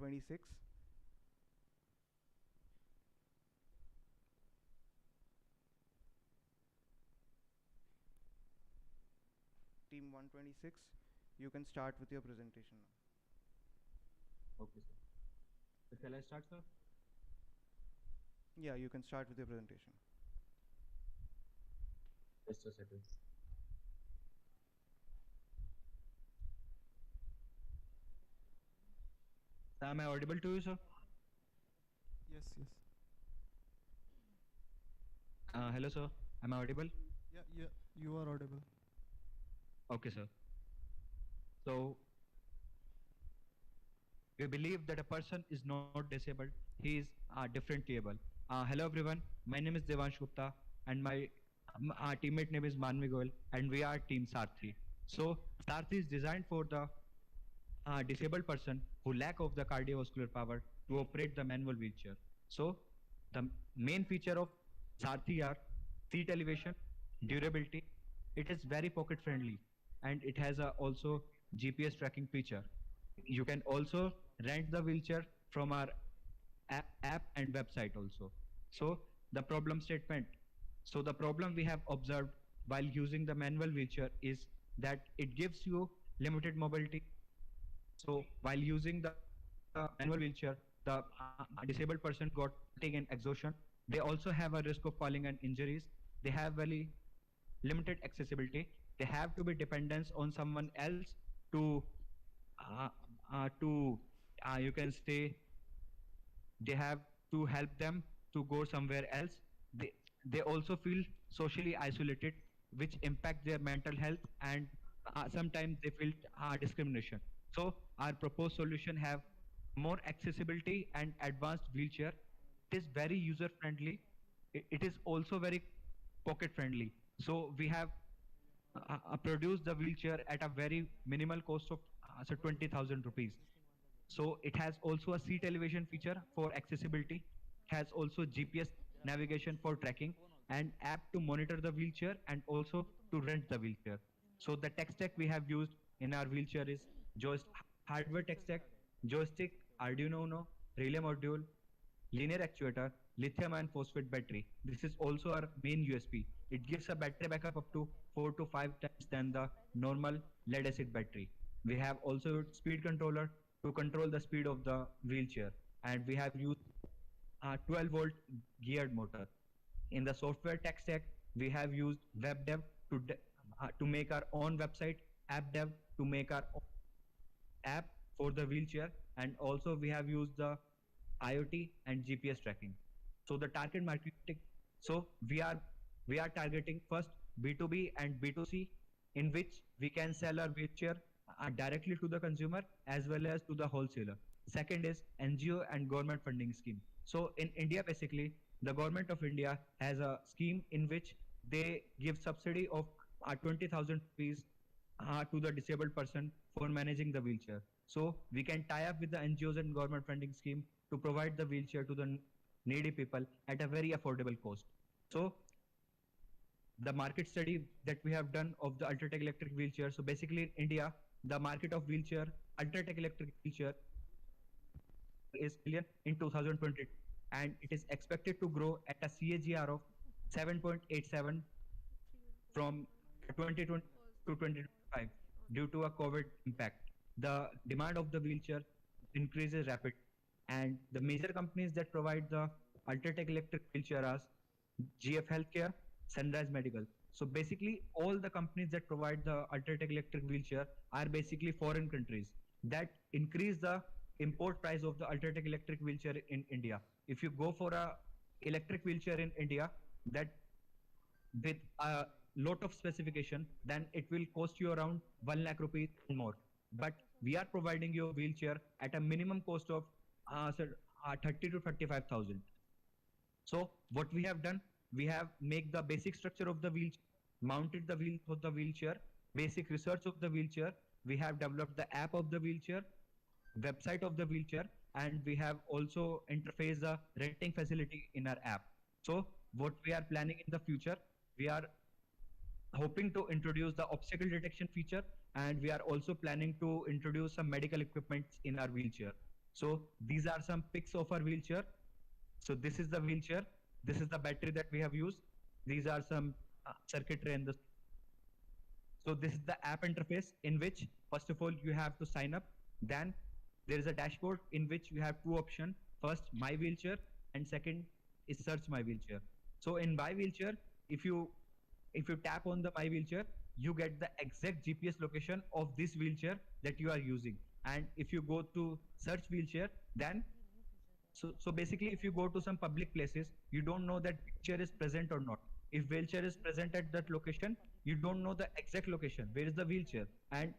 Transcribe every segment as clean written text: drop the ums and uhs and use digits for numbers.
126. Team 126, you can start with your presentation now. Okay, sir. So shall I start, sir? Yeah, you can start with your presentation. Just a second. Sir, am I audible to you, sir? Yes, yes. Hello, sir. Am I audible? Yeah, you are audible. Okay, sir. So, we believe that a person is not disabled, he is differentiable. Hello, everyone. My name is Devansh Gupta, and my teammate name is Manvi Goel, and we are Team Sarthi. So, Sarthi is designed for the disabled person who lack of the cardiovascular power to operate the manual wheelchair. So the main feature of Sarthi are seat elevation, durability. It is very pocket friendly, and it has a also GPS tracking feature. You can also rent the wheelchair from our app and website also. So the problem statement. So the problem we have observed while using the manual wheelchair is that it gives you limited mobility. So while using the manual wheelchair, the disabled person got fatigue and exhaustion. They also have a risk of falling and injuries. They have very limited accessibility. They have to be dependent on someone else to you can say they have to help them to go somewhere else. They also feel socially isolated, which impact their mental health, and sometimes they feel discrimination. So our proposed solution have more accessibility and advanced wheelchair. It is very user friendly. It is also very pocket friendly. So we have produce the wheelchair at a very minimal cost of 20,000 rupees. So it has also a seat elevation feature for accessibility, has also GPS navigation for tracking, and app to monitor the wheelchair and also to rent the wheelchair. So the tech stack we have used in our wheelchair is just hardware tech stack, joystick, Arduino Uno, relay module, linear actuator, lithium ion phosphate battery. This is also our main USP. It gives a battery backup up to 4 to 5 times than the normal lead acid battery. We have also speed controller to control the speed of the wheelchair, and we have used a 12-volt geared motor. In the software tech stack, we have used web dev to make our own website, app dev to make our own app for the wheelchair, and also we have used the IoT and GPS tracking. So the target marketing. So we are targeting first B2B and B2C, in which we can sell our wheelchair directly to the consumer as well as to the wholesaler. Second is NGO and government funding scheme. So in India, basically, the government of India has a scheme in which they give subsidy of 20,000 rupees to the disabled person for managing the wheelchair. So we can tie up with the NGOs and government funding scheme to provide the wheelchair to the needy people at a very affordable cost. So the market study that we have done of the Ultratech electric wheelchair. So basically in India, the market of wheelchair, Ultratech electric wheelchair is billion in 2020, and it is expected to grow at a CAGR of 7.87 from 2020 to 2025 due to a COVID impact. The demand of the wheelchair increases rapid, and the major companies that provide the Ultratech electric wheelchair are GF Healthcare, Sunrise Medical. So basically, all the companies that provide the Ultratech electric wheelchair are basically foreign countries that increase the import price of the Ultratech electric wheelchair in India. If you go for a electric wheelchair in India, that with a lot of specification, then it will cost you around 1 lakh rupees and more. But we are providing you a wheelchair at a minimum cost of 30 to 35,000. So what we have done, we have make the basic structure of the wheelchair, mounted the wheels of the wheelchair, basic research of the wheelchair. We have developed the app of the wheelchair, website of the wheelchair, and we have also interface the renting facility in our app. So what we are planning in the future, we are hoping to introduce the obstacle detection feature, and we are also planning to introduce some medical equipment in our wheelchair. So these are some pics of our wheelchair. So this is the wheelchair. This is the battery that we have used. These are some circuitry and the. So this is the app interface in which, first of all, you have to sign up. Then there is a dashboard in which you have two options. First, my wheelchair, and second is search my wheelchair. So in my wheelchair, if you tap on the my wheelchair, you get the exact GPS location of this wheelchair that you are using. And if you go to search wheelchair, then so basically, if you go to some public places, you don't know that wheelchair is present or not. If wheelchair is present at that location, you don't know the exact location. Where is the wheelchair? And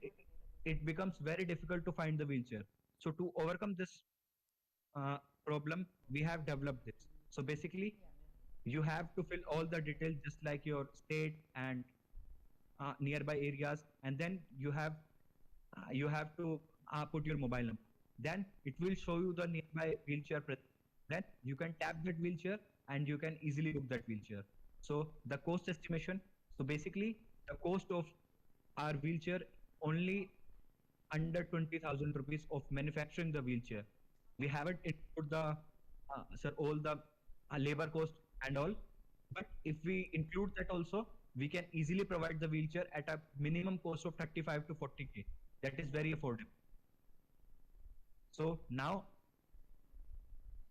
it becomes very difficult to find the wheelchair. So to overcome this problem, we have developed this. So basically, you have to fill all the details just like your state and nearby areas, and then you have to put your mobile number. Then it will show you the nearby wheelchair. Then you can tap that wheelchair and you can easily book that wheelchair. So the cost estimation. So basically, the cost of our wheelchair only under 20,000 rupees of manufacturing the wheelchair. We haven't included the all the labor cost and all. But if we include that also, we can easily provide the wheelchair at a minimum cost of 35 to 40K. That is very affordable. So now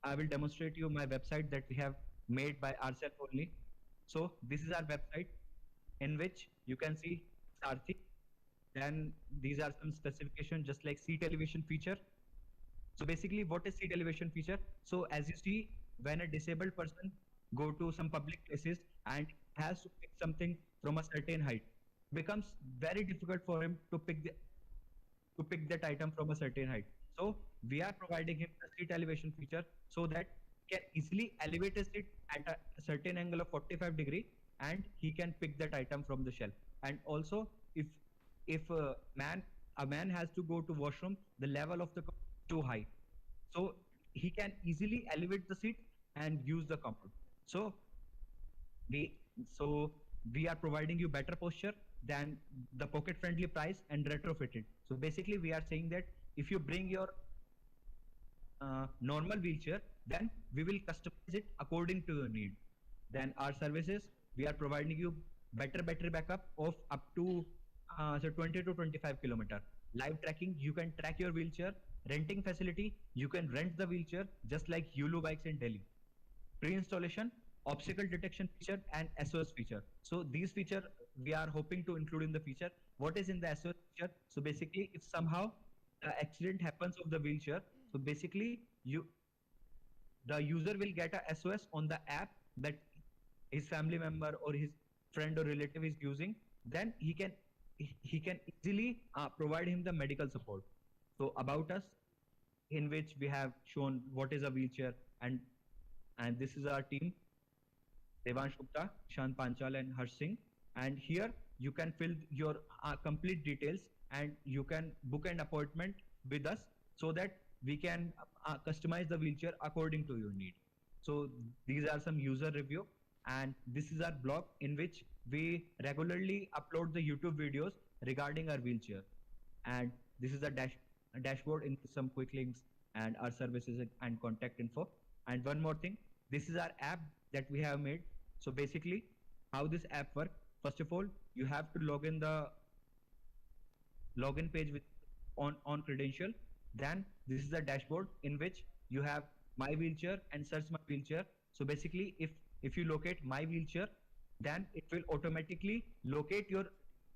I will demonstrate you my website that we have made by ourselves only. So this is our website in which you can see Sarthi. Then these are some specifications just like seat elevation feature. So basically, what is seat elevation feature? So as you see, when a disabled person go to some public places and has to pick something from a certain height, becomes very difficult for him to pick that item from a certain height. So we are providing him the seat elevation feature so that he can easily elevate his seat at a certain angle of 45 degree and he can pick that item from the shelf. And also, if a man has to go to washroom, the level of the too high, so he can easily elevate the seat and use the comfort. So we so we are providing you better posture than the pocket friendly price and retrofitted. So basically, we are saying that if you bring your normal wheelchair, then we will customize it according to your need. Then our services, we are providing you better battery backup of up to 20 to 25 kilometer. Live tracking, you can track your wheelchair. Renting facility, you can rent the wheelchair just like Yulu bikes in Delhi. Pre-installation, obstacle detection feature and SOS feature. So these feature we are hoping to include in the feature. What is in the SOS feature? So basically, if somehow the accident happens of the wheelchair, so basically the user will get a SOS on the app that his family member or his friend or relative is using. Then he can easily provide him the medical support. So about us, in which we have shown what is a wheelchair, and this is our team: Devansh Gupta, Shan Panchal, and Harsh Singh. And here you can fill your complete details and you can book an appointment with us so that we can customize the wheelchair according to your need. So these are some user review, and this is our blog in which we regularly upload the YouTube videos regarding our wheelchair. And this is a dashboard in some quick links and our services and contact info. And one more thing, this is our app that we have made. So basically, how this app works, first of all, you have to log in the login page with on credential. Then this is the dashboard in which you have my wheelchair and search my wheelchair. So basically, if you locate my wheelchair, then it will automatically locate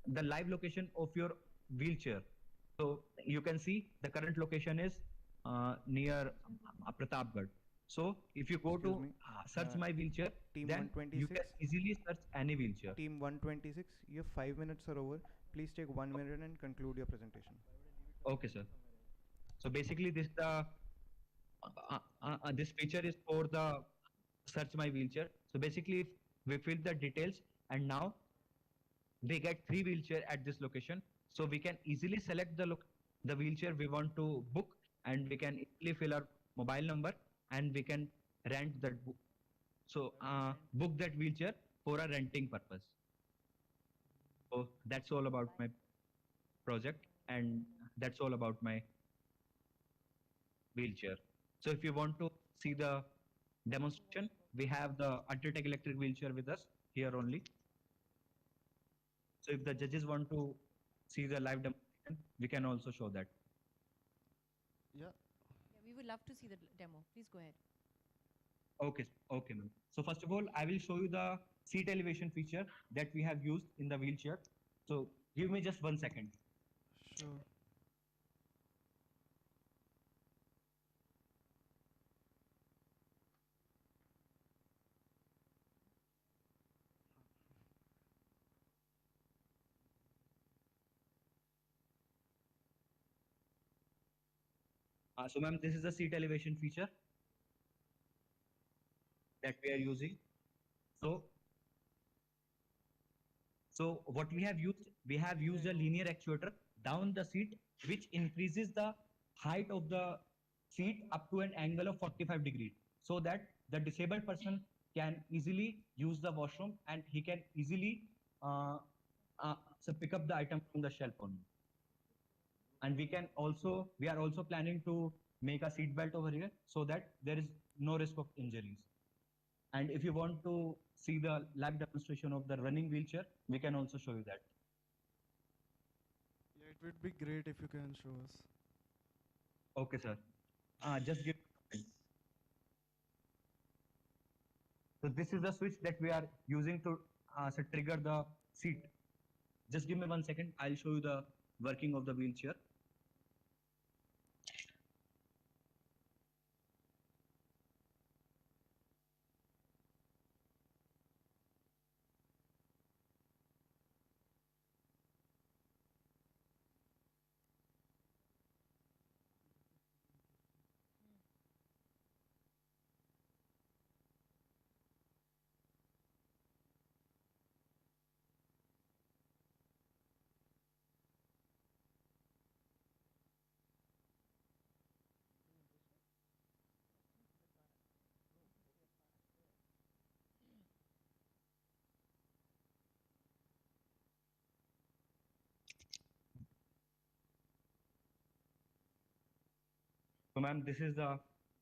the live location of your wheelchair. So you can see the current location is near Pratapgarh. So if you go Excuse to me. search my wheelchair, Team then you 126. can easily search any wheelchair. Team 126, your 5 minutes are over. Please take 1 minute and conclude your presentation. Okay, sir. So basically, this feature is for the search my wheelchair. So basically, we fill the details, and now we get 3 wheelchair at this location. So we can easily select the wheelchair we want to book, and we can easily fill our mobile number, and we can rent that book. So book that wheelchair for a renting purpose. So that's all about my project, and that's all about my wheelchair. So if you want to see the demonstration, we have the Ultratech electric wheelchair with us here only. So if the judges want to see the live demonstration, we can also show that. Yeah. Yeah, we would love to see the demo. Please go ahead. Okay, okay, ma'am. So first of all, I will show you the seat elevation feature that we have used in the wheelchair. So give me just 1 second. Sure. So ma'am, this is the seat elevation feature that we are using. So, so what we have used a linear actuator down the seat, which increases the height of the seat up to an angle of 45 degrees, so that the disabled person can easily use the washroom and he can easily uh, so pick up the item from the shelf only. And we are also planning to make a seat belt over here so that there is no risk of injuries. And if you want to see the live demonstration of the running wheelchair, we can also show you that. Yeah, it would be great if you can show us. Okay, sir. Just give. So this is the switch that we are using to trigger the seat. Just give me 1 second. I'll show you the working of the wheelchair. So ma'am, this is the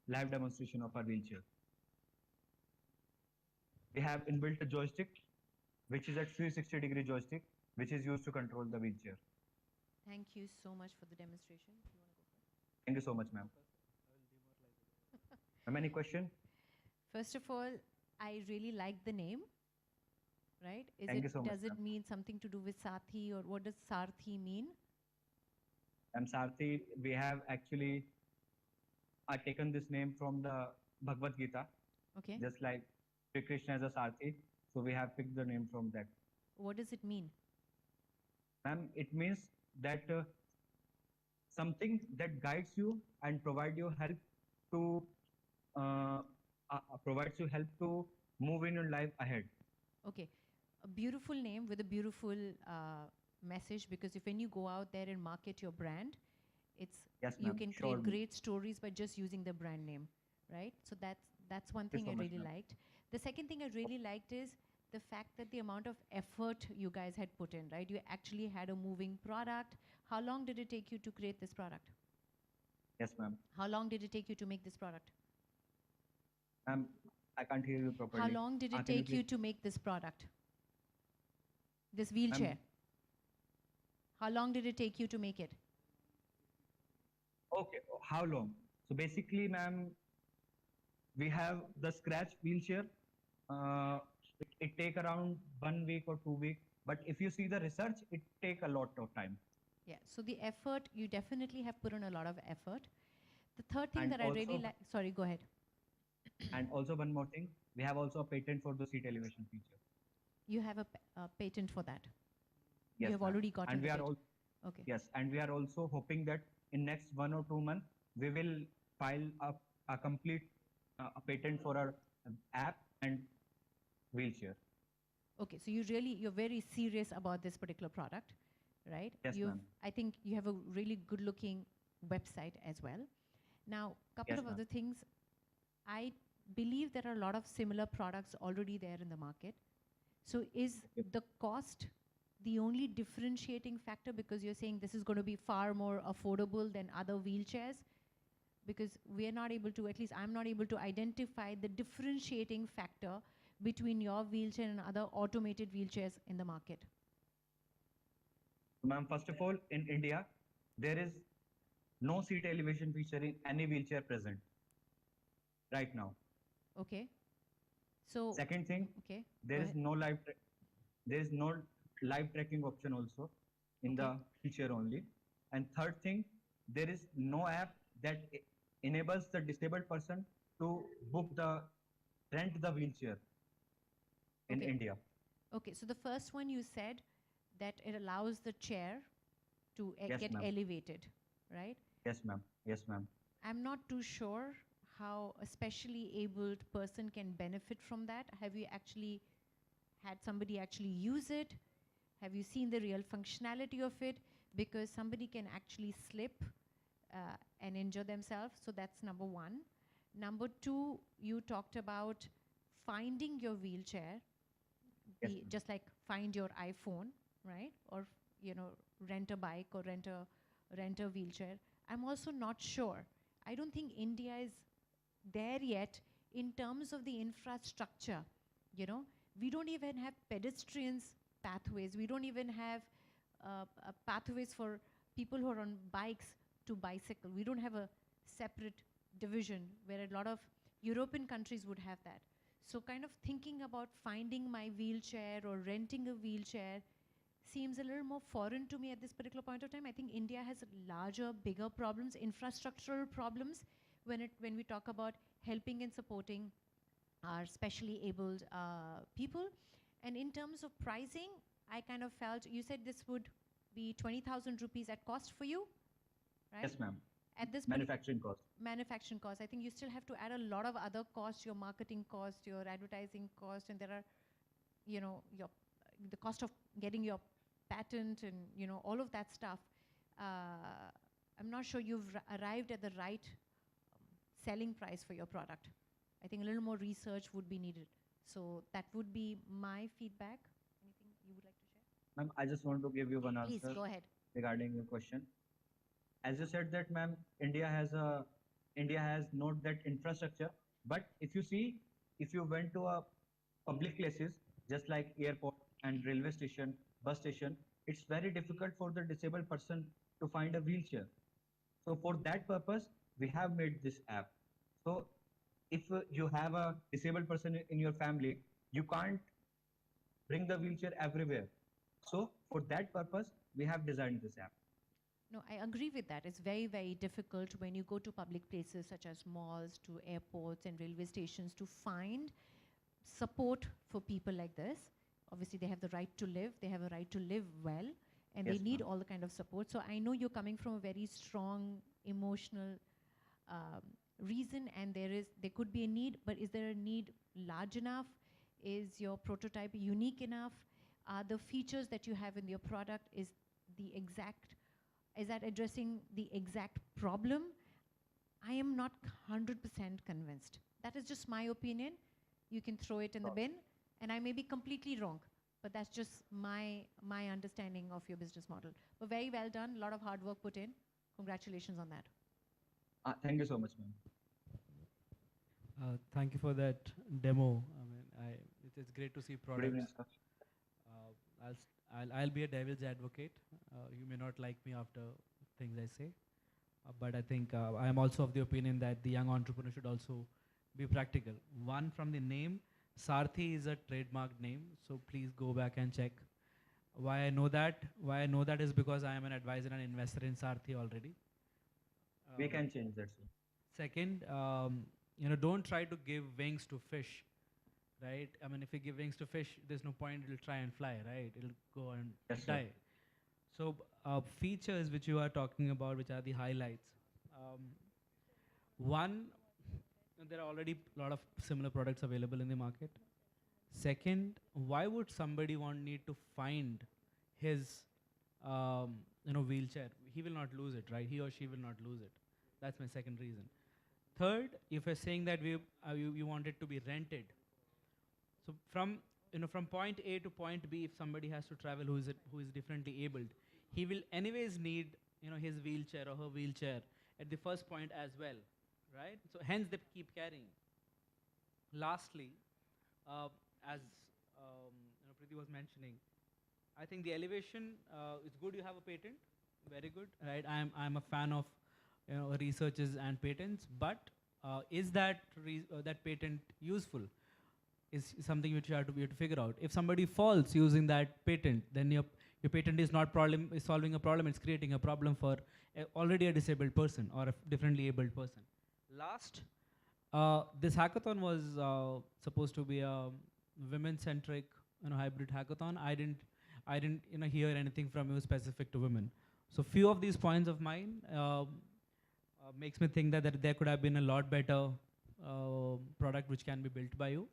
live demonstration of our wheelchair. We have inbuilt a joystick, which is a 360-degree joystick, which is used to control the wheelchair. Thank you so much for the demonstration. You wanna go first? Thank you so much, ma'am. Ma'am, any question? First of all, I really like the name, right? Thank you so much, Does it ma'am. mean something to do with Sathi, or what does Sarthi mean? I'm Sarthi. We have actually taken this name from the Bhagavad Gita, Okay. just like Sri Krishna as a Sarthi. So we have picked the name from that. What does it mean? Ma'am, it means that something that guides you and provides you help to provides you help to move in your life ahead. Okay. A beautiful name with a beautiful message, because if when you go out there and market your brand, it's Yes, you ma'am. can Sure, create ma'am. great stories by just using the brand name, right? So that's one Thank you thing so I much, really ma'am. liked. The second thing I really liked is the fact that the amount of effort you guys had put in, right? You actually had a moving product. How long did it take you to create this product? Yes, ma'am. How long did it take you to make this product? Ma'am, I can't hear you properly. How long did it Can you take you please- to make this product? This wheelchair. How long did it take you to make it? Okay, how long? So basically, ma'am, we have the scratch wheelchair. It take around 1 week or 2 weeks. But if you see the research, it take a lot of time. Yeah, so the effort, you definitely have put in a lot of effort. The third thing And that I really also- like, sorry, go ahead. And also one more thing, we have also a patent for the seat elevation feature. You have a patent for that. Yes, You have ma'am. already gotten And the we are patent. all Okay. yes, and we are also hoping that in next 1 or 2 months we will file a complete a patent for our app and wheelchair. Okay, so you're very serious about this particular product, right? Yes, ma'am. I think you have a really good looking website as well. Now, couple Yes, of ma'am. other things. I believe there are a lot of similar products already there in the market. So is Yep. the cost the only differentiating factor, because you're saying this is going to be far more affordable than other wheelchairs? because we are not able to, at least I'm not able to identify the differentiating factor between your wheelchair and other automated wheelchairs in the market. Ma'am, first of all, in India, there is no seat elevation feature in any wheelchair present right now. Okay. So, Second thing, okay. there go is ahead. no there is no live tracking option also in Okay. the wheelchair only. And third thing, there is no app that enables the disabled person to book the rent the wheelchair in Okay. India. Okay, so the first one you said that it allows the chair to Yes, get ma'am. elevated, right? Yes, ma'am. Yes, ma'am. I'm not too sure how a specially abled person can benefit from that. Have you actually had somebody actually use it? Have you seen the real functionality of it? Because somebody can actually slip and injure themselves. So that's number one. Number two, you talked about finding your wheelchair, Yes, ma'am. just like find your iPhone, right? Or rent a bike or rent a wheelchair. I'm also not sure. I don't think India is there yet in terms of the infrastructure. We don't even have pedestrians pathways. We don't even have pathways for people who are on bikes to bicycle. We don't have a separate division where a lot of European countries would have that. So kind of thinking about finding my wheelchair or renting a wheelchair seems a little more foreign to me at this particular point of time. I think India has larger, bigger problems, infrastructural problems when we talk about helping and supporting our specially abled people. And in terms of pricing, I kind of felt, you said this would be 20,000 rupees at cost for you, right? Yes, ma'am. At this Manufacturing cost. manufacturing cost. I think you still have to add a lot of other costs, your marketing cost, your advertising cost, and there are, the cost of getting your patent and, all of that stuff. I'm not sure you've arrived at the right selling price for your product. I think a little more research would be needed. So that would be my feedback. Anything you would like to share? Ma'am, I just want to give you one Please, answer go ahead. regarding your question. As you said that, ma'am, India has not that infrastructure. But if you went to a public places just like airport and railway station, bus station, it's very difficult for the disabled person to find a wheelchair. So for that purpose, we have made this app. So if you have a disabled person in your family, you can't bring the wheelchair everywhere. So for that purpose, we have designed this app. No, I agree with that. It's very, very difficult when you go to public places such as malls, to airports and railway stations to find support for people like this. Obviously, they have the right to live. They have a right to live well, and Yes, they need ma'am. all the kind of support. So I know you're coming from a very strong emotional reason, and there could be a need, but is there a need large enough? Is your prototype unique enough? Are the features that you have in your product, is that addressing the exact problem? I am not 100% convinced. That is just my opinion. You can throw it in the bin, and I may be completely wrong, but that's just my understanding of your business model. But very well done, a lot of hard work put in. Congratulations on that. Thank you so much, ma'am. Thank you for that demo. It's great to see Good products. evening, sir. I'll be a devil's advocate. You may not like me after things I say, but I think I am also of the opinion that the young entrepreneur should also be practical. One, from the name, Sarthi is a trademarked name, so please go back and check. Why I know that? Why I know that is because I am an advisor and investor in Sarthi already. We can change that, sir. Second, don't try to give wings to fish, right? I mean, if you give wings to fish, there's no point. It'll try and fly, right? It'll go and Yes, sir. die. So features which you are talking about, which are the highlights. One, there are already a lot of similar products available in the market. Second, why would somebody need to find his wheelchair? He will not lose it, right? He or she will not lose it. That's my second reason. Third, if you're saying that you want it to be rented, so from point A to point B, if somebody has to travel who is differently abled, he will anyways need his wheelchair or her wheelchair at the first point as well. right? So hence they keep carrying. Lastly, as Preeti was mentioning, I think the elevation is good. You have a patent, very good, right? I'm a fan of researches and patents, but is that that patent useful? Is something which you have to figure out. If somebody falls using that patent, then your patent is not is solving a problem. It's creating a problem for already a disabled person or a differently abled person. Last, this hackathon was supposed to be a women-centric, hybrid hackathon. I didn't, hear anything from you specific to women. So few of these points of mine makes me think that there could have been a lot better product which can be built by you.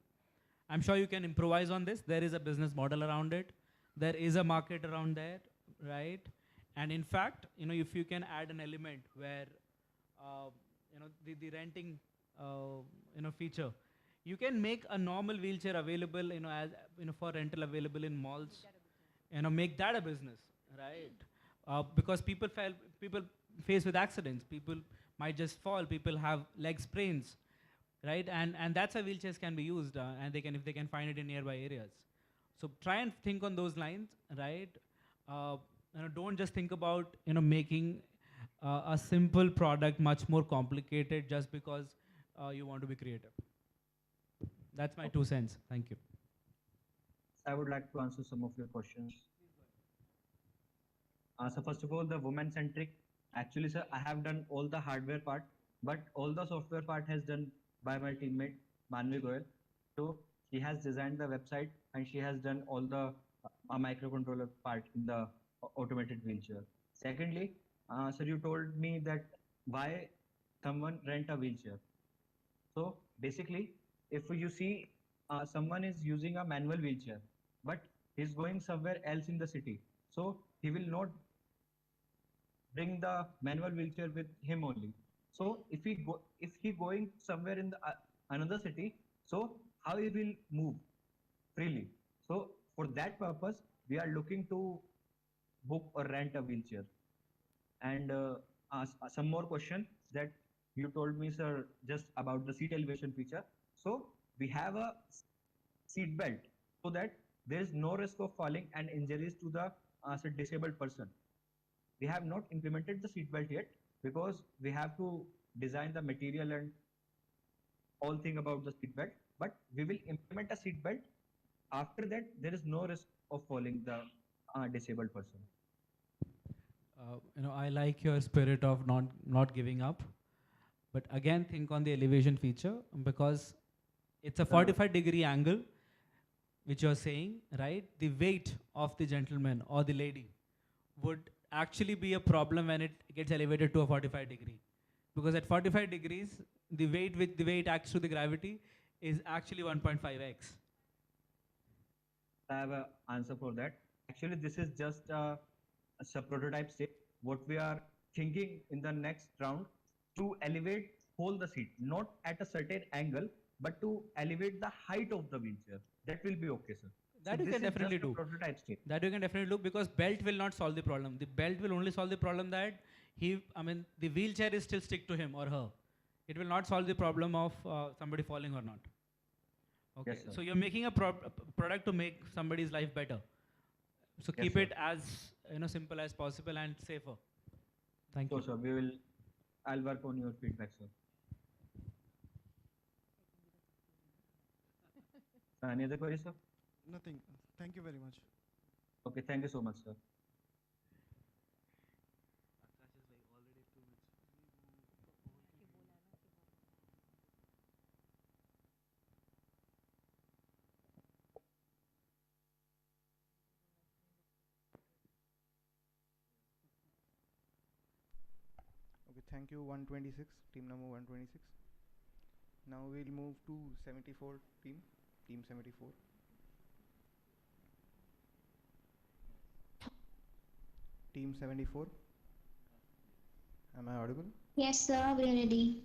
I'm sure you can improvise on this. There is a business model around it. There is a market around there, right? And in fact, if you can add an element where, the renting, feature, you can make a normal wheelchair available, as for rental available in malls. Make that a business, right? Because people face with accidents. People might just fall. People have leg sprains, right? And that's how wheelchairs can be used, and if they can find it in nearby areas. So try and think on those lines, right? Don't just think about making a simple product much more complicated just because you want to be creative. That's my 2 cents. Thank you. I would like to answer some of your questions. So first of all, the woman-centric. Actually, sir, I have done all the hardware part, but all the software part has done by my teammate Manvi Goyal. So she has designed the website and she has done all the microcontroller part in the automated wheelchair. Secondly, sir, you told me that why someone rent a wheelchair. So basically, if you see someone is using a manual wheelchair, but he's going somewhere else in the city, so he will not bring the manual wheelchair with him only. So if he going somewhere in the another city, so how he will move freely? So for that purpose, we are looking to book or rent a wheelchair. And some more question that you told me, sir, just about the seat elevation feature. So we have a seat belt so that there is no risk of falling and injuries to the disabled person. We have not implemented the seat belt yet because we have to design the material and all thing about the seat belt. But we will implement a seat belt. After that, there is no risk of falling the disabled person. I like your spirit of not giving up, but again, think on the elevation feature because it's a 45-degree angle, which you're saying, right? The weight of the gentleman or the lady would actually be a problem when it gets elevated to a 45 degree, because at 45 degrees, the way it acts to the gravity is actually 1.5x. I have an answer for that. Actually, this is just a prototype state. What we are thinking in the next round to elevate whole the seat, not at a certain angle, but to elevate the height of the wheelchair. That will be okay, sir. That so you can definitely do. Prototype state. That you can definitely do because belt will not solve the problem. The belt will only solve the problem that the wheelchair is still stick to him or her. It will not solve the problem of somebody falling or not. Okay, yes, so you're making a product to make somebody's life better. So yes, keep sir. it as simple as possible and safer. Thank you. So, sir, I'll work on your feedback, sir. Any other queries, sir? Nothing. Thank you very much. Okay, thank you so much, sir. Okay, thank you 126, team number 126. Now we'll move to 74 team 74. Team 74. Am I audible? Yes, sir, we are ready.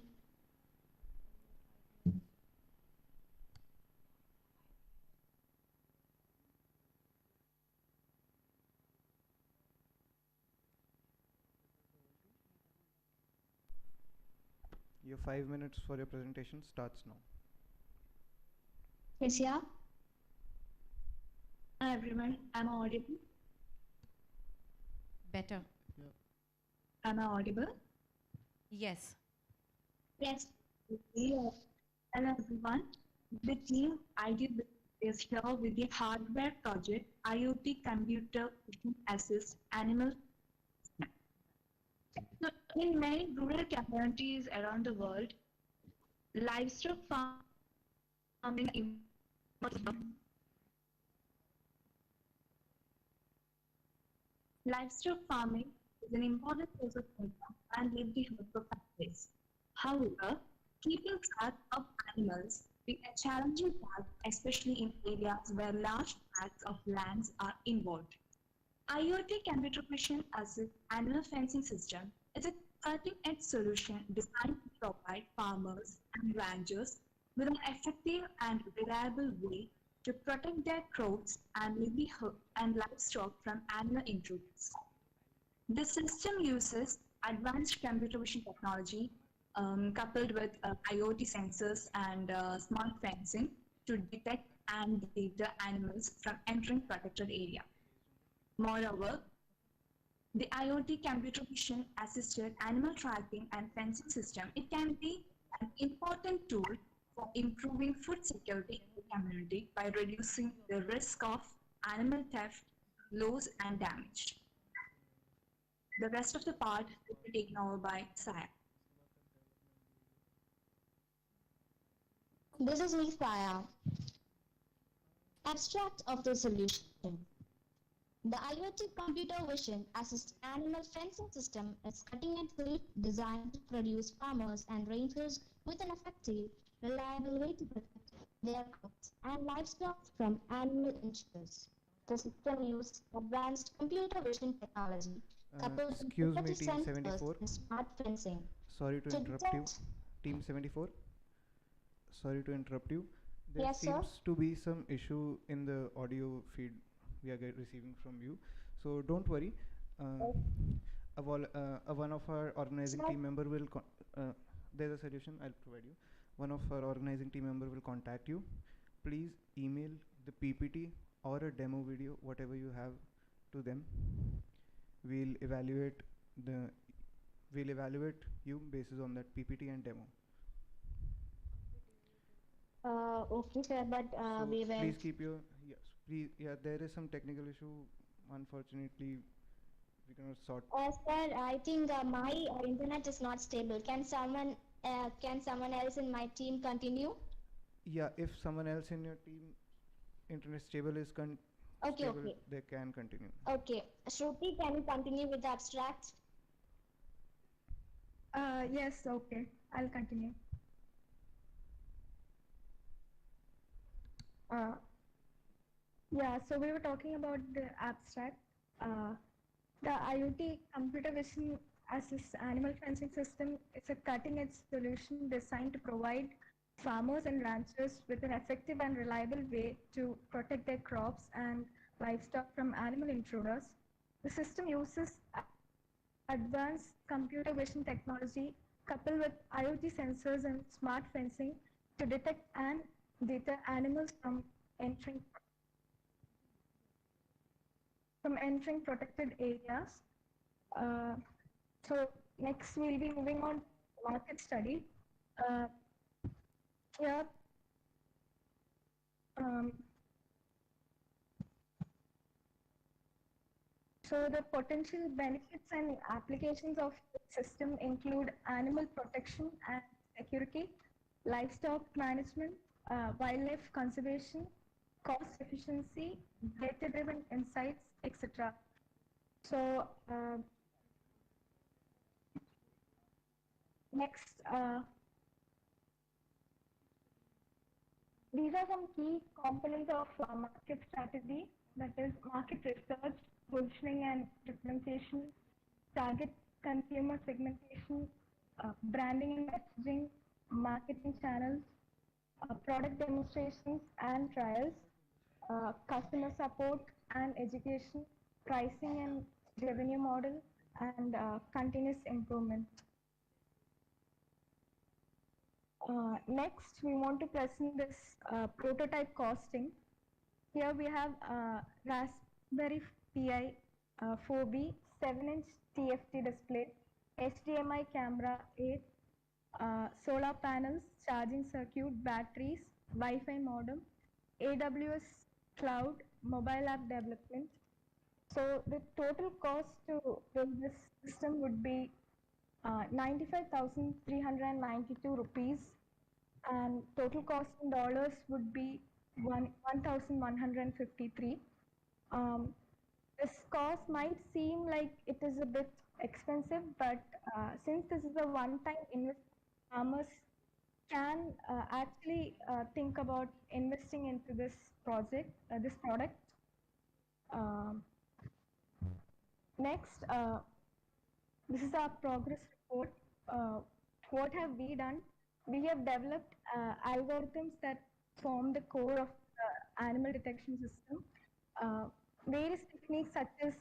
Your 5 minutes for your presentation starts now. Yes, yeah. Hi everyone, am I audible? Better. Am I audible? Yes. Yes. Hello everyone. The team ID is here with the hardware project IoT Computer Vision Assist Animal. So in many rural communities around the world, livestock farming livestock farming is an important source of income and livelihood for families. However, keeping track of animals is a challenging task, especially in areas where large tracts of lands are involved. IoT computer vision assist animal fencing system is a cutting-edge solution designed to provide farmers and ranchers with an effective and reliable way to protect their crops and livelihood and livestock from animal intruders. The system uses advanced computer vision technology coupled with IoT sensors and smart fencing to detect and deter animals from entering protected area. Moreover, the IoT computer vision assisted animal tracking and fencing system, it can be an important tool for improving food security in the community by reducing the risk of animal theft, loss and damage. The rest of the part will be taken over by Saya. This is me, Saya. Abstract of the solution. The IoT computer vision assist animal fencing system is cutting-edge solution designed to produce farmers and rangers with an effective, reliable way to protect their crops and livestock from animal intruders. The system uses advanced computer vision technology coupled with Excuse me, protective Team sensors 74. and smart fencing Sorry to to interrupt you. detect. Team 74. Sorry to interrupt you. There Yes, sir. seems to be some issue in the audio feed we are receiving from you. So don't worry. Uh, one of our organizing Sir. team member will. There's a solution I'll provide you. One of our organizing team member will contact you. Please email the PPT or a demo video, whatever you have, to them. We'll evaluate the. We'll evaluate you basis on that PPT and demo. Okay, sir, but So we will. please keep your, yes, please, yeah, there is some technical issue. Unfortunately, we cannot sort. Sir, I think my internet is not stable. Can someone else in my team continue? Yeah, if someone else in your team internet stable is Okay, stable, okay. they can continue. Okay. Shruti, can you continue with the abstract? Yes, okay, I'll continue. Yeah, so we were talking about the abstract. The IoT computer vision assist animal fencing system is a cutting-edge solution designed to provide farmers and ranchers with an effective and reliable way to protect their crops and livestock from animal intruders. The system uses advanced computer vision technology coupled with IoT sensors and smart fencing to detect and deter animals entering from entering protected areas. Uh, so next we'll be moving on to market study. Uh, here, um, so the potential benefits and applications of the system include animal protection and security, livestock management, wildlife conservation, cost efficiency, data-driven insights, etc. So next, these are some key components of market strategy, that is market research, positioning and differentiation, target consumer segmentation, branding and messaging, marketing channels, product demonstrations and trials, customer support and education, pricing and revenue model, and continuous improvement. Next, we want to present this prototype costing. Here we have Raspberry Pi 4B 7-inch TFT display, HDMI camera 8, solar panels, charging circuit, batteries, Wi-Fi modem, AWS cloud, mobile app development. So the total cost to build this system would be 95,392 rupees, and total cost in dollars would be 1,153. Um, this cost might seem like it is a bit expensive, but since this is a one-time investment, farmers can actually think about investing into this project, this product. Um, Next, this is our progress report. What have we done? We have developed algorithms that form the core of the animal detection system. Various techniques such as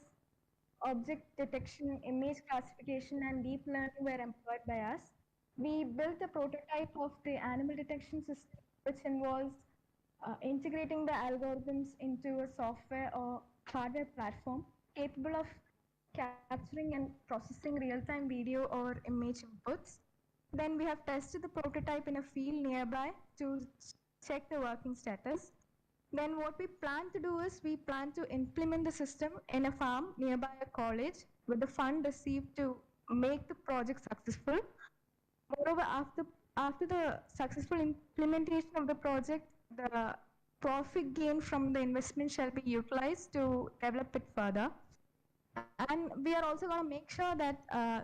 object detection, image classification, and deep learning were employed by us. We built a prototype of the animal detection system, which involves integrating the algorithms into a software or hardware platform capable of capturing and processing real-time video or image inputs. Then we have tested the prototype in a field nearby to check the working status. Then what we plan to do is we plan to implement the system in a farm nearby a college with the fund received to make the project successful. Moreover, after the successful implementation of the project, the profit gain from the investment shall be utilized to develop it further. And we are also going to make sure that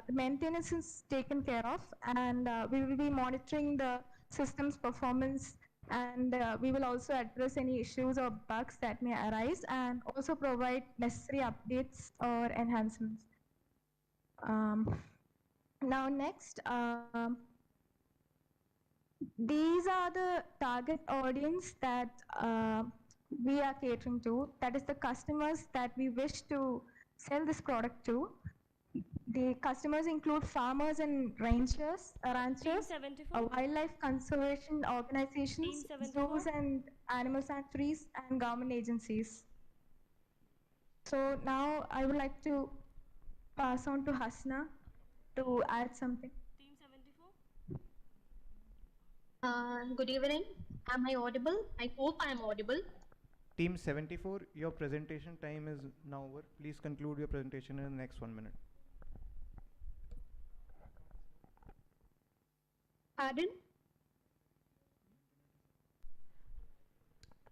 the maintenance is taken care of, and we will be monitoring the system's performance, and we will also address any issues or bugs that may arise, and also provide necessary updates or enhancements. Now next, these are the target audience that we are catering to. That is the customers that we wish to sell this product to. The customers include farmers and ranchers, wildlife conservation organizations, zoos and animal sanctuaries, and government agencies. So now I would like to pass on to Hasna to add something. Team 74. Good evening. Am I audible? I hope I am audible. Team 74, your presentation time is now over. Please conclude your presentation in the next 1 minute. Pardon?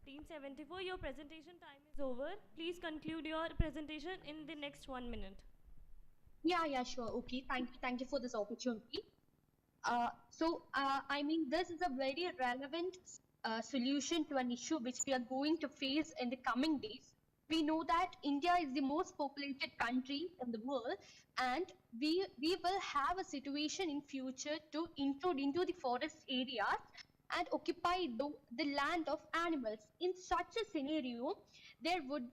Team 74, your presentation time is over. Please conclude your presentation in the next 1 minute. Yeah, sure. Okay, thank you for this opportunity. I mean, this is a very relevant solution to an issue which we are going to face in the coming days. We know that India is the most populated country in the world, and we will have a situation in future to intrude into the forest areas and occupy the land of animals. In such a scenario, there would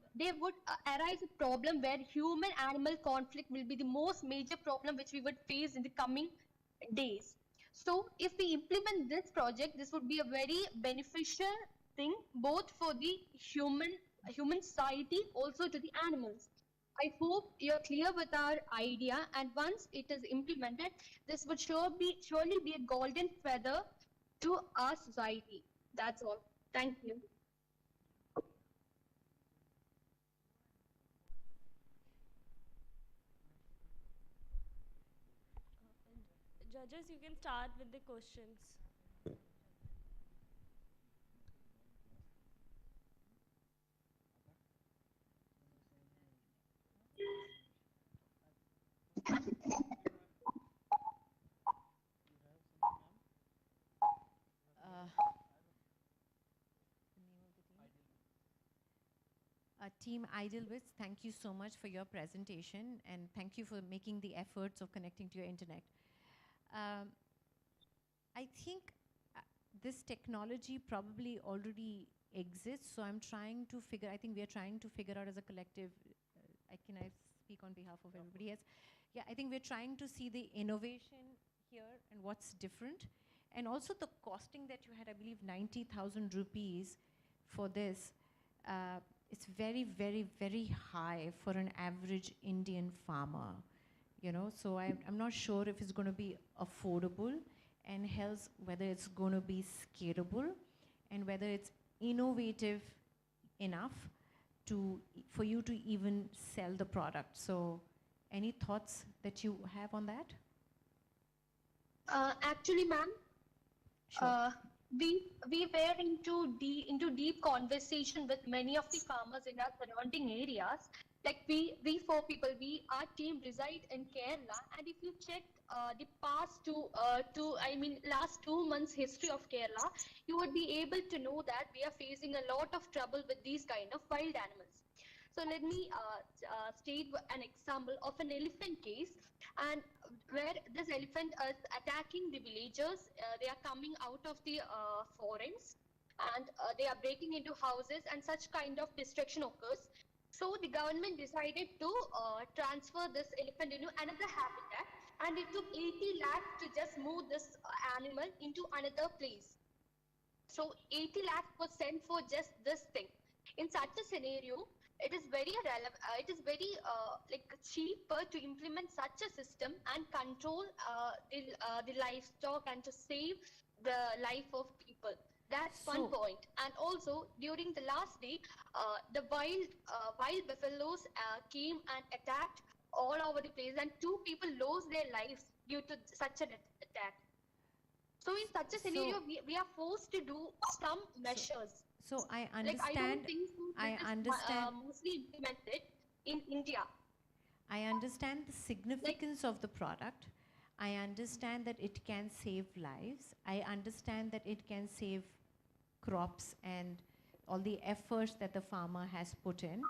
arise a problem where human-animal conflict will be the most major problem which we would face in the coming days. So if we implement this project, this would be a very beneficial thing both for the human society, also to the animals. I hope you're clear with our idea, and once it is implemented, this would surely be a golden feather to our society. That's all. Thank you. Judges, you can start with the questions. Team Idlewitz, thank you so much for your presentation, and thank you for making the efforts of connecting to your internet. I think this technology probably already exists, so I'm trying to figure, I think we are trying to figure out as a collective, can I speak on behalf of everybody else? Yeah, I think we're trying to see the innovation here and what's different. And also the costing that you had, I believe 90,000 rupees for this, it's very, very, very high for an average Indian farmer, you know. So I'm not sure if it's going to be affordable, and hence whether it's going to be scalable, and whether it's innovative enough for you to even sell the product. So any thoughts that you have on that? Actually, ma'am, Sure. we were into deep conversation with many of the farmers in our surrounding areas. Like we four people, our team reside in Kerala, and if you check the past last 2 months history of Kerala, you would be able to know that we are facing a lot of trouble with these kind of wild animals. So let me state an example of an elephant case, and where this elephant is attacking the villagers. They are coming out of the forests, and they are breaking into houses, and such kind of destruction occurs. So the government decided to transfer this elephant into another habitat, and it took 80 lakhs to just move this animal into another place. So 80 lakhs was sent for just this thing. In such a scenario, it is very relevant. It is very cheaper to implement such a system and control the livestock, and to save the life of people. That's one point. And also during the last day, the wild buffaloes came and attacked all over the place, and 2 people lost their lives due to such an attack. So in such a scenario, we are forced to do some measures. So I understand. Like, I don't think so I this is understand. mostly implemented in India. I understand the significance of the product. I understand that it can save lives. I understand that it can save crops and all the efforts that the farmer has put in.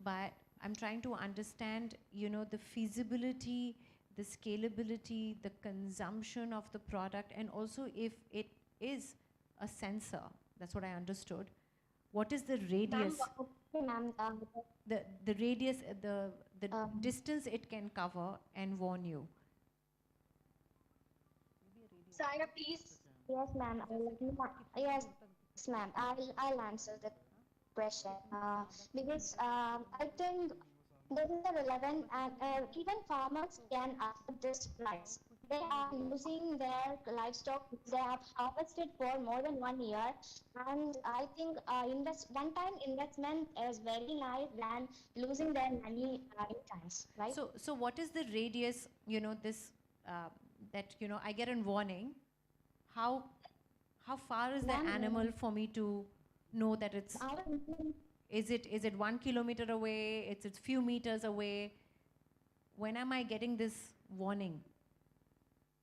But I'm trying to understand, you know, the feasibility, the scalability, the consumption of the product, and also if it is a sensor. That's what I understood. What is the radius? The radius, the distance it can cover and warn you. Saira, please. Yes, ma'am. Yes, ma'am. I'll answer the question because I think this is a relevant, and even farmers can afford this price. They are losing their livestock. They have harvested for more than 1 year, and I think one-time investment is very nice than losing their money in times, right? So what is the radius? You know, this that, you know, I get a warning. How far is the animal for me to know that it's? Is it 1 kilometer away? It's few meters away. When am I getting this warning?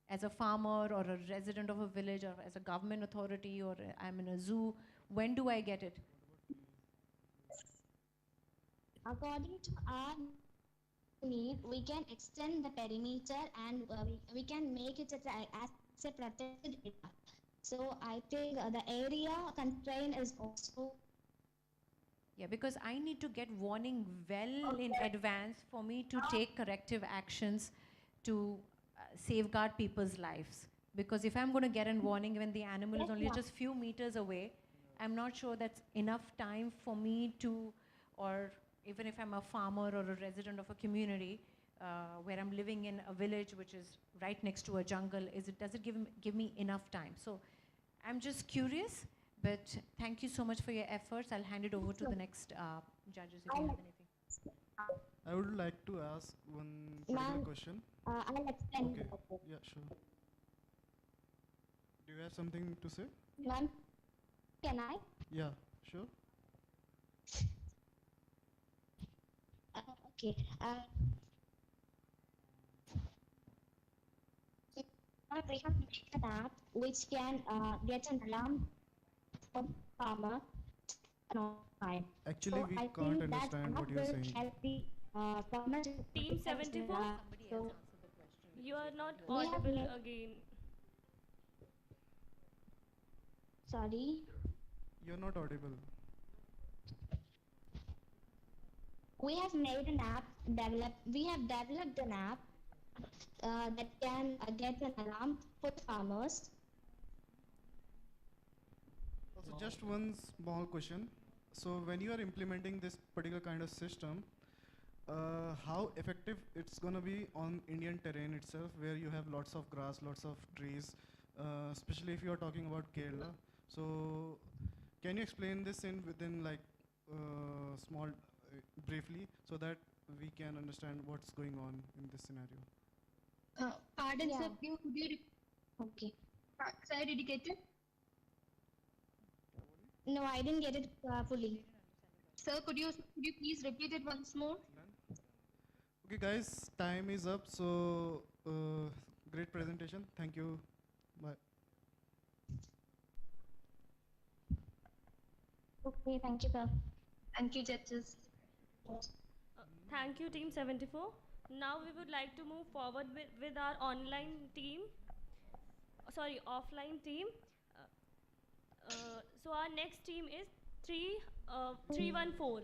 As a farmer or a resident of a village, or as a government authority, or I'm in a zoo, when do I get it? According to our need, we can extend the perimeter, and we can make it as a protected area. So I think the area constraint is also. Yeah, because I need to get warning well in advance for me to take corrective actions to safeguard people's lives. Because if I'm going to get a warning when the animal is only just few meters away, I'm not sure that's enough time for me to, or even if I'm a farmer or a resident of a community where I'm living in a village which is right next to a jungle, does it give me enough time? So I'm just curious, but thank you so much for your efforts. I'll hand it over to the next judges if you have anything. I would like to ask one particular question. I'll explain. Okay. Yeah, sure. Do you have something to say? Ma'am, can I? Yeah, sure. Okay. We have an app which can get an alarm for farmer on time. Actually, So we I can't think that understand what app you're will saying. help the farmer to Team protect 74? so You are not We have audible made- again. sorry. You're not audible. We have made an app, we have developed an app that can get an alarm for farmers. So just one small question. So when you are implementing this particular kind of system, how effective it's going to be on Indian terrain itself, where you have lots of grass, lots of trees, especially if you are talking about Kerala. So can you explain this in within like small, briefly, so that we can understand what's going on in this scenario? Pardon, Yeah. sir, could you okay. Sir, did you get it? No, I didn't get it fully. Sir, could you please repeat it once more? Okay, guys, time is up. So great presentation. Thank you. Bye. Okay, thank you, sir. Thank you, judges. Thank you, Team 74. Now we would like to move forward with our online team. Sorry, offline team. So our next team is 314.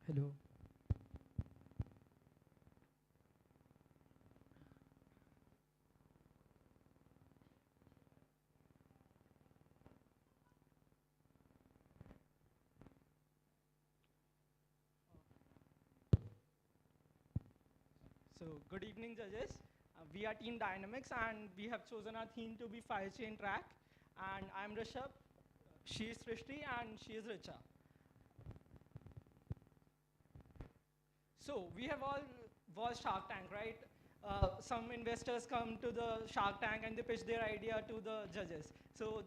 Hello. So, good evening, judges. We are Team Dynamics, and we have chosen our theme to be Fire Chain Track. And I'm Rishabh, she is Srishti, and she is Richa. So, we have all watched Shark Tank, right? Some investors come to the Shark Tank and they pitch their idea to the judges. So,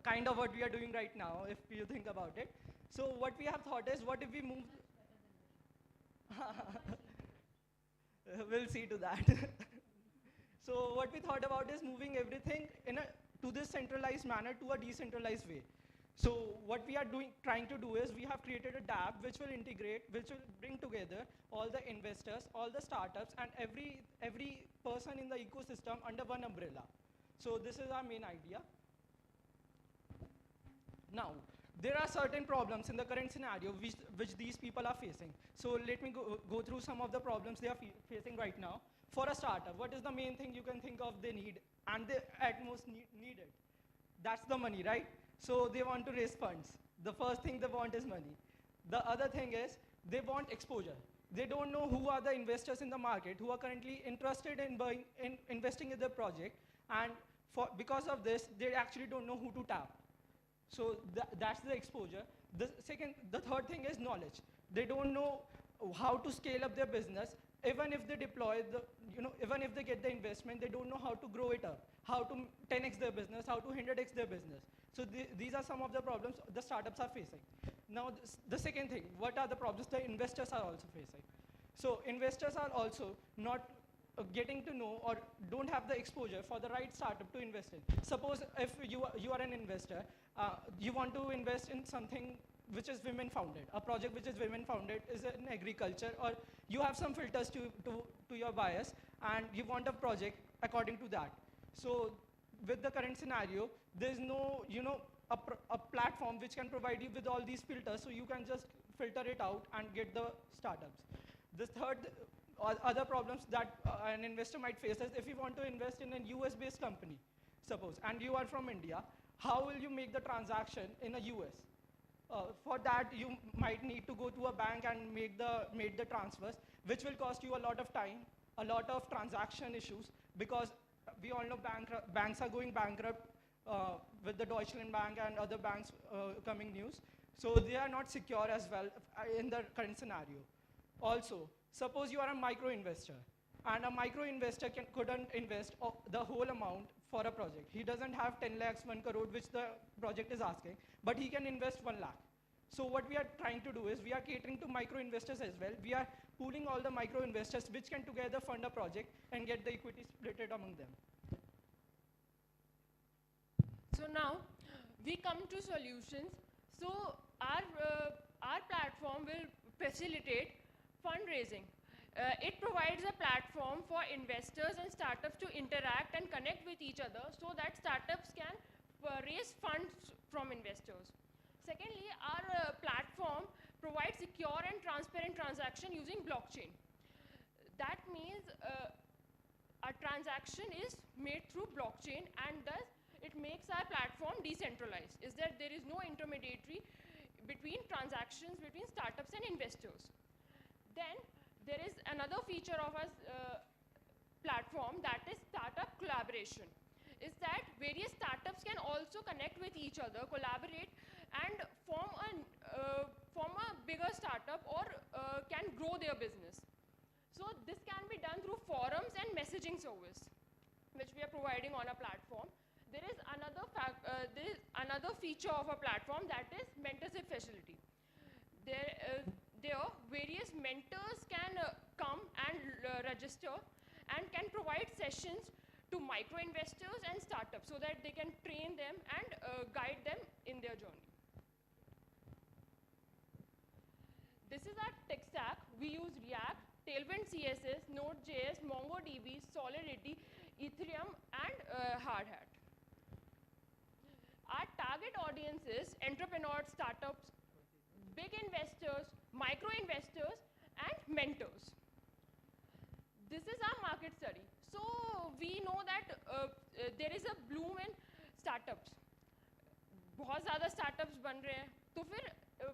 kind of what we are doing right now, if you think about it. So, what we have thought is, what if we move... We'll see to that. So what we thought about is moving everything to this centralized manner to a decentralized way. So what we are trying to do is we have created a DApp which will integrate, which will bring together all the investors, all the startups, and every person in the ecosystem under one umbrella. So this is our main idea. Now, there are certain problems in the current scenario which these people are facing. So let me go through some of the problems they are facing right now. For a startup, what is the main thing you can think of they need and they at most need it? That's the money, right? So they want to raise funds. The first thing they want is money. The other thing is they want exposure. They don't know who are the investors in the market who are currently interested in investing in the project, and because of this, they actually don't know who to tap. So that's the exposure. The third thing is knowledge. They don't know how to scale up their business. Even if they deploy even if they get the investment, they don't know how to grow it up, how to 10x their business, how to 100x their business. So these are some of the problems the startups are facing. Now, the second thing, what are the problems the investors are also facing? So investors are also not getting to know or don't have the exposure for the right startup to invest in. Suppose if you are an investor, you want to invest in something which is women founded, a project which is women founded is in agriculture, or you have some filters to your bias and you want a project according to that. So with the current scenario, there's no, a platform which can provide you with all these filters, so you can just filter it out and get the startups. The third other problems that an investor might face is if you want to invest in a US-based company, suppose, and you are from India, how will you make the transaction in a US? For that, you might need to go to a bank and make the transfers, which will cost you a lot of time, a lot of transaction issues, because we all know banks are going bankrupt with the Deutschland Bank and other banks coming news. So they are not secure as well in the current scenario. Also, suppose you are a micro investor, and a micro investor couldn't invest the whole amount for a project. He doesn't have 10 lakhs, 1 crore, which the project is asking, but he can invest 1 lakh. So what we are trying to do is we are catering to micro investors as well. We are pooling all the micro investors which can together fund a project and get the equity splitted among them. So now we come to solutions. So our platform will facilitate fundraising. It provides a platform for investors and startups to interact and connect with each other so that startups can raise funds from investors. Secondly, our platform provides secure and transparent transaction using blockchain. That means a transaction is made through blockchain, and thus it makes our platform decentralized, is that there is no intermediary between transactions between startups and investors. Then there is another feature of our platform, that is startup collaboration. Is that various startups can also connect with each other, collaborate, and form a bigger startup, or can grow their business. So this can be done through forums and messaging service, which we are providing on our platform. There is another feature of a platform, that is mentorship facility. There various mentors can come and register and can provide sessions to micro investors and startups so that they can train them and guide them in their journey. This is our tech stack. We use React, Tailwind CSS, Node.js, MongoDB, Solidity, Ethereum, and Hardhat. Our target audience is entrepreneurs, startups, big investors, micro investors, and mentors. This is our market study. So we know that there is a bloom in startups. बहुत ज़्यादा startups बन रहे हैं. तो फिर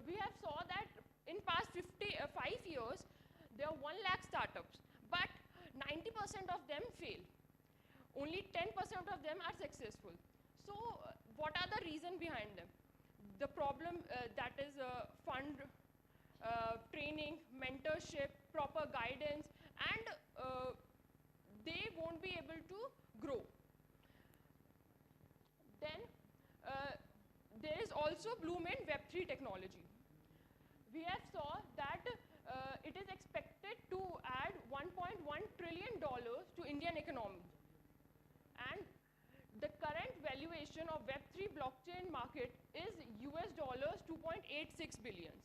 we have saw that in past 5 years there are 1 lakh startups, but 90% of them fail. Only 10% of them are successful. So what are the reasons behind them? The problem that is fund, training, mentorship, proper guidance, and they won't be able to grow. Then there is also bloom in Web3 technology. We have saw that it is expected to add $1.1 trillion to Indian economy. And the current valuation of Web3 blockchain market is US dollars 2.86 billions.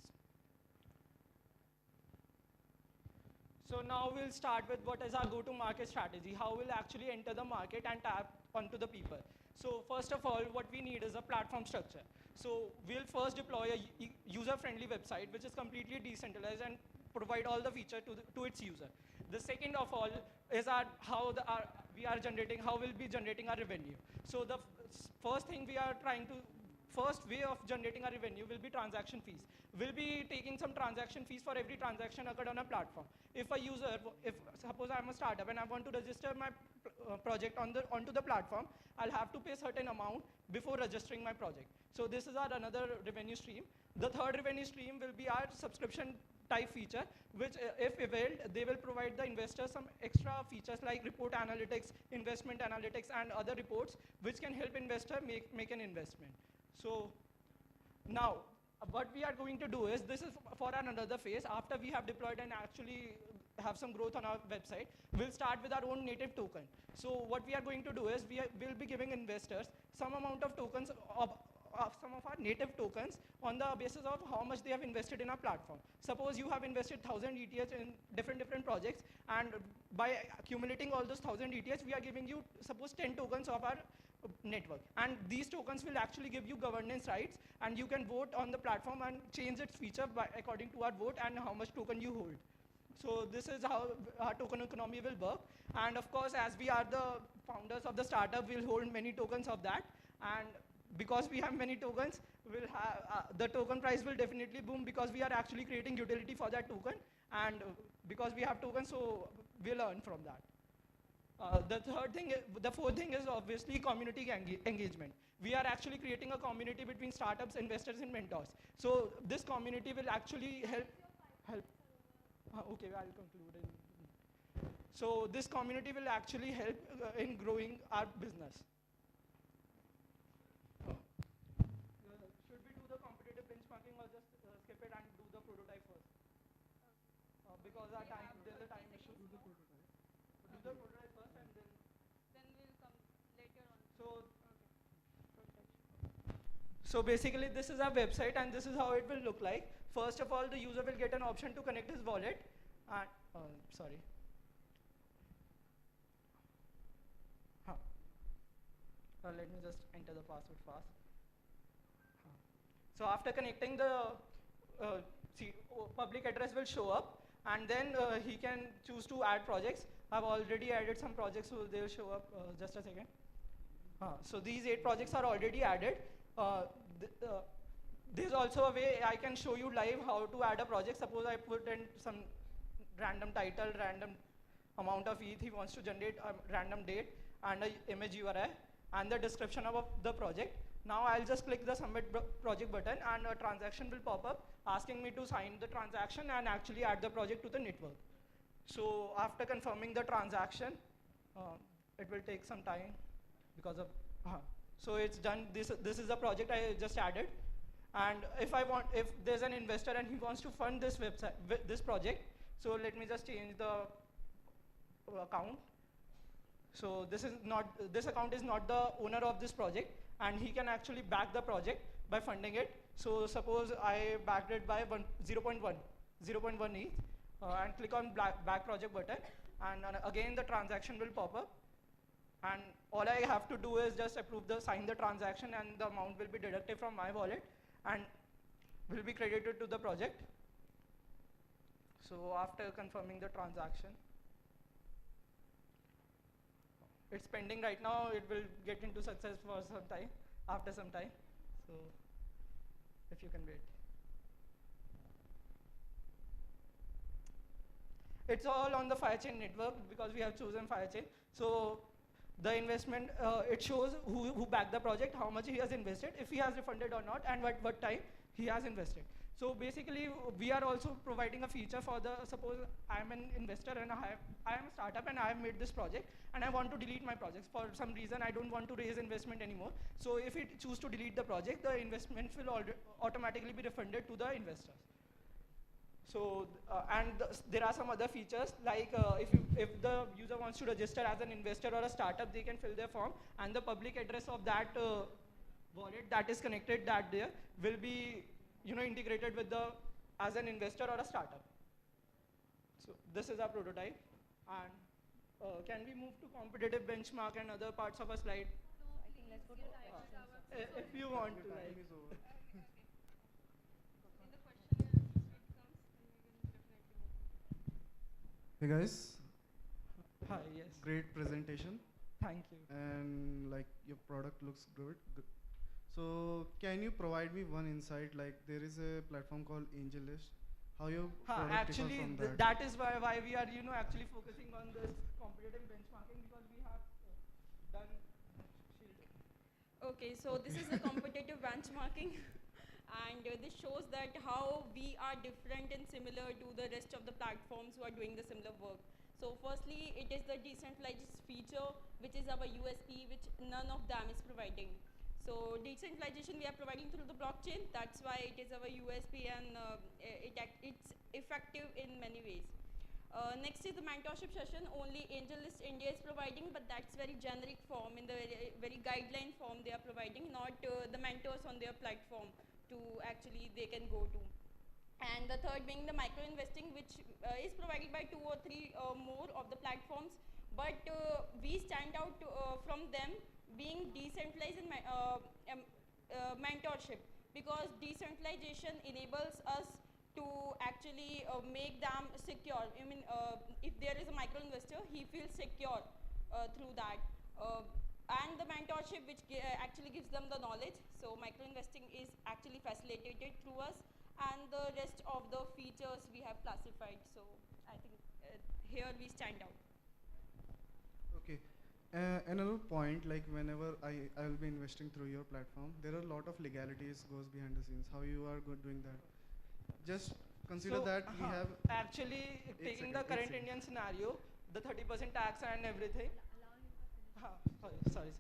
So now we'll start with what is our go-to-market strategy, how we'll actually enter the market and tap onto the people. So first of all, what we need is a platform structure. So we'll first deploy a user-friendly website, which is completely decentralized and provide all the feature to its user. The second of all is how we'll be generating our revenue. So the first way of generating our revenue will be transaction fees. We'll be taking some transaction fees for every transaction occurred on a platform. If suppose I'm a startup and I want to register my project onto the platform, I'll have to pay a certain amount before registering my project. So this is our another revenue stream. The third revenue stream will be our subscription type feature, which if availed, they will provide the investors some extra features like report analytics, investment analytics, and other reports, which can help investor make an investment. So now, what we are going to do is, this is for another phase. After we have deployed and actually have some growth on our website, we'll start with our own native token. So what we are going to do is, we'll be giving investors some amount of tokens of some of our native tokens on the basis of how much they have invested in our platform. Suppose you have invested 1,000 ETH in different projects, and by accumulating all those 1,000 ETH, we are giving you, suppose, 10 tokens of our network. And these tokens will actually give you governance rights, and you can vote on the platform and change its feature according to our vote and how much token you hold. So this is how our token economy will work. And of course, as we are the founders of the startup, we'll hold many tokens of that. And because we have many tokens, we'll have, the token price will definitely boom, because we are actually creating utility for that token. And because we have tokens, so we'll earn from that. The fourth thing is obviously community engagement. We are actually creating a community between startups, investors, and mentors. So this community will actually help. Okay, I'll conclude. So this community will actually help in growing our business. Should we do the competitive benchmarking, or just skip it and do the prototype first? Because there's a time issue. Do the prototype. Do the prototype first, and then we'll come later on. So basically, this is our website, and this is how it will look like. First of all, the user will get an option to connect his wallet. And sorry. Let me just enter the password fast. So after connecting, the public address will show up, and then he can choose to add projects. I've already added some projects, so they'll show up. Just a second. So these 8 projects are already added. There's also a way I can show you live how to add a project. Suppose I put in some random title, random amount of ETH he wants to generate, a random date, and an image URI, and the description of the project. Now I'll just click the submit project button, and a transaction will pop up asking me to sign the transaction and actually add the project to the network. So after confirming the transaction, it will take some time because of, so it's done. This is the project I just added. And if there's an investor and he wants to fund this project, so let me just change the account. So this account is not the owner of this project, and he can actually back the project by funding it. So suppose I backed it by 0.1 ETH, and click on back project button, and again the transaction will pop up. And all I have to do is just sign the transaction, and the amount will be deducted from my wallet and will be credited to the project. So after confirming the transaction, it's pending right now. It will get into success for some time, after some time. So if you can wait. It's all on the Firechain network, because we have chosen Firechain. So the investment, it shows who backed the project, how much he has invested, if he has refunded or not, and what time he has invested. So basically, we are also providing a feature for suppose I'm an investor and I am a startup and I have made this project, and I want to delete my projects. For some reason, I don't want to raise investment anymore. So if we choose to delete the project, the investment will automatically be refunded to the investors. So, there are some other features, like if the user wants to register as an investor or a startup, they can fill their form, and the public address of that wallet that is connected there will be integrated with as an investor or a startup. So this is our prototype. And can we move to competitive benchmark and other parts of a slide? I think let's go to if you want to. Hey guys. Hi, yes. Great presentation. Thank you. And like your product looks good. So can you provide me one insight? Like there is a platform called AngelList. How your product actually, differ from that is why we are actually focusing on this competitive benchmarking, because we have done shielding. Okay, so this is the competitive benchmarking, and this shows that how we are different and similar to the rest of the platforms who are doing the similar work. So firstly, it is the decentralized feature, which is our USP, which none of them is providing. So decentralization we are providing through the blockchain. That's why it is our USP, and it's effective in many ways. Next is the mentorship session. Only AngelList India is providing, but that's very generic form, in the very guideline form they are providing, not the mentors on their platform to actually they can go to. And the third being the micro investing, which is provided by 2 or 3 more of the platforms, but we stand out from them being decentralized in mentorship, because decentralization enables us to actually make them secure. I mean, if there is a micro investor, he feels secure through that. And the mentorship, which actually gives them the knowledge. So micro investing is actually facilitated through us, and the rest of the features we have classified. So I think here we stand out. Okay. Another point, like whenever I will be investing through your platform, there are a lot of legalities goes behind the scenes. How you are doing that? Just consider that we have actually taking the current Indian scenario, the 30% tax and everything. Sorry.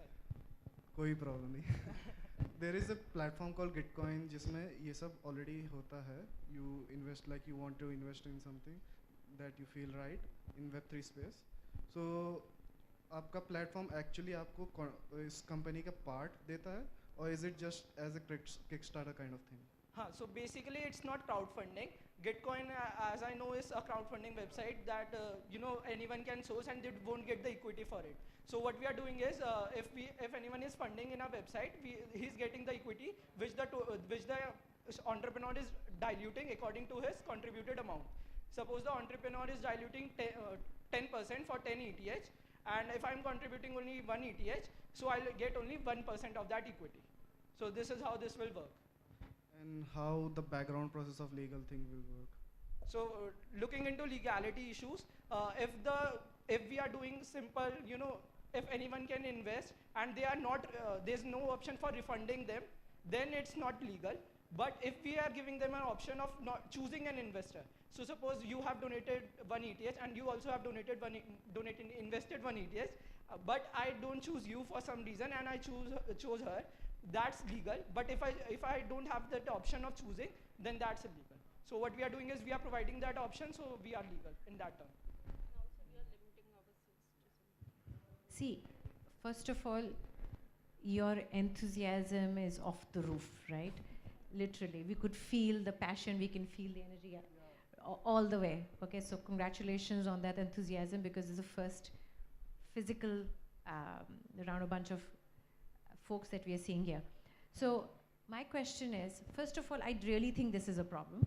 कोई problem नहीं. There is a platform called Gitcoin जिसमें ये सब already होता है. You invest like you want to invest in something that you feel right in Web3 space. So आपका platform actually आपको इस company का part देता है, or is it just as a Kickstarter kind of thing? So basically it's not crowdfunding. Gitcoin, as I know, is a crowdfunding website that anyone can source and they won't get the equity for it. So what we are doing is, if anyone is funding in our website, he's getting the equity which the entrepreneur is diluting according to his contributed amount. Suppose the entrepreneur is diluting 10% for 10 ETH, and if I'm contributing only 1 ETH, so I'll get only 1% of that equity. So this is how this will work. And how the background process of legal thing will work? So looking into legality issues, if we are doing simple, if anyone can invest and they are not, there's no option for refunding them, then it's not legal. But if we are giving them an option of not choosing an investor, so suppose you have donated 1 ETH and you also have invested 1 ETH, but I don't choose you for some reason and I chose her, that's legal. But if I don't have that option of choosing, then that's illegal. So what we are doing is we are providing that option, so we are legal in that term. See, first of all, your enthusiasm is off the roof, right? Literally, we could feel the passion, we can feel the energy all the way. Okay, so congratulations on that enthusiasm, because it's the first physical around a bunch of folks that we are seeing here. So my question is, first of all, I really think this is a problem,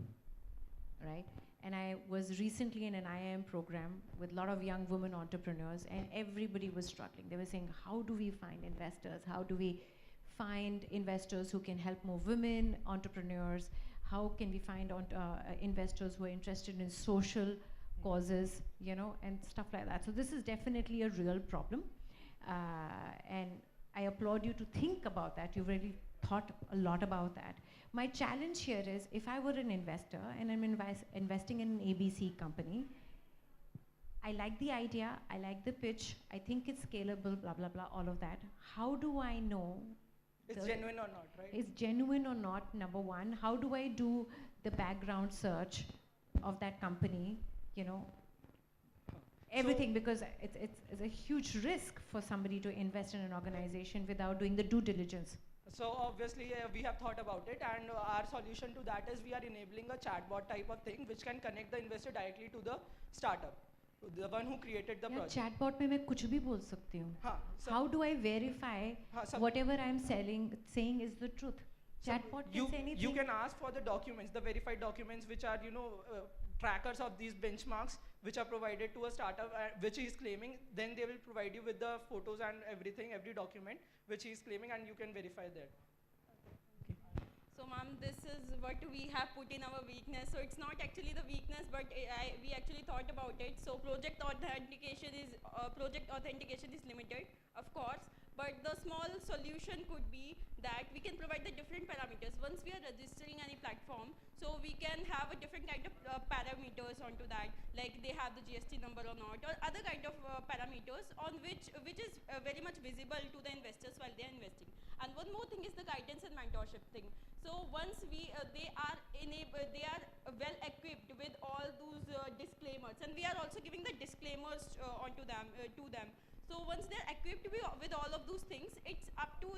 right? And I was recently in an IIM program with a lot of young women entrepreneurs, and everybody was struggling. They were saying, how do we find investors? How do we find investors who can help more women entrepreneurs? How can we find investors who are interested in social causes, and stuff like that. So this is definitely a real problem. And I applaud you to think about that. You've really thought a lot about that. My challenge here is, if I were an investor and I'm investing in an ABC company, I like the idea, I like the pitch, I think it's scalable, blah, blah, blah, all of that. How do I know it's genuine or not, right? It's genuine or not, number one. How do I do the background search of that company, everything, because it's a huge risk for somebody to invest in an organization without doing the due diligence. So obviously we have thought about it, and our solution to that is we are enabling a chatbot type of thing which can connect the investor directly to the startup, the one who created the project. Chatbot में मैं कुछ भी बोल सकती हूँ. How do I verify whatever I'm saying is the truth? Chatbot can say anything. You can ask for the documents, the verified documents, which are trackers of these benchmarks, which are provided to a startup, which he is claiming. Then they will provide you with the photos and everything, every document which he is claiming, and you can verify that. So ma'am, this is what we have put in our weakness. So it's not actually the weakness, but we actually thought about it. So project authentication is limited, of course, But the small solution could be that we can provide the different parameters. Once we are registering any platform, so we can have a different kind of parameters onto that, like they have the GST number or not, or other kind of parameters on which is very much visible to the investors while they are investing. And one more thing is the guidance and mentorship thing. So once they are well equipped with all those disclaimers, and we are also giving the disclaimers onto them to them. So once they're equipped with all of those things, it's up to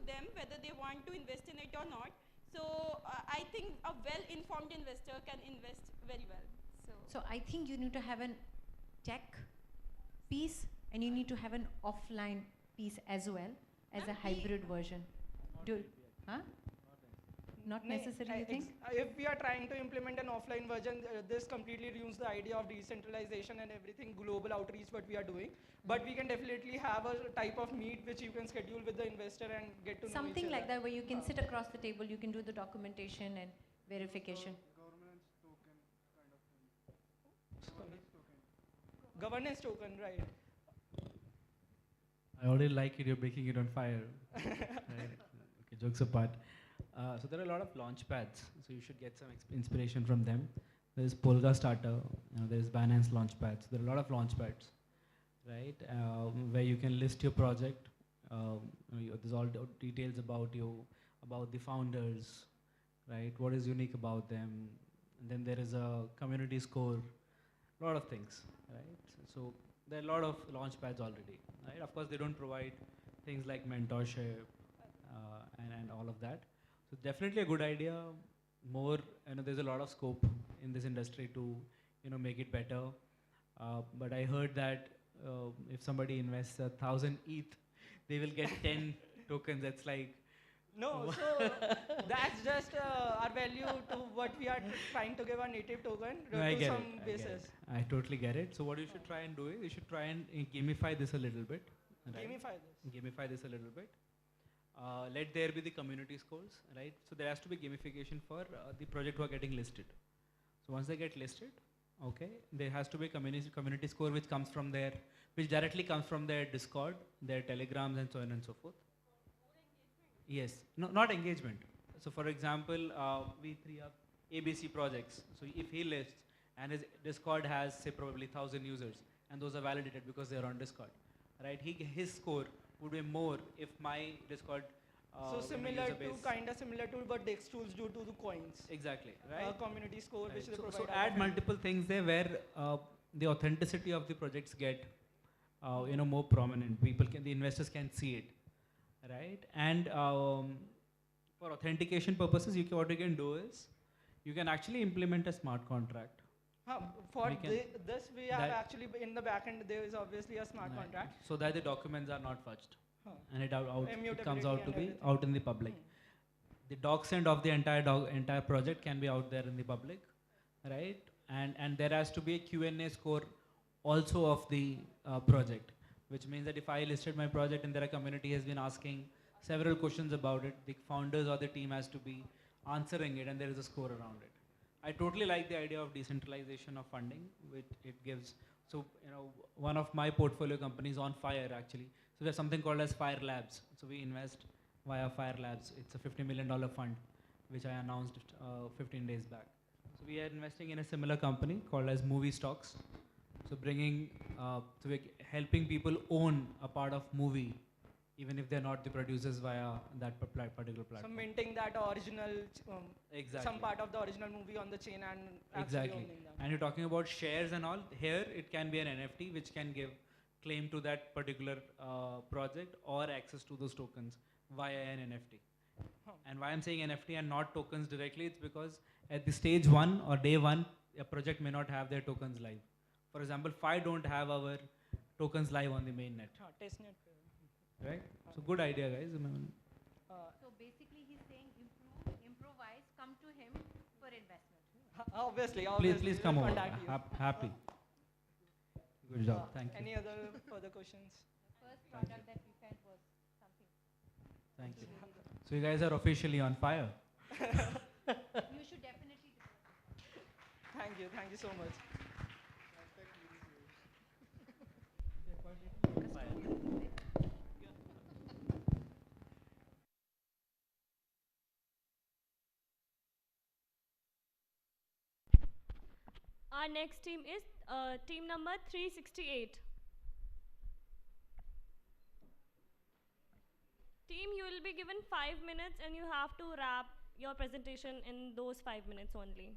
them whether they want to invest in it or not. So I think a well-informed investor can invest very well. So I think you need to have an tech piece and you need to have an offline piece as well as a hybrid version. Not necessarily, you think? If we are trying to implement an offline version, this completely ruins the idea of decentralization and everything, global outreach what we are doing. But we can definitely have a type of meet which you can schedule with the investor and get to know something like that where you can sit across the table, you can do the documentation and verification. Governance token kind of thing. Governance token, right. I already like it, you're making it on fire. Right. Okay, jokes apart. So there are a lot of launch pads, so you should get some inspiration from them. There's Polga Starter, there's Binance Launchpad. So there are a lot of launch pads, right? Where you can list your project. There's all the details about you, about the founders, right? What is unique about them? And then there is a community score, a lot of things, right? So there are a lot of launch pads already, right? Of course, they don't provide things like mentorship and all of that. So definitely a good idea. More, there's a lot of scope in this industry to, make it better. But I heard that if somebody invests 1,000 ETH, they will get 10 tokens. That's like. No, so that's just our value to what we are trying to give a native token to some basis. I totally get it. So what you should try and do is you should try and gamify this a little bit. Right? Gamify this a little bit. Let there be the community scores, right? So there has to be gamification for the project who are getting listed. So once they get listed, okay, there has to be community score which comes from their, which directly comes from their Discord, their Telegrams, and so on and so forth. Yes, no, not engagement. So for example, we three have ABC projects. So if he lists and his Discord has say probably 1,000 users, and those are validated because they are on Discord, right? His score would be more if my Discord. So kind of similar to what DEX tools do to the coins. Exactly, right? Community score, which they provide. So add multiple things there where the authenticity of the projects get, more prominent. The investors can see it, right? And for authentication purposes, what you can do is, you can actually implement a smart contract. For this, we have actually in the backend there is obviously a smart contract. So that the documents are not fudged, and it comes out to be everything. out in the public. The docsend of the entire project can be out there in the public, right? And there has to be a Q&A score also of the project, which means that if I listed my project and a community has been asking several questions about it, the founders or the team has to be answering it, and there is a score around it. I totally like the idea of decentralization of funding, which it gives. So, one of my portfolio companies on Fire actually. So there's something called as Fire Labs. So we invest via Fire Labs. It's a $50 million fund, which I announced 15 days back. So we are investing in a similar company called as Movie Stocks. So so we're helping people own a part of movie, even if they're not the producers via that particular platform. So minting that original, some part of the original movie on the chain and actually owning them. And you're talking about shares and all. Here it can be an NFT which can give claim to that particular project or access to those tokens via an NFT. And why I'm saying NFT and not tokens directly, it's because at the stage 1 or day 1, a project may not have their tokens live. For example, Fi don't have our tokens live on the mainnet. Testnet. Right? So good idea, guys. So basically he's saying improvise, come to him for investment. Obviously. Please come over. Happy. Good job. Thank you. Any other further questions? The first product that we felt was something. Thank you. So you guys are officially on fire. You should definitely do it. Thank you so much. Our next team is team number 368. Team, you will be given 5 minutes and you have to wrap your presentation in those 5 minutes only.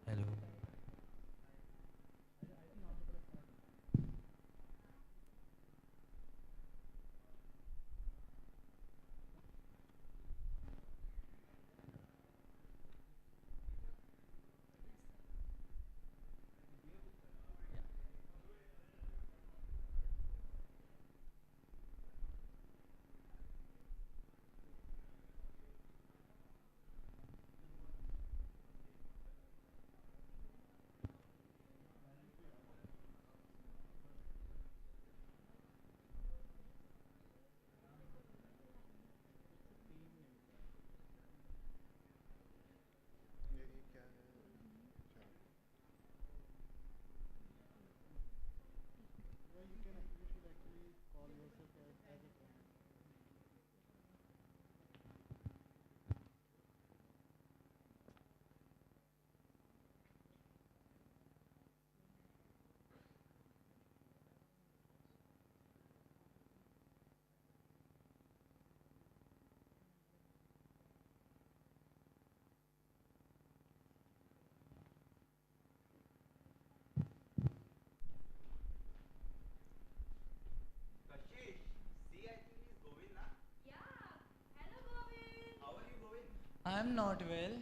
Hello. I'm not well.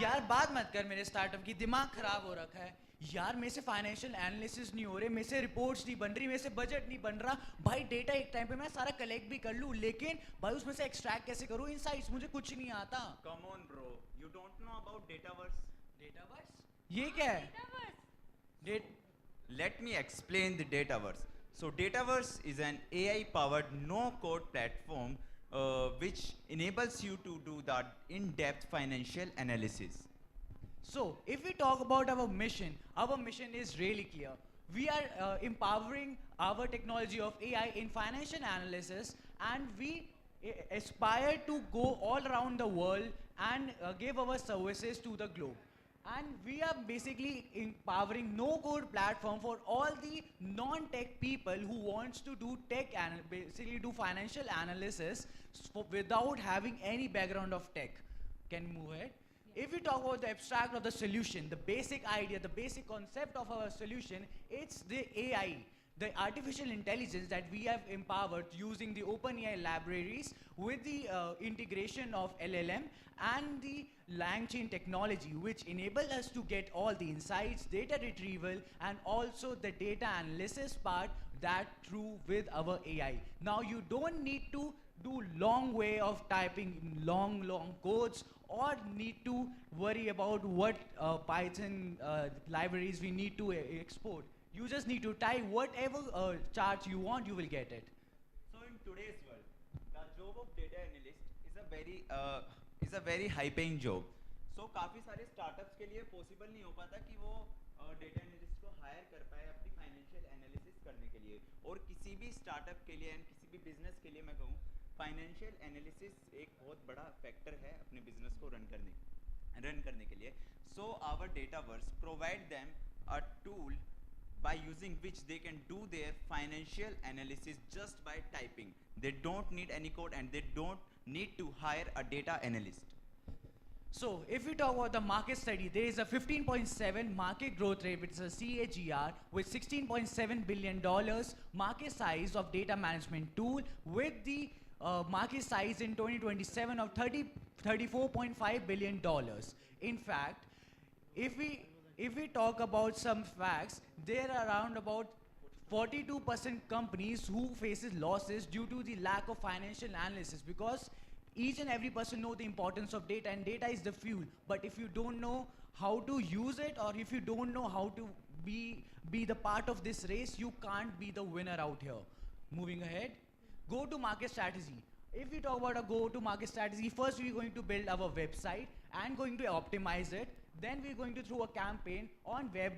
यार बात मत कर मेरे startup की, दिमाग खराब हो रखा है यार। मेरे से फाइनेंशियल एनालिसिस नहीं हो रहे, मेरे से रिपोर्ट्स नहीं बन रही, मेरे से बजट नहीं बन रहा भाई। डेटा एक टाइम पे मैं सारा कलेक्ट भी कर लूं, लेकिन भाई उसमें से एक्सट्रैक्ट कैसे करूं इनसाइट्स, मुझे कुछ नहीं आता। Come on bro, you don't know about Dataverse? Dataverse ये क्या है? Let me explain the Dataverse. So Dataverse is an AI-powered no-code platform which enables you to do that in-depth financial analysis. So, if we talk about our mission is really clear. We are empowering our technology of AI in financial analysis, and we aspire to go all around the world and give our services to the globe. And we are basically empowering no-code platform for all the non-tech people who wants to do basically do financial analysis without having any background of tech. Can you move ahead? If we talk about the abstract of the solution, the basic idea, the basic concept of our solution, it's the AI, the artificial intelligence that we have empowered using the OpenAI libraries with the integration of LLM and the LangChain technology, which enable us to get all the insights, data retrieval, and also the data analysis part that through with our AI. Now you don't need to do long way of typing long codes or need to worry about what Python libraries we need to export. You just need to type whatever chart you want, you will get it. So in today's world, the job of data analyst is a very high paying job. So काफी सारे startups के लिए possible नहीं हो पाता कि वो data analyst को hire कर पाए अपनी financial analysis करने के लिए. और किसी भी startup के लिए and किसी भी business के लिए मैं कहूँ financial analysis एक बहुत बड़ा factor है अपने business को run करने के लिए. So our Dataverse provide them a tool by using which they can do their financial analysis just by typing. They don't need any code and they don't need to hire a data analyst. So if we talk about the market study, there is a 15.7 market growth rate, which is a CAGR, with $16.7 billion market size of data management tool, with the market size in 2027 of $34.5 billion. In fact, if we talk about some facts, there are around about 42% companies who faces losses due to the lack of financial analysis, because each and every person know the importance of data, and data is the fuel. But if you don't know how to use it, or if you don't know how to be the part of this race, you can't be the winner out here. Moving ahead, go-to-market strategy. If we talk about a go-to-market strategy, first we're going to build our website and going to optimize it. Then we're going to throw a campaign on web,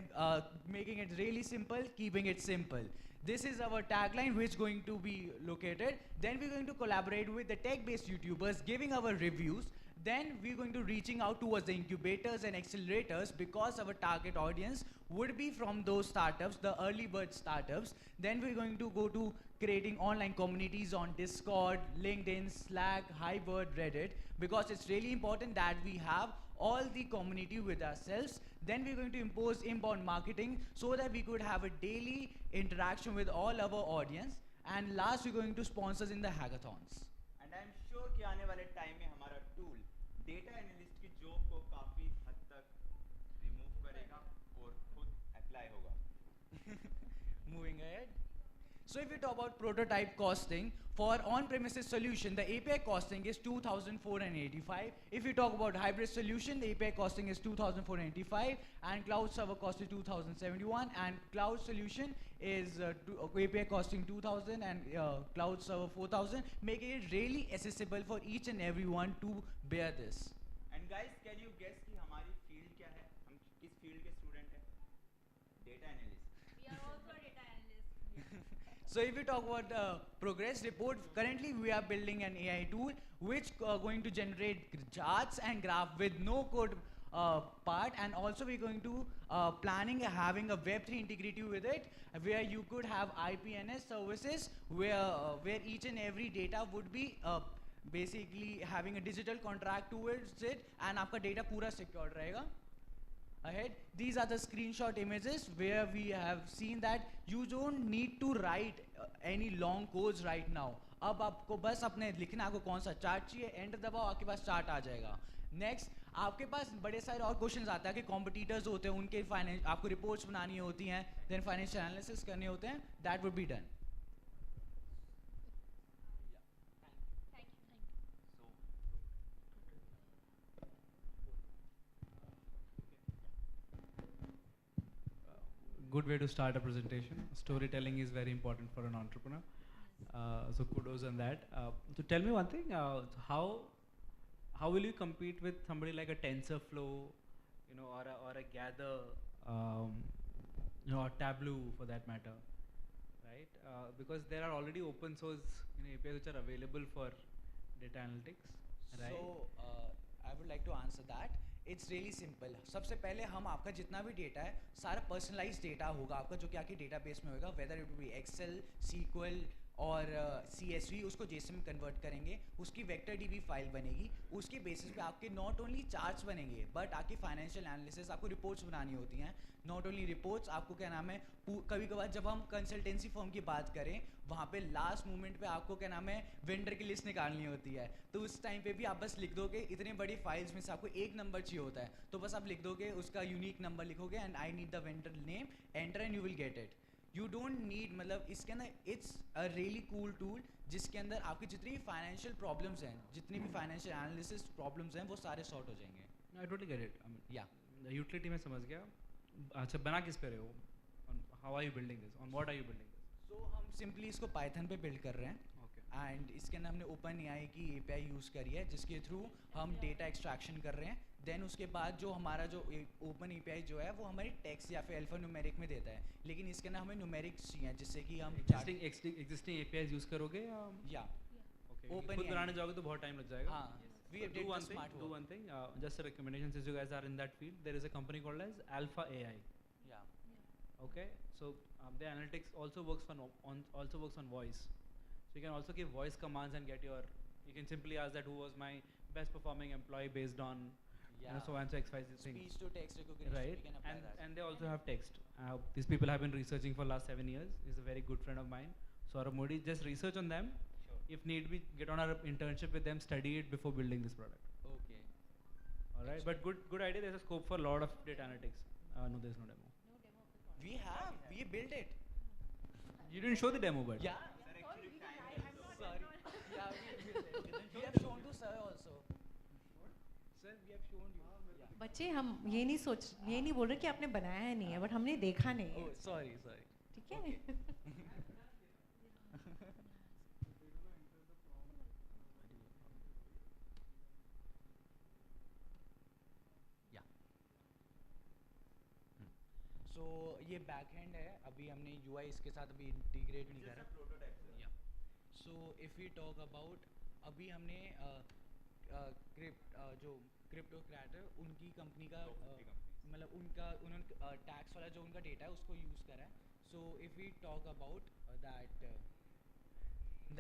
making it really simple, keeping it simple. This is our tagline, which is going to be located. Then we're going to collaborate with the tech-based YouTubers, giving our reviews. Then we're going to reaching out towards the incubators and accelerators, because our target audience would be from those startups, the early bird startups. Then we're going to go to creating online communities on Discord, LinkedIn, Slack, Hybrid, Reddit, because it's really important that we have all the community with ourselves. Then we're going to impose inbound marketing so that we could have a daily interaction with all our audience. And last, we're going to sponsors in the hackathons. And I'm sure कि आने वाले time में हमारा tool data analyst की job को काफी हद तक remove करेगा और खुद apply होगा. Moving ahead. So if we talk about prototype costing, for on-premises solution, the API costing is $2,485. If we talk about hybrid solution, the API costing is $2,485, and cloud server cost is $2,071, and cloud solution is API costing $2,000 and cloud server $4,000, making it really accessible for each and everyone to bear this. And guys, can you guess कि हमारी field क्या है? हम किस field के student हैं? Data analyst. We are also data analysts. So if we talk about the progress report, currently we are building an AI tool which going to generate charts and graph with no code part, and also we're going to planning having a Web3 integrity with it, where you could have IPNS services where each and every data would be basically having a digital contract towards it, and आपका data पूरा secured रहेगा. Ahead, these are the screenshot images where we have seen that you don't need to write any long codes right now. अब आपको बस अपने लिखना आपको कौन सा चार्ट चाहिए, एंटर दबाओ, आपके पास चार्ट आ जाएगा. नेक्स्ट, आपके पास बड़े सारे और क्वेश्चंस आता है कि कॉम्पिटिटर्स होते हैं, उनके फाइनेंस आपको रिपोर्ट्स बनानी होती हैं, देन फाइनेंशियल एनालिसिस करने होते हैं, that would be done. Good way to start a presentation. Storytelling is very important for an entrepreneur. So kudos on that. So tell me one thing, how will you compete with somebody like a TensorFlow, or a Gather, or Tableau for that matter, right? Because there are already open source APIs which are available for data analytics, right? So I would like to answer that. It's really simple. सबसे पहले हम आपका जितना भी data है सारा personalized data होगा आपका, जो कि आपके डेटाबेस में होगा, whether it be Excel, SQL और CSV, उसको JSON में कन्वर्ट करेंगे, उसकी वेक्टर DB फाइल बनेगी, उसके बेसिस पे आपके नॉट ओनली चार्ट्स बनेंगे बट आपकी फाइनेंशियल एनालिसिस, आपको रिपोर्ट्स बनानी होती हैं. नॉट ओनली रिपोर्ट्स, आपको क्या नाम है, कभी कभार जब हम कंसल्टेंसी फर्म की बात करें, वहाँ पे लास्ट मोमेंट पे आपको क्या नाम है वेंडर की लिस्ट निकालनी होती है, तो उस टाइम पे भी आप बस लिख दोगे, इतने बड़ी फाइल्स में से आपको एक नंबर चाहिए होता है, तो बस आप लिख दोगे उसका यूनिक नंबर लिखोगे and I need the vendor name, enter and you will get it. You don't need, मतलब इसके अंदर it's a really cool tool जिसके अंदर आपकी जितनी भी financial problems हैं, जितनी भी financial analysis problems हैं, वो सारे sort हो जाएंगे. I totally get it. Yeah. The utility में समझ गया. अच्छा बना किस पे रहे हो? How are you building this? On what are you building this? So हम simply इसको Python पे build कर रहे हैं. Okay. And इसके अंदर हमने OpenAI की API यूज़ करी है जिसके थ्रू हम data extraction कर रहे हैं. Then उसके बाद जो हमारा जो Open API जो है वो हमारी text या फिर alphanumeric में देता है. लेकिन इसके अंदर हमें numerics चाहिए जिससे कि हम existing APIs यूज़ करोगे या? Yeah. Okay. खुद बनाने जाओगे तो बहुत time लग जाएगा. हाँ. We did the smart do one thing. Just a recommendation since you guys are in that field. There is a company called as Alpha AI. Yeah. Okay. So the analytics also works on voice. So you can also give voice commands and get your. You can simply ask that who was my best performing employee based on. Yeah. So and so XYZ things. Speech to text recognition. Right. We can apply that. And they also have text. These people have been researching for last 7 years. He's a very good friend of mine. Saurabh Modi, just research on them. If need be, get on our internship with them, study it before building this product. Okay. All right, but good idea. There's a scope for a lot of data analytics. No, there's no demo. We built it. You didn't show the demo, but. Yeah. Sorry. Yeah, we built it. We have shown to sir also. Sir, we have shown you. Yeah. बच्चे हम ये नहीं बोल रहे कि आपने बनाया नहीं है, बट हमने देखा नहीं है. Oh, sorry. ठीक है? So ये बैकएंड है. अभी हमने UI इसके साथ अभी इंटीग्रेट नहीं करा. Yeah. So if we talk about अभी हमने जो क्रिप्टोक्रेट है उनकी कंपनी का मतलब उन्होंने टैक्स वाला जो उनका डेटा है उसको यूज़ करा है. So if we talk about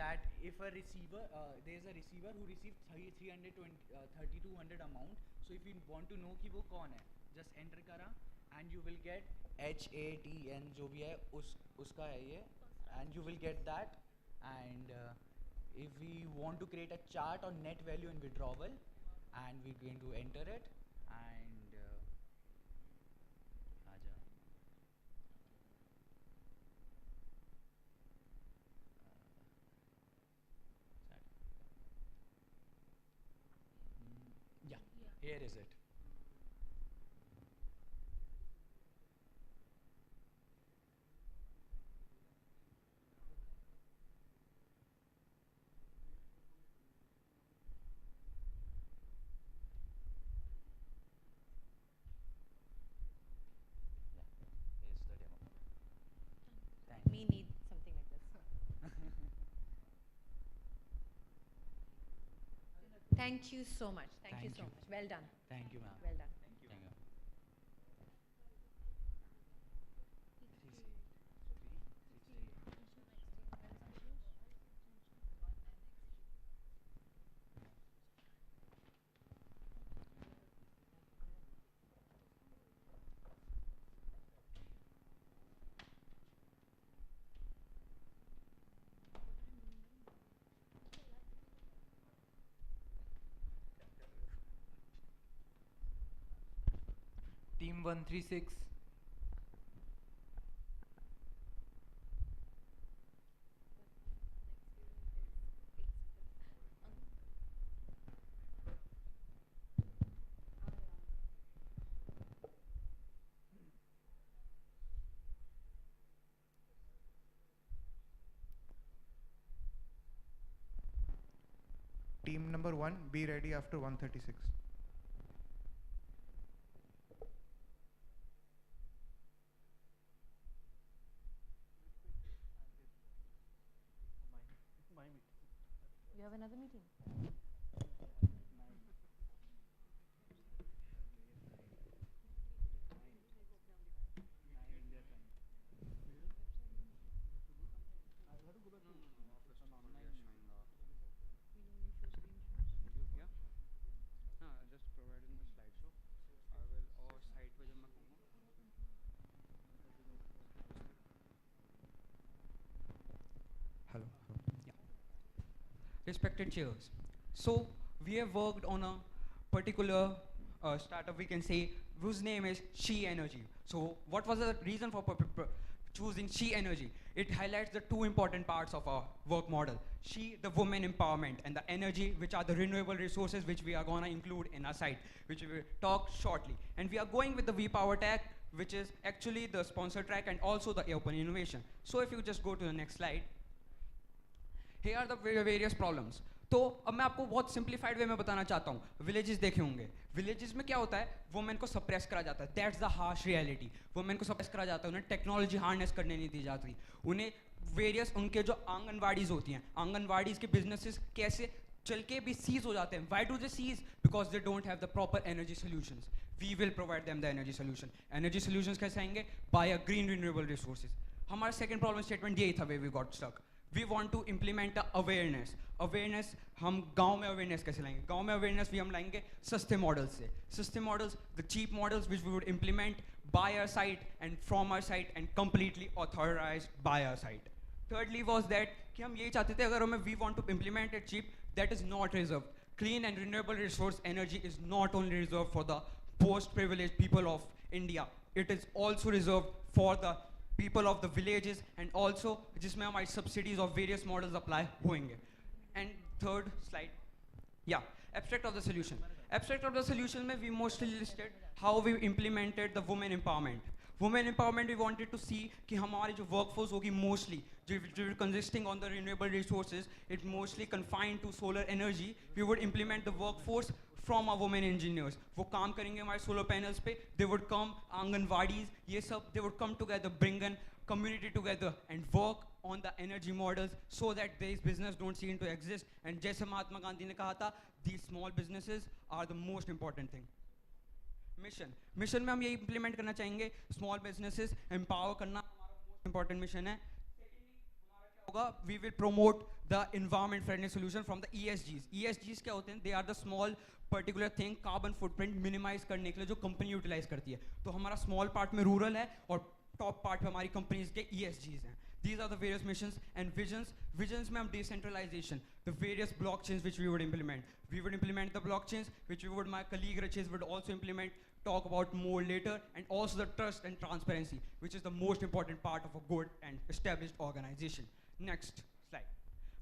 that if a receiver there is a receiver who received 3200 amount. So if you want to know कि वो कौन है, just enter करा and you will get HATN जो भी है उसका है ये, and you will get that. And if we want to create a chart on net value and withdrawal, and we're going to enter it and आजा. Yeah, here is it. Me need something like this. Thank you so much. Thank you so much. Well done. Thank you, ma'am. Well done. Thank you. Team 136. Team number 1, be ready after 136. You have another meeting? Hello. Yeah. Respected chairs. So we have worked on a particular startup, we can say, whose name is She Energy. So what was the reason for choosing she energy. It highlights the two important parts of our work model. She, the woman empowerment, and the energy, which are the renewable resources, which we are going to include in our site, which we will talk shortly. And we are going with the V-Power tag, which is actually the sponsor track and also the open innovation. So if you just go to the next slide, here are the various problems. तो अब मैं आपको बहुत simplified वे में बताना चाहता हूँ. Villages देखे होंगे. विलेजेस में क्या होता है, वुमेन को सप्रेस करा जाता है. That's the harsh reality. Women को सप्रेस करा जाता है, उन्हें टेक्नोलॉजी हार्नेस करने नहीं दी जाती. उन्हें वेरियस उनके जो आंगनवाड़ीज होती हैं, आंगनवाड़ीज के बिजनेसेस कैसे चल के भी सीज हो जाते हैं. Why do they seize? Because they don't have the proper energy solutions. We will provide them the energy solution. Energy solutions कैसे आएंगे? By a green renewable resources. हमारा सेकंड प्रॉब्लम स्टेटमेंट यही था, way we got stuck. We want to implement a awareness. Awareness, हम गांव में awareness कैसे लाएंगे? गांव में awareness भी हम लाएंगे सस्ते models से. सस्ते models, the cheap models which we would implement by our site and from our site and completely authorized by our site. Thirdly was that कि हम यही चाहते थे, अगर हमें we want to implement it cheap, that is not reserved. Clean and renewable resource energy is not only reserved for the post-privileged people of India. It is also reserved for the people of the villages and also जिसमें हमारी subsidies of various models apply होंगे. And third slide, yeah, abstract of the solution. Abstract of the solution में we mostly listed how we implemented the women empowerment. Women empowerment we wanted to see कि हमारी जो workforce होगी mostly जो consisting on the renewable resources, it mostly confined to solar energy. We would implement the workforce from our women engineers. वो काम करेंगे हमारे solar panels पे. They would come, आंगनवाड़ीज, ये सब, they would come together, bring an community together and work on the energy models so that these business don't seem to exist. And जैसे महात्मा गांधी ने कहा था, these small businesses are the most important thing. Mission में हम ये implement करना चाहेंगे, small businesses empower करना हमारा most important mission है. We will promote the environment friendly solution from the ESGs. ESGs क्या होते हैं? They are the small particular thing, carbon footprint minimize करने के लिए जो company utilize करती है. तो हमारा small part में rural है और top part में हमारी companies के ESGs हैं. These are the various missions and visions. Visions में हम decentralization, the various blockchains which we would implement. We would implement the blockchains which we would, my colleague Rachesh would also implement, talk about more later, and also the trust and transparency, which is the most important part of a good and established organization. Next slide.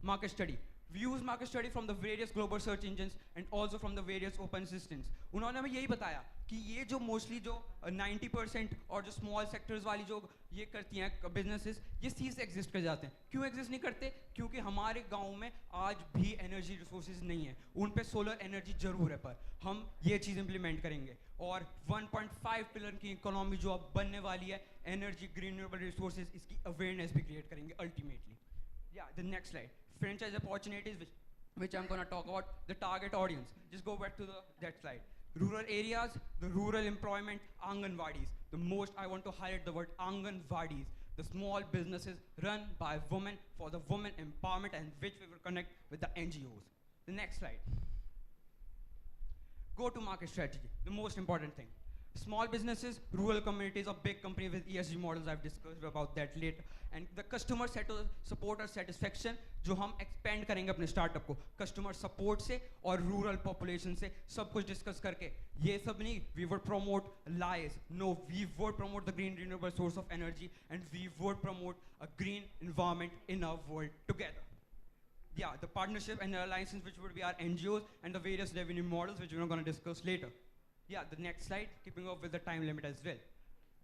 Market study. We use market study from the various global search engines and also from the various open systems. उन्होंने हमें यही बताया कि ये जो mostly जो 90% और जो small sectors वाली जो ये करती हैं businesses, ये सीज exist कर जाते हैं. क्यों exist नहीं करते? क्योंकि हमारे गांव में आज भी energy resources नहीं है. उन पे solar energy जरूर है, पर हम ये चीज़ implement करेंगे. और 1.5 ट्रिलियन की इकोनॉमी जो अब बनने वाली है, energy, green renewable resources, इसकी awareness भी create करेंगे ultimately. Yeah, the next slide. Franchise opportunities, which I'm going to talk about. The target audience. Just go back to that slide. Rural areas, the rural employment, Anganwadis. The most I want to highlight the word Anganwadis. The small businesses run by women for the women empowerment and which we will connect with the NGOs. The next slide. Go-to-market strategy, the most important thing. Small businesses, rural communities, or big companies with ESG models. I've discussed about that later. And the customer support or satisfaction, जो हम expand करेंगे अपने startup को, customer support से और rural population से सब कुछ discuss करके, ये सब नहीं, we would promote lies. No, we would promote the green renewable source of energy and we would promote a green environment in our world together. Yeah, the partnership and the alliances which would be our NGOs and the various revenue models which we're going to discuss later. Yeah, the next slide, keeping up with the time limit as well.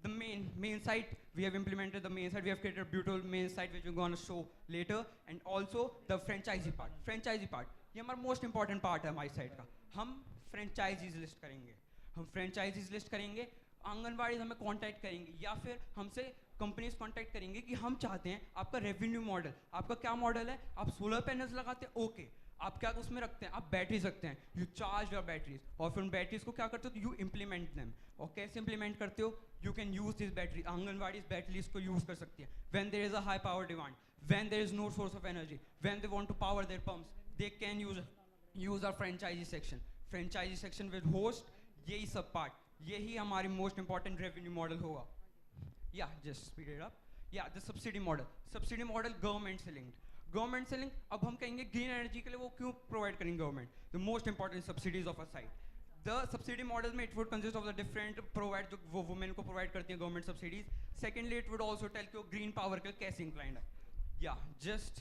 The main site, we have implemented the main site. We have created a beautiful main site which we're going to show later. And also the franchisee part. Franchisee part, ये हमारा most important part है हमारी site का. हम franchisees list करेंगे. हम franchisees list करेंगे. आंगनवाड़ी हमें contact करेंगे या फिर हमसे कंपनीज कांटेक्ट करेंगे कि हम चाहते हैं आपका रेवेन्यू मॉडल, आपका क्या मॉडल है, आप सोलर पैनल्स लगाते हैं, ओके, आप क्या उसमें रखते हैं, आप बैटरीज रखते हैं, यू चार्ज योर बैटरीज, और फिर उन बैटरीज को क्या करते हो, यू इम्प्लीमेंट देम. और कैसे इम्प्लीमेंट करते हो, you can use this battery, anganwadi इस बैटरीज को यूज कर सकती है. When there is a high power demand, when there is no source of energy, when they want to power their pumps, they can use our franchise section. Franchise section with host, यही सब part, यही हमारी most important revenue model होगा. Yeah, just speed it up. Yeah, the subsidy model. Subsidy model government से linked. Government से linked. अब हम कहेंगे green energy के लिए वो क्यों provide करेंगे government? The most important subsidies of a site. the subsidy model में it would consist of the different provide जो वो women को provide करती हैं government subsidies. Secondly, it would also tell कि वो green power के लिए कैसे inclined है. Yeah, just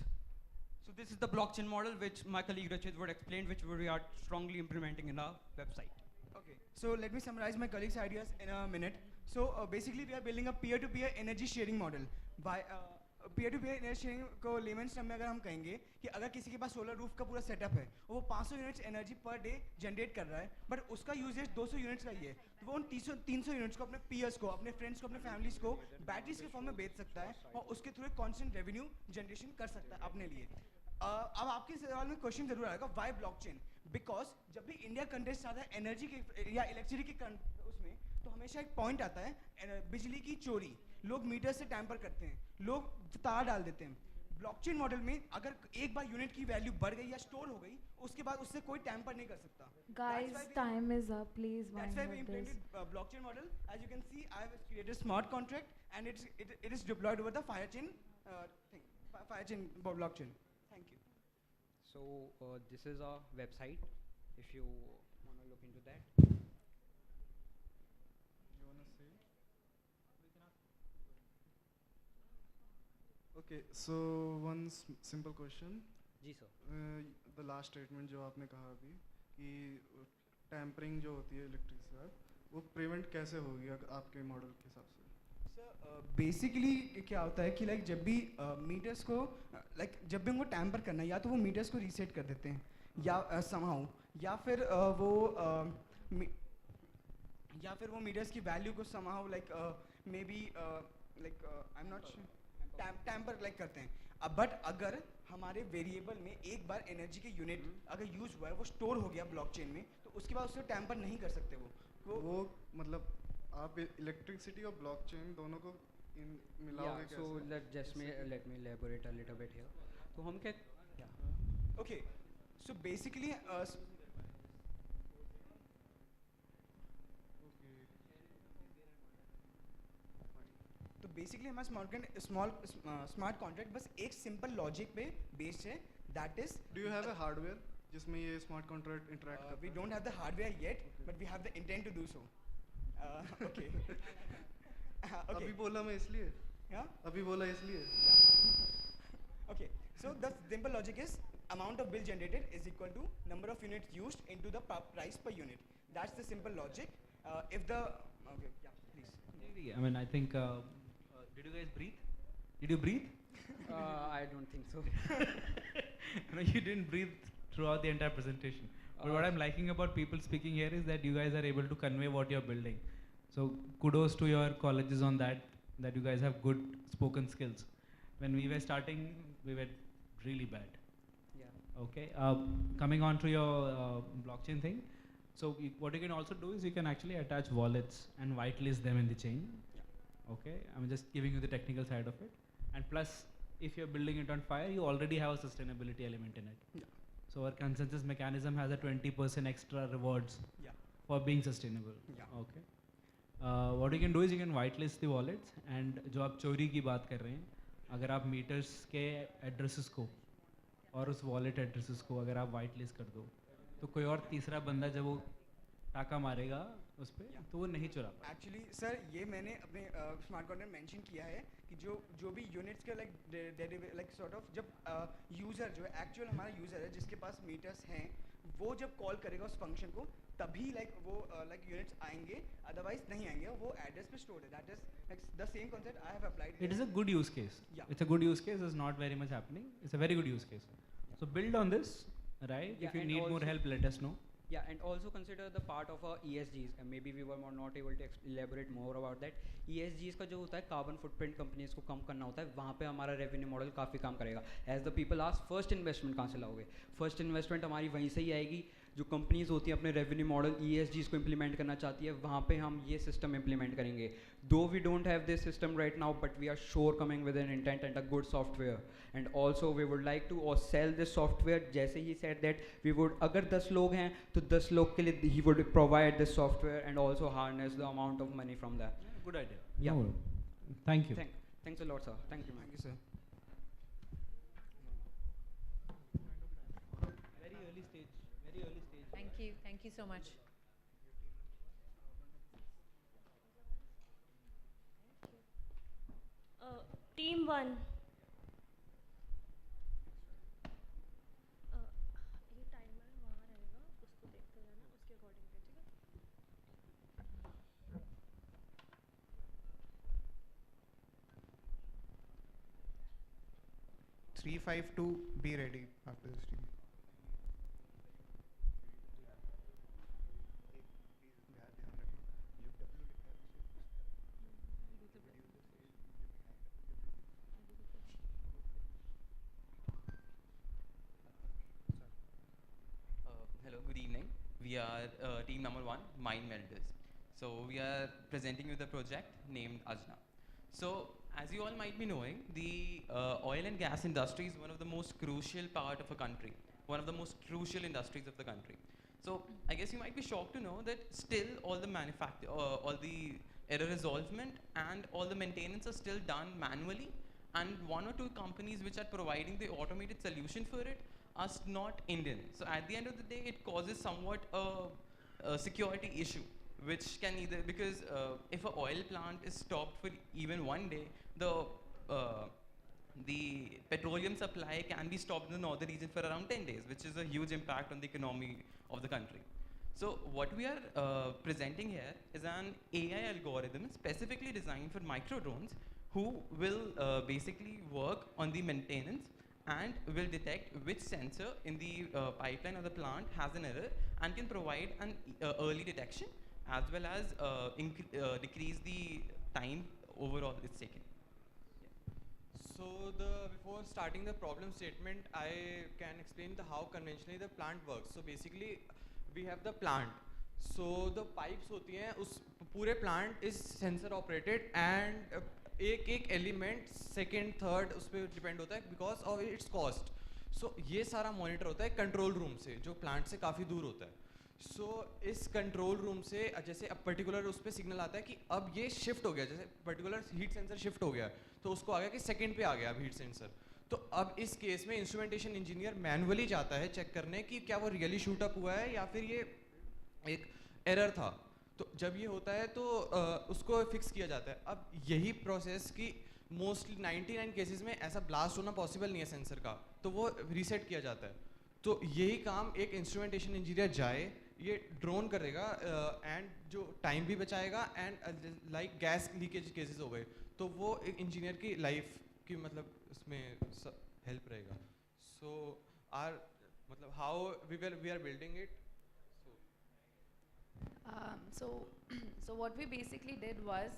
so this is the blockchain model which my colleague Rachit would explain, which we are strongly implementing in our website. Okay, so let me summarize my colleague's ideas in a minute. So basically, we are building a peer-to-peer energy sharing model. By peer-to-peer energy sharing को layman's term में अगर हम कहेंगे कि अगर किसी के पास solar roof का पूरा सेटअप है और वो 500 units energy per day generate कर रहा है, बट उसका यूजेज 200 यूनिट्स का ही है, तो वो उन 300 यूनिट्स को अपने पीयर्स को, अपने फ्रेंड्स को, अपने फैमिलीज को बैटरीज के फॉर्म में बेच सकता है और उसके थ्रू एक कॉन्स्टेंट रेवेन्यू जनरेशन कर सकता है अपने लिए. अब आपके सवाल में क्वेश्चन जरूर आएगा, वाई ब्लॉकचेन? बिकॉज जब भी इंडिया कंटेस्ट आता है एनर्जी के या इलेक्ट्रिसिटी के उसमें, तो हमेशा एक पॉइंट आता है बिजली की चोरी. लोग मीटर से टैम्पर करते हैं, लोग तार डाल देते हैं. ब्लॉकचेन मॉडल में अगर एक बार यूनिट की वैल्यू बढ़ गई या स्टोर हो गई, उसके बाद उससे कोई टैम्पर नहीं कर सकता. Guys, time is up. Please wind That's why up we this. implemented blockchain model. As you can see, I have created a smart contract, and it is deployed over the fire chain blockchain. Thank you. So this is our website. If you want to look into that. You want to say? Okay, so one simple question. Ji sir. The last statement जो आपने कहा अभी कि tampering जो होती है electric से, वो प्रिवेंट कैसे होगी आपके मॉडल के हिसाब से? बेसिकली क्या होता है कि लाइक जब भी मीटर्स को जब भी उनको टैम्पर करना है, या तो वो मीटर्स को रीसेट कर देते हैं या समहाउ, या फिर वो मीटर्स की वैल्यू को somehow may be I am not tamper करते हैं. बट अगर हमारे वेरिएबल में एक बार एनर्जी के यूनिट अगर यूज हुआ है, वो स्टोर हो गया ब्लॉकचेन में, तो उसके बाद उससे टैम्पर नहीं कर सकते. वो मतलब आप इलेक्ट्रिसिटी और ब्लॉकचेन दोनों को मिलाओगे कैसे? So let me elaborate a little bit here. तो हम क्या? Okay, so basically तो बेसिकली हमारा स्मार्ट कॉन्ट्रैक्ट बस एक सिंपल लॉजिक पे बेस्ड है. That is, do you have a hardware जिसमें ये स्मार्ट कॉन्ट्रैक्ट इंटरैक्ट करता है? We don't have the hardware yet, but we have the intent to do so. Okay. अभी बोला मैं इसलिए. अभी बोला इसलिए. Okay, so the simple logic is amount of bill generated is equal to number of units used into the price per unit. That's the simple logic. If the okay, yeah, please. I mean, I think. Did you guys breathe? Did you breathe? I don't think so. No, you didn't breathe throughout the entire presentation. But what I'm liking about people speaking here is that you guys are able to convey what you're building. So kudos to your colleges on that you guys have good spoken skills. When we were starting, we were really bad. Yeah. Okay. Coming on to your blockchain thing. So what you can also do is you can actually attach wallets and whitelist them in the chain. Yeah. Okay. I'm just giving you the technical side of it. And plus, if you're building it on fire, you already have a sustainability element in it. Yeah. So our consensus mechanism has a 20% extra rewards for being sustainable. Yeah. Okay. What you can do is you can whitelist the wallets, and जो आप चोरी की बात कर रहे हैं, अगर आप मीटर्स के एड्रेसेस को और उस वॉलेट एड्रेसेस को अगर आप whitelist कर दो, तो कोई और तीसरा बंदा जब वो टाका मारेगा उस पर, तो वो नहीं चुरा पाएगा. एक्चुअली सर ये मैंने अपने स्मार्ट कॉन्ट्रैक्ट मेंशन किया है कि जो भी यूनिट्स के सॉर्ट ऑफ जब यूज़र जो है एक्चुअल हमारा यूज़र है जिसके पास मीटर्स हैं, वो जब कॉल करेगा उस फंक्शन को, तभी वो यूनिट्स आएंगे, अदरवाइज नहीं आएंगे. वो एड्रेस पे स्टोर है. That is the same concept I have applied. It is a good use case. Yeah. It's a good use case. It's not very much happening. It's a very good use case. So build on this, right? Yeah, if you and need more also- help, let us know. Yeah, and also consider the part of our ESGs, and maybe we were not able to elaborate more about that. ESGs का जो होता है carbon footprint companies को कम करना होता है, वहाँ पे हमारा रेवेन्यू मॉडल काफ़ी काम करेगा. As the people ask, first investment कहाँ से लाओगे? फर्स्ट इन्वेस्टमेंट हमारी वहीं से ही आएगी. जो कंपनीज होती हैं अपने रेवेन्यू मॉडल ESGs को इम्प्लीमेंट करना चाहती है, वहाँ पे हम ये सिस्टम इम्प्लीमेंट करेंगे. Though we don't have this system right now, but we are sure coming with an intent and a good software. And also we would like to sell this software. जैसे ही said that we would, अगर 10 लोग हैं तो 10 लोग के लिए ही would provide this software and also harness the amount of money from that. Good idea. Yeah. No, thank you. Thanks a lot, sir. Thank you. Thank you, sir. Very early stage. Very early stage. Thank you so much. Team 1. ये timer वहाँ रहेगा, उसको देखते रहना, उसके according पे, ठीक है? 352, be ready after this team. Hello, good evening. We are team number 1, Mind Melders. So we are presenting you the project named Ajna. So as you all might be knowing, the oil and gas industry is one of the most crucial part of a country, one of the most crucial industries of the country. So I guess you might be shocked to know that still all the all the error resolvement and all the maintenance are still done manually, and one or two companies which are providing the automated solution for it are not Indian. So at the end of the day, it causes somewhat a security issue, which can either, because if an oil plant is stopped for even one day, the petroleum supply can be stopped in the northern region for around 10 days, which is a huge impact on the economy of the country. So what we are presenting here is an AI algorithm specifically designed for micro drones who will basically work on the maintenance and will detect which sensor in the pipeline or the plant has an error and can provide an early detection as well as decrease the time overall it's taken. So before starting the problem statement, I can explain how conventionally the plant works. So basically, we have the plant. So the pipes होती हैं उस पूरे plant is sensor operated and एक एक element second third उस पर depend होता है because of its cost. So ये सारा monitor होता है control room से जो plant से काफ़ी दूर होता है. So इस कंट्रोल रूम से जैसे अब पर्टिकुलर उस पर सिग्नल आता है कि अब ये शिफ्ट हो गया, जैसे पर्टिकुलर हीट सेंसर शिफ्ट हो गया तो उसको आ गया कि सेकंड पे आ गया अब हीट सेंसर. तो अब इस केस में इंस्ट्रूमेंटेशन इंजीनियर मैनुअली जाता है चेक करने कि क्या वो रियली शूट अप हुआ है या फिर ये एक एरर था. तो जब ये होता है तो उसको फिक्स किया जाता है. अब यही प्रोसेस की मोस्टली 99 केसेस में ऐसा ब्लास्ट होना पॉसिबल नहीं है सेंसर का, तो वो रीसेट किया जाता है. तो यही काम एक इंस्ट्रूमेंटेशन इंजीनियर जाए, ये ड्रोन करेगा एंड जो टाइम भी बचाएगा and like gas leakage cases हो गए तो वो एक इंजीनियर की लाइफ की मतलब उसमें हेल्प रहेगा. सो आर मतलब how we are building it. So what we basically did was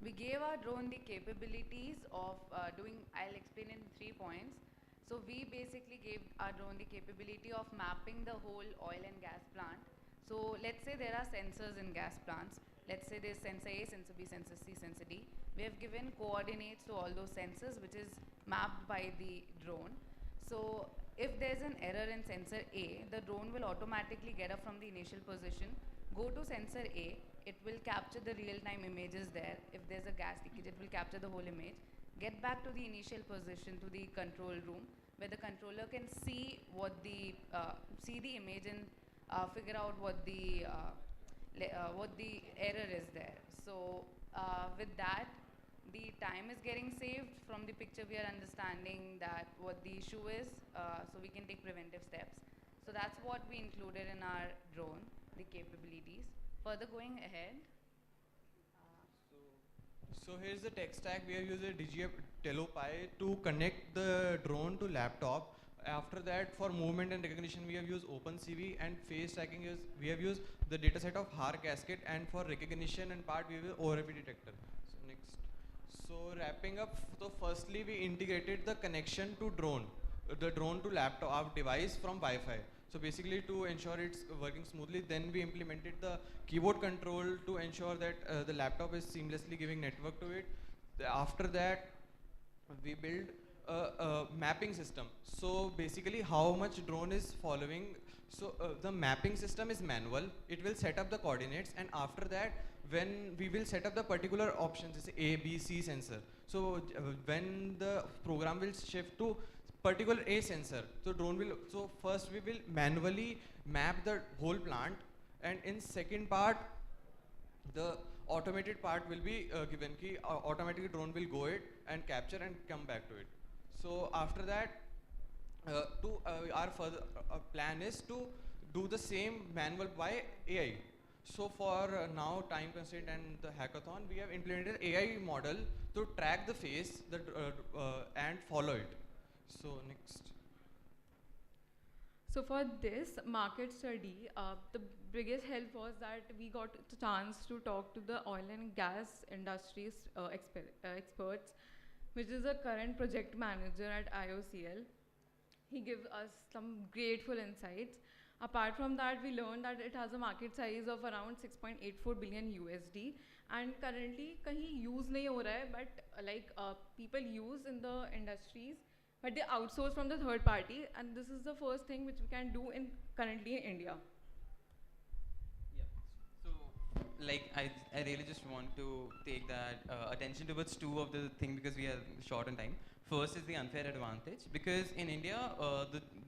we gave our drone the capabilities of doing, I'll explain in 3 points. So we basically gave our drone the capability of mapping the whole oil and gas plant. So let's say there are sensors in gas plants. Let's say there's sensor A, sensor B, sensor C, sensor D. We have given coordinates to all those sensors which is mapped by the drone. So if there's an error in sensor A, the drone will automatically get up from the initial position, go to sensor A, it will capture the real-time images there. If there's a gas leakage, it will capture the whole image, get back to the initial position to the control room where the controller can see what the see the image and figure out what the error is there. So with that, the time is getting saved. From the picture we are understanding that what the issue is, so we can take preventive steps. So that's what we included in our drone, the capabilities. Further going ahead. So here's the tech stack. We have used a DGF TelePi to connect the drone to laptop. After that, for movement and recognition, we have used OpenCV, and face tracking is we have used the dataset of HAR cascade, and for recognition and part we have ORP detector. So next. So wrapping up, so firstly we integrated the connection to drone, the drone to laptop, our device from Wi-Fi. So basically to ensure it's working smoothly, then we implemented the keyboard control to ensure that the laptop is seamlessly giving network to it. After that, we build a mapping system. So basically how much drone is following. So the mapping system is manual. It will set up the coordinates, and after that, when we will set up the particular options, it's A, B, C sensor. So when the program will shift to particular A sensor, so drone will, so first we will manually map the whole plant, and in second part, the automated part will be given ki automatically drone will go it and capture and come back to it. So after that, our further plan is to do the same manual by AI. So for now time constraint and the hackathon, we have implemented AI model to track the face and follow it. So next. So for this market study, the biggest help was that we got the chance to talk to the oil and gas industries experts, which is a current project manager at IOCL. He gives us some grateful insights. Apart from that, we learned that it has a market size of around 6.84 billion USD, and currently kahin use nahi ho raha hai, but people use in the industries, but they outsource from the third party, and this is the first thing which we can do currently in India. Like I really just want to take that attention towards two of the things because we are short on time. First is the unfair advantage because in India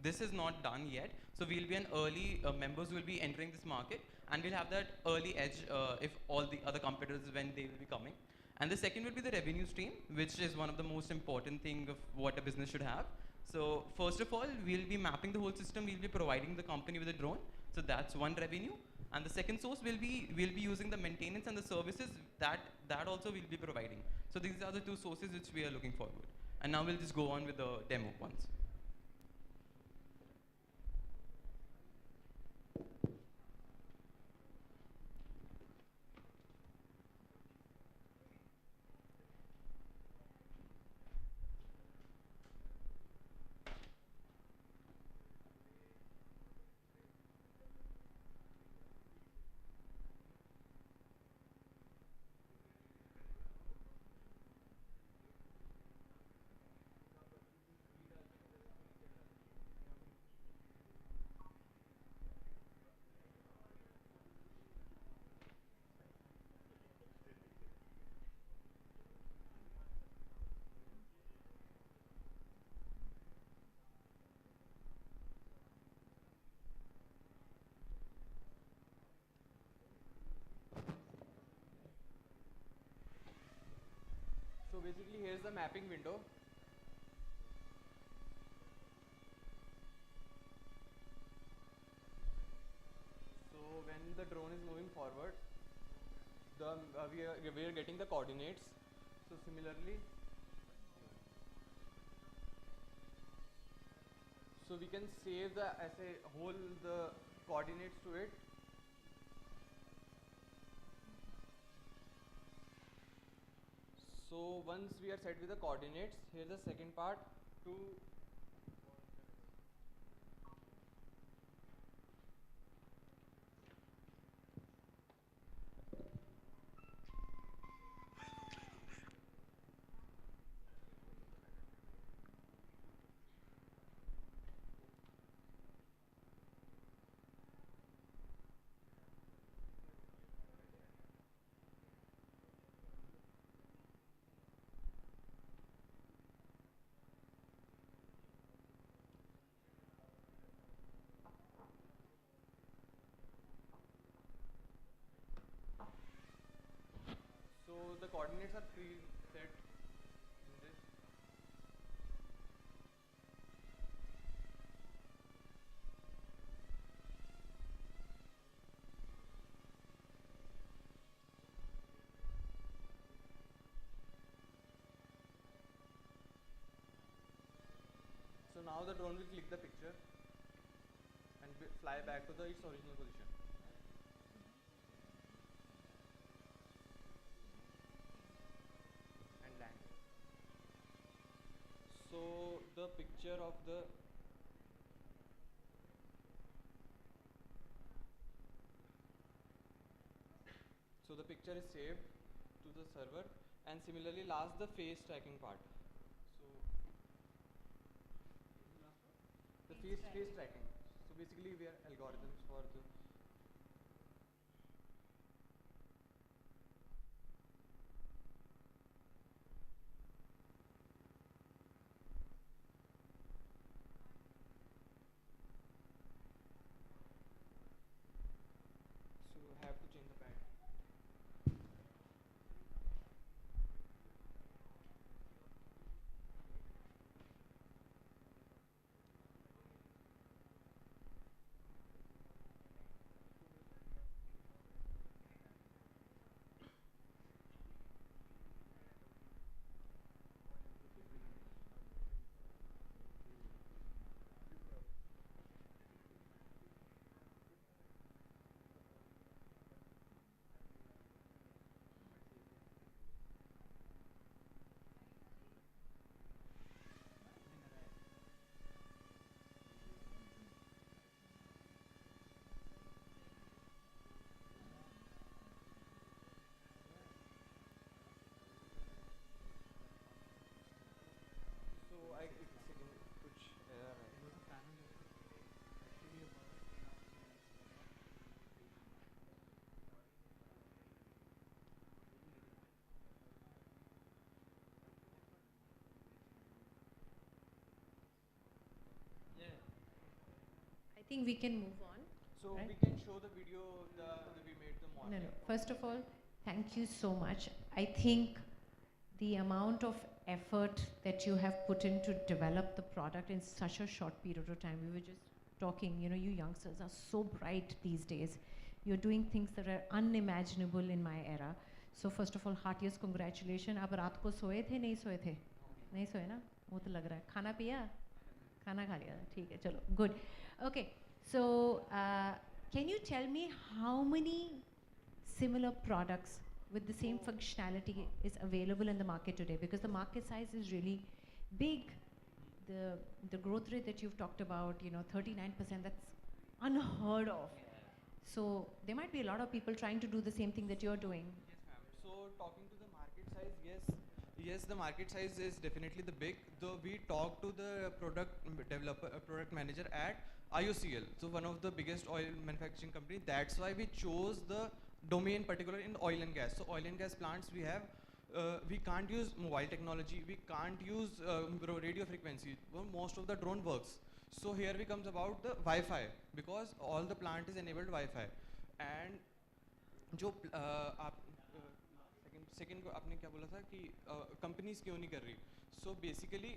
this is not done yet. So we'll be an early members will be entering this market and we'll have that early edge if all the other competitors when they will be coming. And the second will be the revenue stream, which is one of the most important thing of what a business should have. So first of all, we'll be mapping the whole system. We'll be providing the company with a drone. So that's one revenue. And the second source will be using the maintenance and the services that also we'll be providing. So these are the two sources which we are looking forward. And now we'll just go on with the demo once. So basically here's the mapping window. So when the drone is moving forward, we are getting the coordinates. So similarly, so we can save the the coordinates to it. So once we are set with the coordinates, here's the second part to so the coordinates are preset in this. So now the drone will click the picture and fly back to its original position. And land. So the picture of the picture is saved to the server, and similarly last the face tracking part. So the face tracking. So basically we are algorithms for the so have to change the pattern. think we can move on. So right? we can show the video that we made the morning. No. First of all, thank you so much. I think the amount of effort that you have put in to develop the product in such a short period of time. We were just talking, you youngsters are so bright these days. You're doing things that are unimaginable in my era. So first of all, heartiest congratulations. आप रात को सोए थे नहीं सोए थे? नहीं सोए ना? वो तो लग रहा है. खाना पिया? खाना खा लिया. ठीक है, चलो. Good. Okay. So can you tell me how many similar products with the same functionality is available in the market today? Because the market size is really big. The growth rate that you've talked about, 39%, that's unheard of. So there might be a lot of people trying to do the same thing that you're doing. Yes, ma'am. So talking to the market size, yes, the market size is definitely the big. Though we talked to the product developer, product manager at IOCL, so one of the biggest oil manufacturing company. That's why we chose the domain particular in oil and gas. So oil and gas plants we have, we can't use mobile technology, we can't use radio frequency. Well, most of the drone works. So here we comes about the Wi-Fi, because all the plant is enabled Wi-Fi. And जो आप second को आपने क्या बोला था कि companies क्यों नहीं कर रही. सो बेसिकली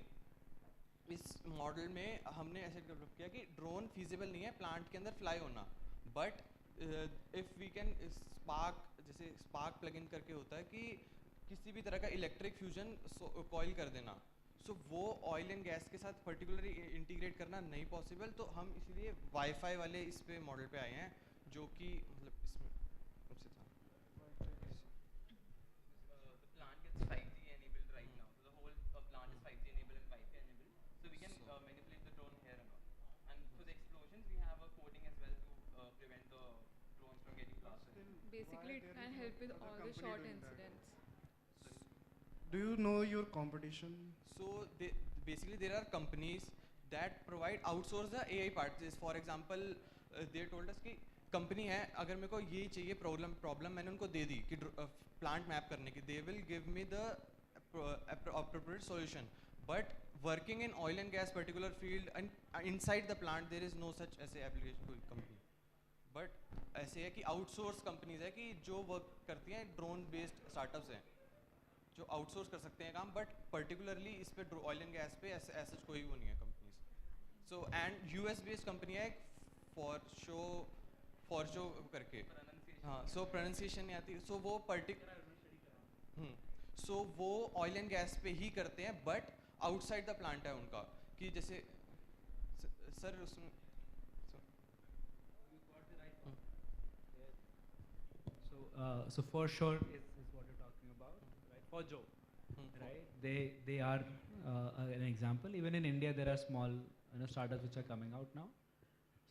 इस मॉडल में हमने ऐसे डेवलप किया कि ड्रोन फीजिबल नहीं है प्लांट के अंदर फ्लाई होना, but if we can spark, जैसे स्पार्क प्लग इन करके होता है कि किसी भी तरह का इलेक्ट्रिक फ्यूजन कॉइल कर देना. सो वो ऑयल एंड गैस के साथ पर्टिकुलरली इंटीग्रेट करना नहीं पॉसिबल, तो हम इसलिए वाईफाई वाले इस पे मॉडल पे आए हैं, जो कि मतलब इसमें सबसे था. The plant gets 5G enabled right now. So the whole plant is 5G enabled and Wi-Fi enabled. So we can manipulate the drone here and all. And for the explosions, we have a coating as well to prevent the drones from getting blasted. Basically, it can help with all the short incidents. Do you know your competition? So basically there are companies that provide outsource the AI part. For example, they told us कि company है, अगर मेरे को ये चाहिए problem मैंने उनको दे दी कि प्लांट मैप करने की, they will give me the appropriate solution. But working in oil and gas particular field and inside the plant there is no such ऐसे application कोई company. But ऐसे है कि outsource companies है कि जो वर्क करती हैं ड्रोन बेस्ड स्टार्टअप्स हैं जो आउटसोर्स कर सकते हैं काम, बट पर्टिकुलरली इस पे ऑयल एंड गैस पे ऐसा कोई वो नहीं है companies. So and US based company है फॉर शो करके. हाँ, सो प्रोनाउंसिएशन नहीं आती. सो वो सो वो ऑयल एंड गैस पे ही करते हैं, बट आउटसाइड द प्लांट है उनका, कि जैसे सर उसमें so for sure is what you're talking about, right? For Joe, right? They are an example. Even in India, there are small startups which are coming out now.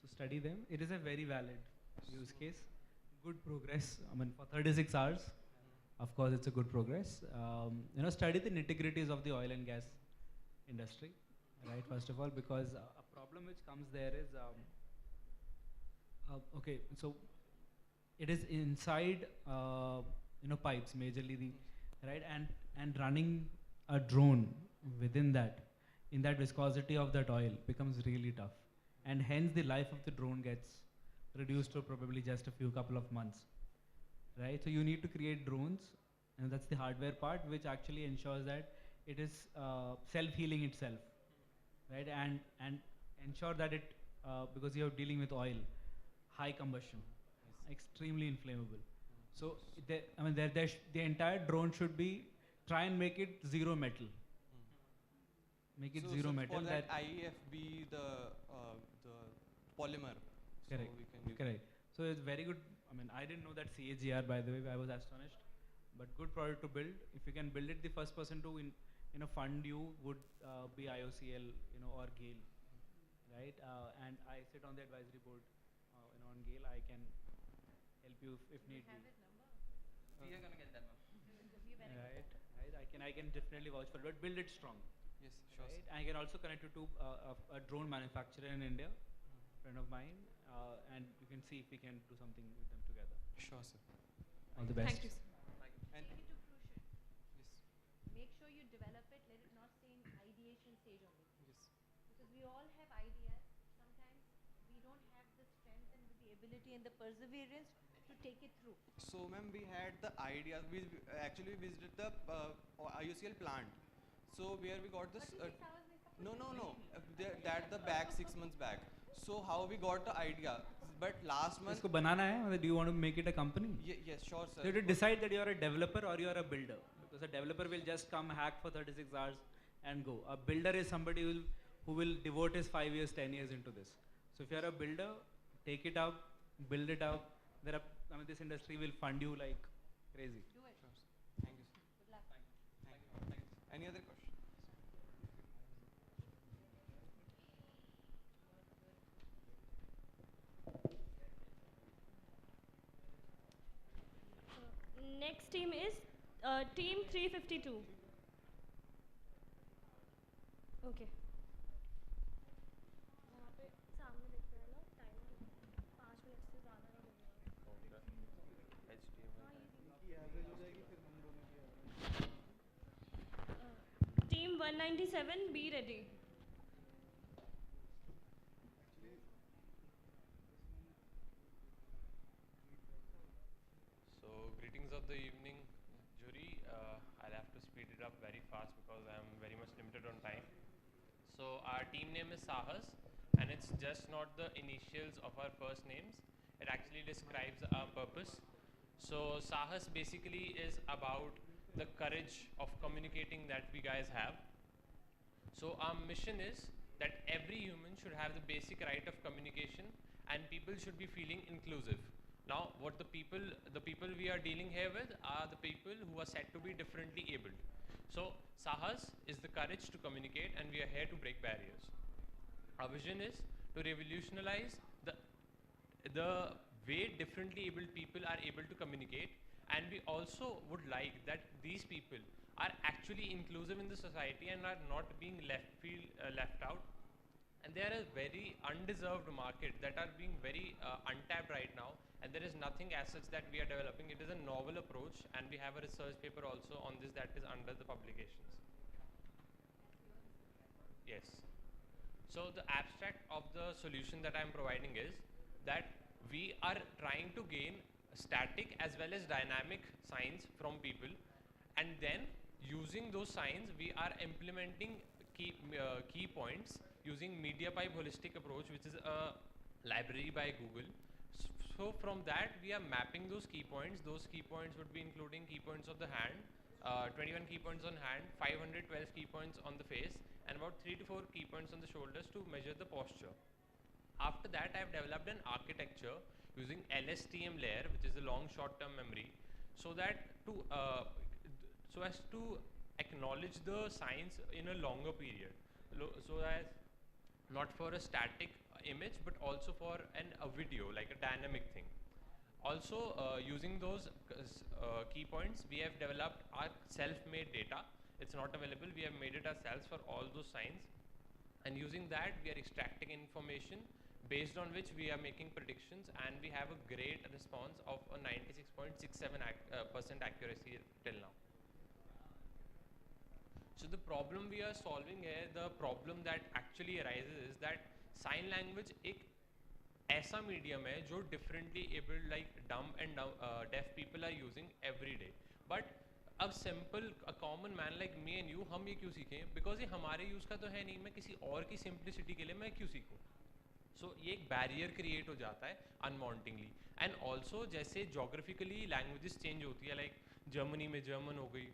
So study them. It is a very valid use case. Good progress. I mean, for 36 hours, of course, it's a good progress. Study the nitty-gritties of the oil and gas industry, right? First of all, because a problem which comes there is, okay, so it is inside, pipes majorly, right? And running a drone within that, in that viscosity of that oil becomes really tough. And hence the life of the drone gets reduced to probably just a couple of months, right? So you need to create drones, and that's the hardware part, which actually ensures that it is self-healing itself, right? And ensure that it, because you're dealing with oil, high combustion, extremely inflammable. So the entire drone should be, try and make it zero metal. Make it zero metal. For that IEFB, the polymer. Correct. So we can use Correct. So it's very good. I mean, I didn't know that CAGR, by the way. I was astonished. But good product to build. If you can build it, the first person to fund you would be IOCL, or GAIL, right? And I sit on the advisory board, on GAIL. I can help you if need be. We are gonna get that one. Right. I can definitely vouch for it. But build it strong. Yes, sure. Right? I can also connect you to a drone manufacturer in India, friend of mine, and you can see if we can do something with them together. Sure, sir. All the best. Thank you, sir. And Take it to fruition. yes. Make sure you develop it. Let it not stay in ideation stage only. Yes. Because we all have ideas. Sometimes we don't have creativity and the perseverance to take it through? So, ma'am, we had the idea. We actually visited the IUCL plant. So where we got this? No. That the back 6 months back. So how we got the idea? But last month. इसको बनाना है, मतलब do you want to make it a company? Yes, sure, sir. So you have to decide that you are a developer or you are a builder. Because a developer will just come, hack for 36 hours and go. A builder is somebody who will devote his 5 years, 10 years into this. So if you are a builder, take it up, build it up. This industry will fund you like crazy. Do it. Sure, sir. Thank you, sir. Good luck. Thank you. Any other questions? Next team is team 352. Okay. यहाँ पे सामने दिख रहा है ना timer 5 minute से ज़्यादा नहीं लगेगा। Team 197, be ready. So, greetings of the evening, jury. I'll have to speed it up very fast because I'm very much limited on time. So, our team name is Sahas, and it's just not the initials of our first names. It actually describes our purpose. So, Sahas basically is about the courage of communicating that we guys have. So, our mission is that every human should have the basic right of communication, and people should be feeling inclusive. Now, what the people we are dealing here with are the people who are said to be differently abled. So, Sahas is the courage to communicate, and we are here to break barriers. Our vision is to revolutionize the way differently abled people are able to communicate, and we also would like that these people are actually inclusive in the society and are not being left out. And there is very undeserved market that are being very untapped right now, and there is nothing as such that we are developing. It is a novel approach, and we have a research paper also on this that is under the publications. Yes. So the abstract of the solution that I am providing is that we are trying to gain static as well as dynamic signs from people, and then using those signs we are implementing key points using MediaPipe holistic approach, which is a library by Google. So from that we are mapping those key points. Those key points would be including key points of the hand, 21 key points on hand, 512 key points on the face, and about 3 to 4 key points on the shoulders to measure the posture. After that, I have developed an architecture using LSTM layer, which is a long short-term memory, so that so as to acknowledge the signs in a longer period, so as not for a static image but also for a video, like a dynamic thing. Also, using those key points, we have developed our self-made data. It's not available, we have made it ourselves for all those signs, and using that we are extracting information based on which we are making predictions, and we have a great response of a 96.67% accuracy till now. So the problem we are solving here, the problem that actually arises is that sign language एक ऐसा medium है जो differently abled like dumb and deaf people are using every day. But अब simple a common man like me and you हम ये क्यों सीखें? Because ये हमारे use का तो है नहीं, मैं किसी और की simplicity के लिए मैं क्यों सीखूं? So ये एक barrier create हो जाता है unwantingly. And also जैसे geographically languages change होती है, like Germany में German हो गई,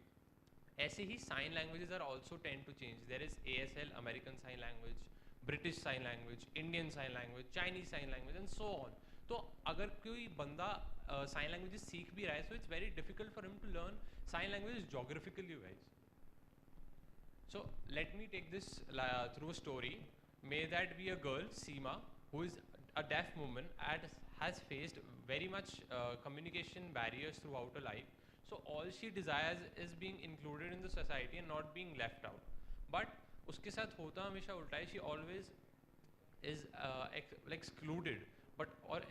ऐसे ही sign languages are also tend to change. There is ASL, American Sign Language, British Sign Language, Indian Sign Language, Chinese Sign Language, and so on. तो अगर कोई बंदा sign languages सीख भी रहा है, so it's very difficult for him to learn sign languages geographically wise. So let me take this through a story. May that be a girl, Seema, who is a deaf woman and has faced very much communication barriers throughout her life. So all she desires is being included in the society and not being left out. But उसके साथ होता हमेशा उल्टा है. She always is excluded,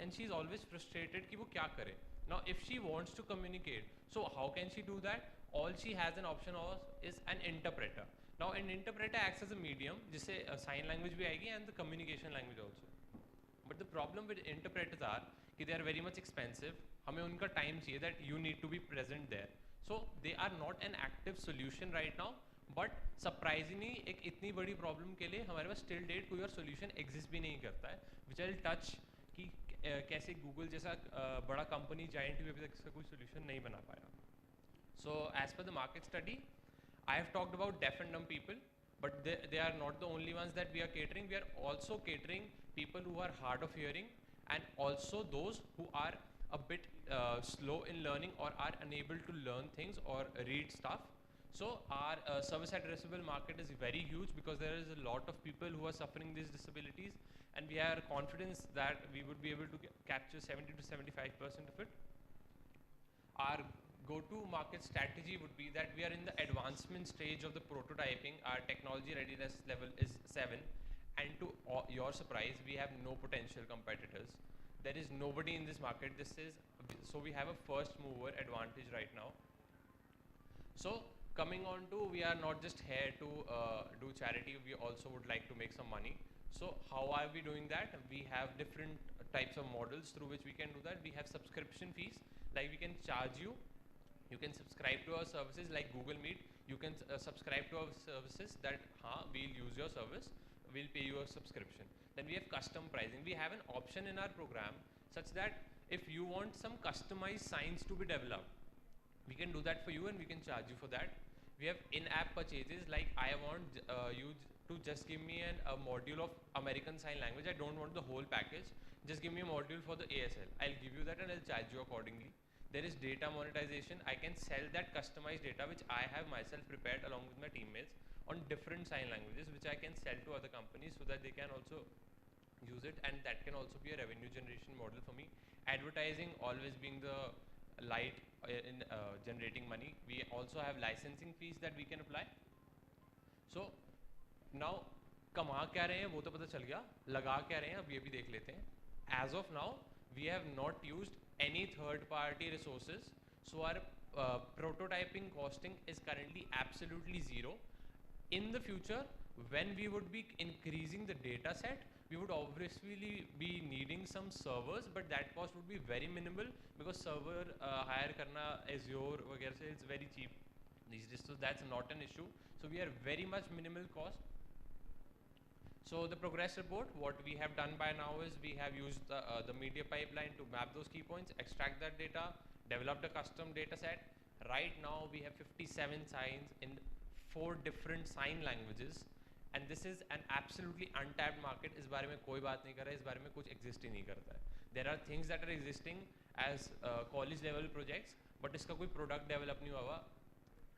and she's always frustrated कि वो क्या करे. Now if she wants to communicate, so how can she do that? All she has an option of is an interpreter. Now an interpreter acts as a medium, जिससे sign language भी आएगी and the communication language also. But the problem with interpreters are कि they are very much expensive, हमें उनका time चाहिए that you need to be present there. So they are not an active solution right now, but surprisingly एक इतनी बड़ी problem के लिए हमारे पास till date कोई और solution exist भी नहीं करता है, which I'll touch कि कैसे Google जैसा बड़ा company giant भी अभी तक इसका कोई solution नहीं बना पाया. So as per the market study, I have talked about deaf and dumb people, but they are not the only ones that we are catering. We are also catering people who are hard of hearing and also those who are a bit slow in learning or are unable to learn things or read stuff. So our service addressable market is very huge because there is a lot of people who are suffering these disabilities, and we are confident that we would be able to capture 70 to 75% of it. Our go-to market strategy would be that we are in the advancement stage of the prototyping. Our technology readiness level is 7, and to your surprise, we have no potential competitors. There is nobody in this market. So we have a first mover advantage right now. So coming on to, we are not just here to do charity, we also would like to make some money. So how are we doing that? We have different types of models through which we can do that. We have subscription fees, like we can charge you. You can subscribe to our services like Google Meet. You can subscribe to our services that we'll use your service, we'll pay you a subscription. Then we have custom pricing. We have an option in our program such that if you want some customized signs to be developed, we can do that for you and we can charge you for that. We have in-app purchases, like I want you to just give me a module of American Sign Language. I don't want the whole package. Just give me a module for the ASL. I'll give you that and I'll charge you accordingly. There is data monetization. I can sell that customized data which I have myself prepared along with my teammates on different sign languages, which I can sell to other companies so that they can also use it, and that can also be a revenue generation model for me. Advertising always being the light in generating money. We also have licensing fees that we can apply. So now कमा क्या रहे हैं वो तो पता चल गया, लगा क्या रहे हैं अब ये भी देख लेते हैं. As of now, we have not used any third-party resources, so our prototyping costing is currently absolutely zero. In the future, when we would be increasing the data set, we would obviously be needing some servers, but that cost would be very minimal because server hire karna Azure वगैरह से it's very cheap these days, so that's not an issue. So we are very much minimal cost. So the progress report, what we have done by now is we have used the media pipeline to map those key points, extract that data, developed a custom data set. Right now we have 57 signs in 4 different sign languages, and this is an absolutely untapped market. इस बारे में कोई बात नहीं कर रहा है, इस बारे में कुछ exist ही नहीं करता है. There are things that are existing as college level projects, but इसका कोई product develop नहीं हुआ,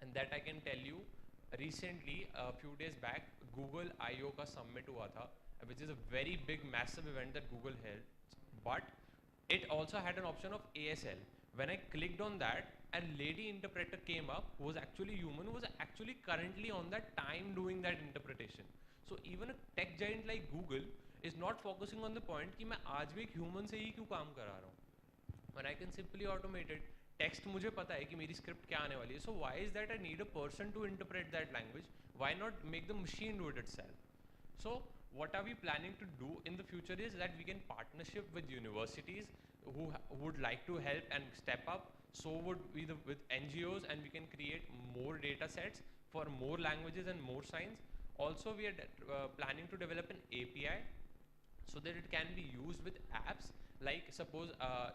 and that I can tell you. Recently, a few days back, Google I/O का summit हुआ था, which is a very big, massive event that Google held. But it also had an option of ASL. When I clicked on that, a lady interpreter came up who was actually human, who was actually currently on that time doing that interpretation. So even a tech giant like Google is not focusing on the point कि मैं आज भी एक human से ही क्यों काम करा रहा हूँ. When I can simply automate it. Text मुझे पता है कि मेरी script क्या आने वाली है. So why is that I need a person to interpret that language? Why not make the machine do it itself? So what are we planning to do in the future is that we can partnership with universities who would like to help and step up. So would we with NGOs, and we can create more data sets for more languages and more signs. Also we are planning to develop an API so that it can be used with apps. Like suppose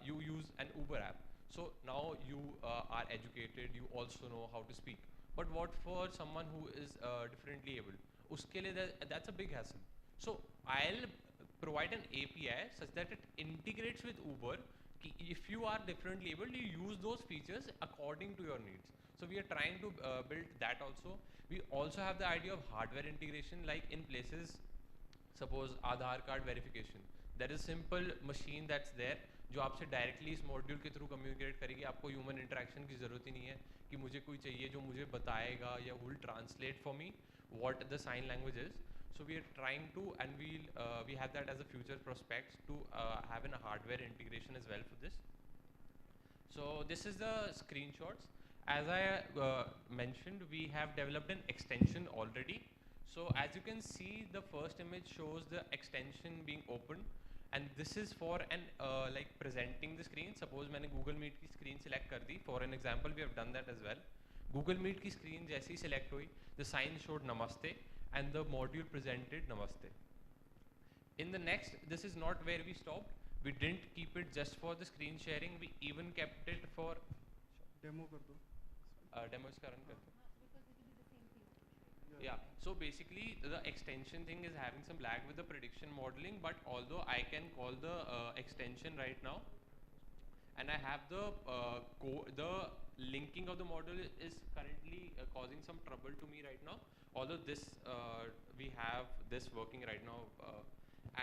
you use an Uber app. So now you are educated, you also know how to speak. But what for someone who is differently able? Uske liye that's a big hassle. So I'll provide an API such that it integrates with Uber. If you are differently able, you use those features according to your needs. So we are trying to build that also. We also have the idea of hardware integration, like in places, suppose Aadhaar card verification. There is a simple machine that's there जो आपसे directly इस module के through communicate करेगी. आपको human interaction की ज़रूरत ही नहीं है कि मुझे कोई चाहिए जो मुझे बताएगा या will translate for me what the sign language is. So we are trying to, and we have that as a future prospects to have a hardware integration as well for this. So this is the screenshots. As I mentioned, we have developed an extension already. So as you can see, the first image shows the extension being opened. And this is for an like presenting the screen. Suppose मैंने Google Meet की screen select कर दी. For an example, we have done that as well. Google Meet की screen जैसे ही select हुई, the sign showed Namaste and the module presented Namaste. In the next, this is not where we stopped. We didn't keep it just for the screen sharing. We even kept it for demo कर दो. Demo इसका run कर दो. Yeah, so basically the extension thing is having some lag with the prediction modeling, but although I can call the extension right now, and I have the the linking of the model is currently causing some trouble to me right now, although this we have this working right now,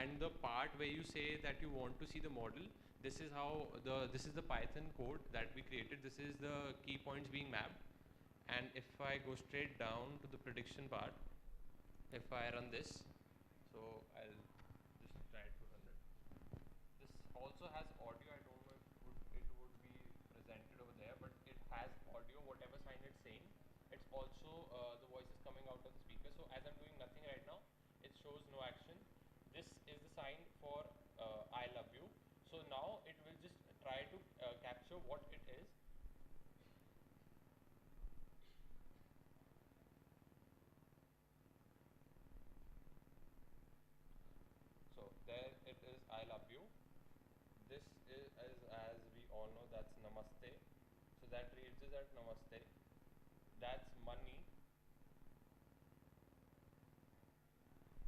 and the part where you say that you want to see the model, this is how this is the Python code that we created. This is the key points being mapped. And if I go straight down to the prediction part, if I run this, so I'll just try to run it. This also has audio. I don't know if it would be presented over there, but it has audio, whatever sign it's saying. It's also the voice is coming out of the speaker. So as I'm doing nothing right now, it shows no action. This is the sign for I love you. So now it will just try to capture what it is. So there it is, I love you. This is, as we all know, that's Namaste. So that reads as at Namaste. That's money.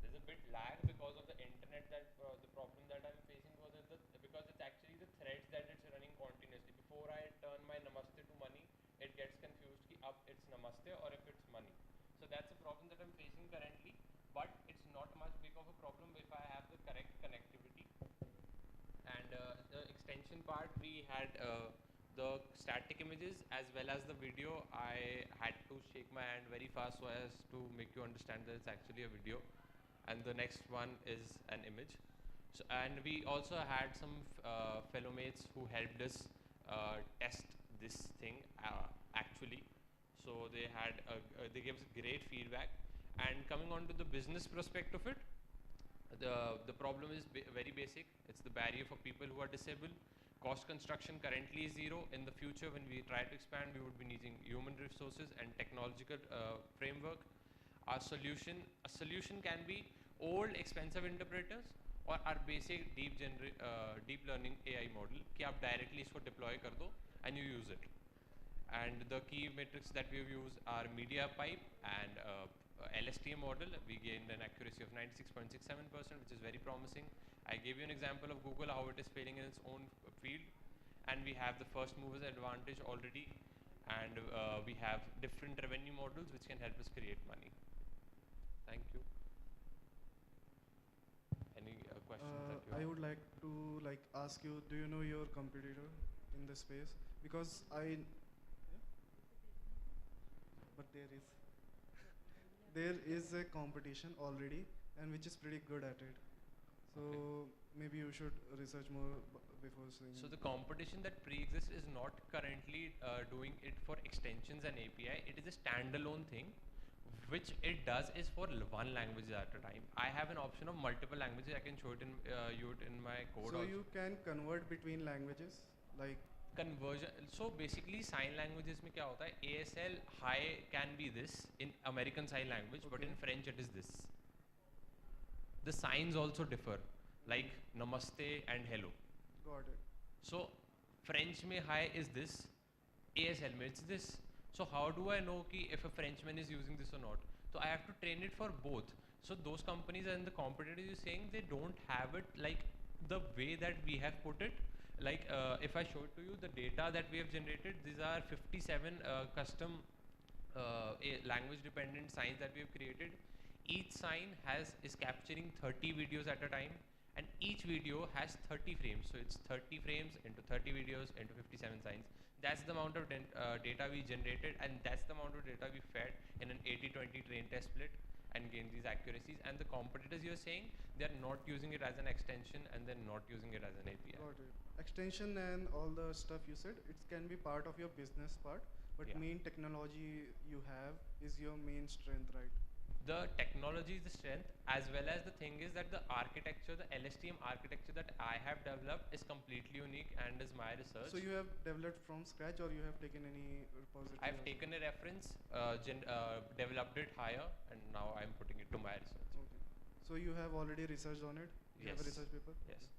There's a bit lag because of the internet, that the problem that I'm facing was because it's actually the threads that it's running continuously. Before I turn my Namaste to money, it gets confused ki up it's Namaste or if it's money. So that's a problem that I'm facing currently, but it's not much big of a problem if I have the correct connectivity. And the extension part, we had the static images as well as the video. I had to shake my hand very fast so as to make you understand that it's actually a video, and the next one is an image. So, and we also had some fellow mates who helped us test this thing actually. So they had they gave us great feedback. And coming on to the business prospect of it, the problem is very basic. It's the barrier for people who are disabled. Cost construction currently is zero. In the future, when we try to expand, we would be needing human resources and technological framework. A solution can be old expensive interpreters or our basic deep learning AI model कि आप directly इसको deploy कर दो and you use it. And the key metrics that we've used are media pipe and LSTM model. We gained an accuracy of 96.67%, which is very promising. I gave you an example of Google, how it is failing in its own field. And we have the first movers advantage already. And we have different revenue models which can help us create money. Thank you. Any questions that you have? I would like to ask you, do you know your competitor in this space? Because but there is a competition already, and which is pretty good at it. So maybe you should research more before saying. So the competition that pre-exists is not currently doing it for extensions and API. It is a standalone thing, which it does is for one language at a time. I have an option of multiple languages. I can show it in in my code. So also. you can convert between languages, like conversion. So basically sign languages में क्या होता है, ASL hi can be this in American Sign Language, but in French it is this. The signs also differ, like namaste and hello. Got it. So French में hi is this, ASL में it's this. So how do I know कि if a Frenchman is using this or not? So I have to train it for both. So those companies and the competitors you're saying, they don't have it like the way that we have put it. Like if I show it to you, the data that we have generated, these are 57 custom language dependent signs that we have created. Each sign is capturing 30 videos at a time, and each video has 30 frames. So it's 30 frames into 30 videos into 57 signs. That's the amount of data we generated, and that's the amount of data we fed in an 80-20 train test split and gain these accuracies. And the competitors you're saying, they're not using it as an extension and they're not using it as an API. Got it. Extension and all the stuff you said, it can be part of your business part, but main technology you have is your main strength, right? the technology is the strength, as well as the thing is that the architecture, the LSTM architecture that I have developed is completely unique and is my research. So you have developed from scratch, or you have taken any repository? I've taken a reference, developed it higher, and now I'm putting it to my research. Okay. So you have already researched on it? You have a research paper? Yes.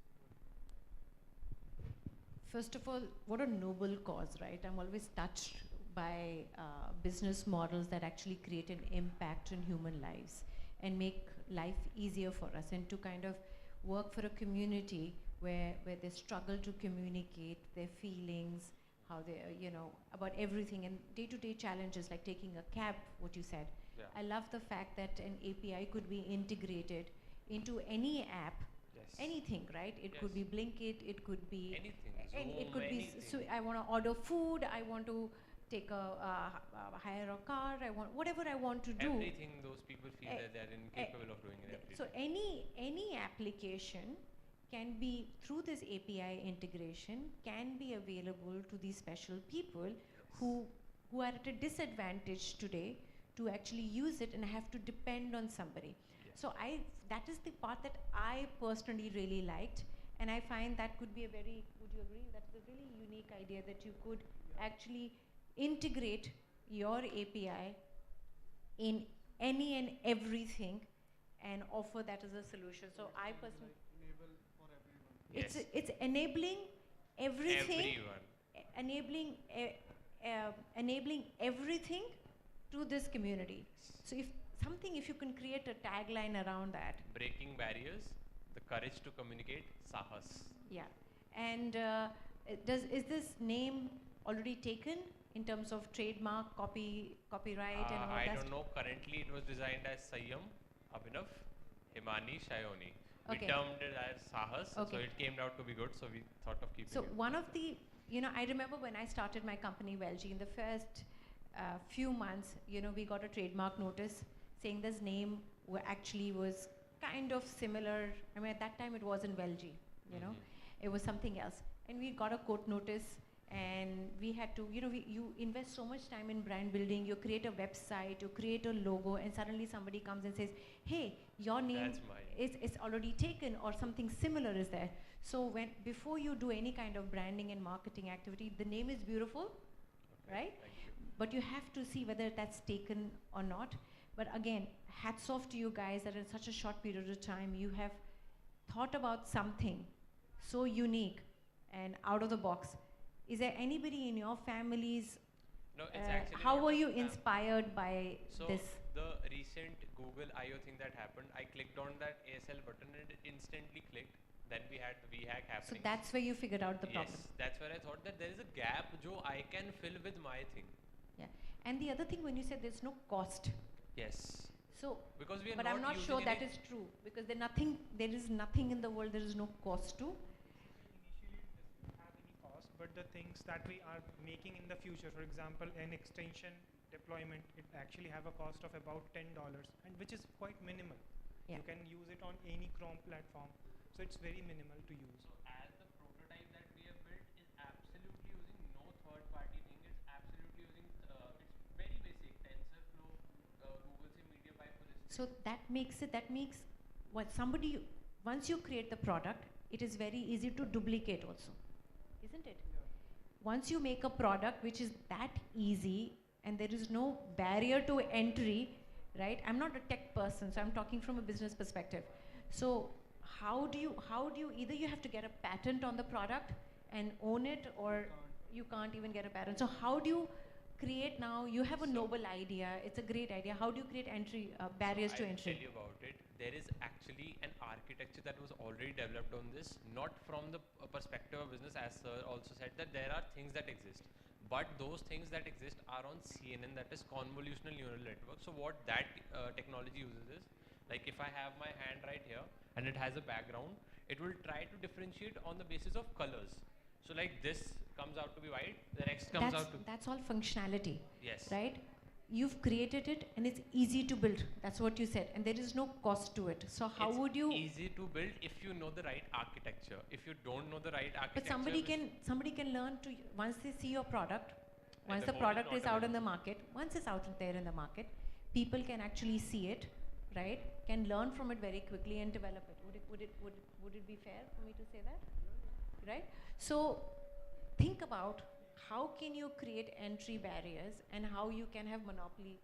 First of all, what a noble cause, right? I'm always touched by business models that actually create an impact in human lives and make life easier for us, and to kind of work for a community where they struggle to communicate their feelings, how they, about everything, and day-to-day challenges like taking a cab, what you said. Yeah. I love the fact that an API could be integrated into any app, anything, right? It could be Blinkit, it could be anything, it could be. So I want to order food, I want to take hire a car, I want whatever I want to do. Everything those people feel that they're incapable of doing it every So day. any application can be, through this API integration, can be available to these special people who are at a disadvantage today to actually use it and have to depend on somebody. So that is the part that I personally really liked, and I find that could be a very, would you agree, that's a really unique idea that you could actually integrate your API in any and everything and offer that as a solution. So I personally, it's enabling everything, enabling everything to this community. So if you can create a tagline around that. Breaking barriers, the courage to communicate, Sahas. Yeah, and is this name already taken in terms of trademark, copyright, and all I that? don't know. Currently, it was designed as Sayyam, Abhinav, Himani, Shayoni. We Okay. termed it as Sahas, so Okay. it came out to be good. So we thought of keeping So it. one of the, I remember when I started my company, Welgi, in the first few months, we got a trademark notice saying this name actually was kind of similar. I mean, at that time it wasn't Welgi, it was something else. And we got a court notice, and we had to, you invest so much time in brand building, you create a website, you create a logo, and suddenly somebody comes and says, hey, your name is already taken, or something similar is there. So before you do any kind of branding and marketing activity, the name is beautiful, right? But you have to see whether that's taken or not. But again, hats off to you guys that in such a short period of time, you have thought about something so unique and out of the box. Is there anybody in your families? No, it's actually how not were a you fam- inspired by So this? the recent Google I/O thing that happened, I clicked on that ASL button and it instantly clicked. Then we had the Wiehack So happening. that's where you figured out the problem. Yes, that's where I thought that there is a gap jo I can fill with my thing. Yeah. And the other thing, when you said there's no cost. Yes. So, because we are but I'm not using sure that any- is true, because there is nothing in the world there is no cost to. Cost, but the things that we are making in the future, for example, an extension deployment, it actually have a cost of about $10, and which is quite minimal. Yeah. You can use it on any Chrome platform, so it's very minimal to use. As the prototype that we have built is absolutely using no third-party thing. It's absolutely using it's very basic TensorFlow, Google Sim Media Pipe for this. So that makes what somebody, once you create the product, it is very easy to duplicate also, isn't it? Once you make a product which is that easy and there is no barrier to entry, right? I'm not a tech person, so I'm talking from a business perspective. So how do you either you have to get a patent on the product and own it, or you can't even get a patent. So how do you create now? You have a noble idea. It's a great idea. How do you create entry barriers to I'll entry? tell you about it. There is actually an architecture that was already developed on this, not from the perspective of business, as sir also said that there are things that exist. But those things that exist are on CNN, that is convolutional neural network. So what that technology uses is, like if I have my hand right here and it has a background, it will try to differentiate on the basis of colors. So like this comes out to be white, the next comes out to... That's all functionality. Yes. Right? You've created it and it's easy to build. That's what you said. And there is no cost to it. So how It's would you... easy to build if you know the right architecture. If you don't know the right architecture... But somebody can learn to, once they see your product, And once the the code is product not is out in the market, once it's out there in the market, people can actually see it, right, can learn from it very quickly and develop it. Would it be fair for me to say that? Right? So think about how can you create entry barriers and how you can have monopoly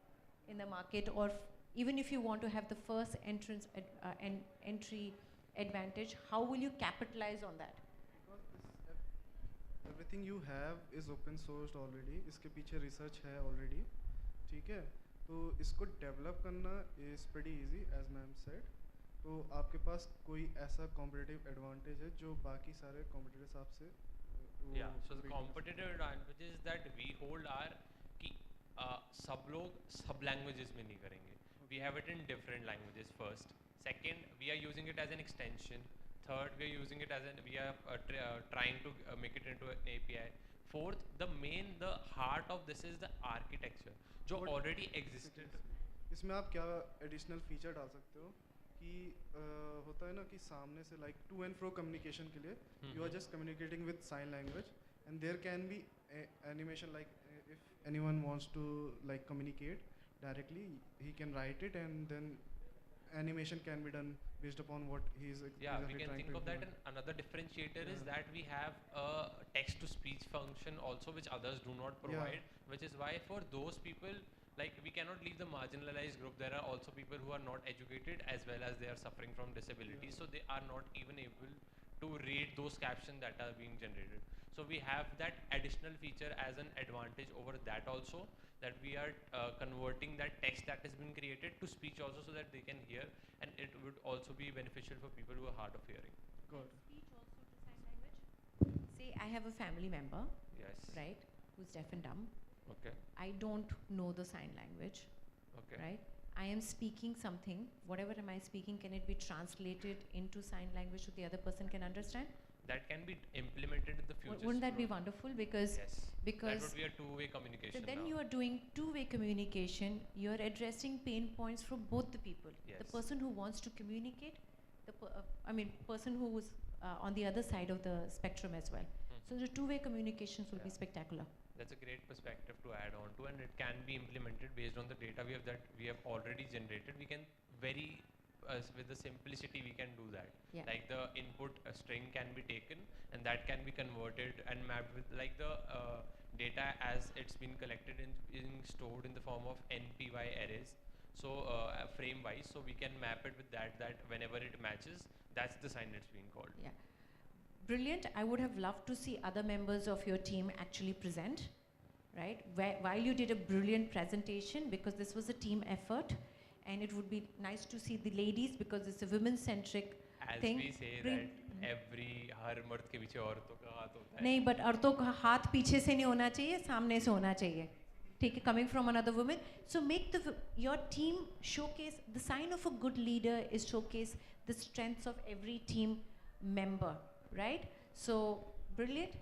in the market, or even if you want to have the first entrance entry advantage, how will you capitalize on that? Everything you have is open sourced already. इसके पीछे research है already, ठीक है? तो इसको develop करना is pretty easy, as ma'am said. तो आपके पास कोई ऐसा competitive advantage है जो बाकी सारे competitors आपसे Yeah, so the competitive advantage is that we hold our कि सब लोग सब languages में नहीं करेंगे. We have it in different languages first. Second, we are using it as an extension. Third, we are using it as we are trying to make it into an API. Fourth, the heart of this is the architecture, जो already existed. इसमें आप क्या additional feature डाल सकते हो कि होता है ना कि सामने से like to and fro communication के लिए you are just communicating with sign language, and there can be animation like if anyone wants to like communicate directly, he can write it and then animation can be done based upon what he is Yeah, we exactly can trying think to of that. implement. And another differentiator is that we have a text-to-speech function also, which others do not provide. Which is why for those people, like we cannot leave the marginalized group. There are also people who are not educated as well as they are suffering from disability, so they are not even able to read those captions that are being generated. So we have that additional feature as an advantage over that also, that we are converting that text that has been created to speech also, so that they can hear, and it would also be beneficial for people who are hard of hearing. Good. Speech also to sign language? Say I have a family member, Yes. right, who's deaf and dumb. Okay. I don't know the sign language. Okay. Right? I am speaking something. Whatever am I speaking, can it be translated into sign language so the other person can understand? That can be implemented in the future. Wouldn't that be wonderful? Because that would be a two-way communication. so then now. you are doing two-way communication. You are addressing pain points from both the people. The person who wants to communicate, person who is on the other side of the spectrum as well. So the two-way communications will be spectacular. That's a great perspective to add on to, and it can be implemented based on the data we have already generated. We can with the simplicity we can do that. Yeah. Like the input string can be taken and that can be converted and mapped with like the data as it's been collected in stored in the form of NPY arrays. So frame wise, so we can map it with that whenever it matches, that's the sign that's being called. Yeah. Brilliant. I would have loved to see other members of your team actually present, right? While you did a brilliant presentation, because this was a team effort, and it would be nice to see the ladies because it's a women-centric thing. As we say that हर मर्द के पीछे औरतों का हाथ होता है. नहीं, but औरतों का हाथ पीछे से नहीं होना चाहिए, सामने से होना चाहिए. ठीक है, coming from another woman. So make your team showcase, the sign of a good leader is showcase the strengths of every team member, right? So brilliant.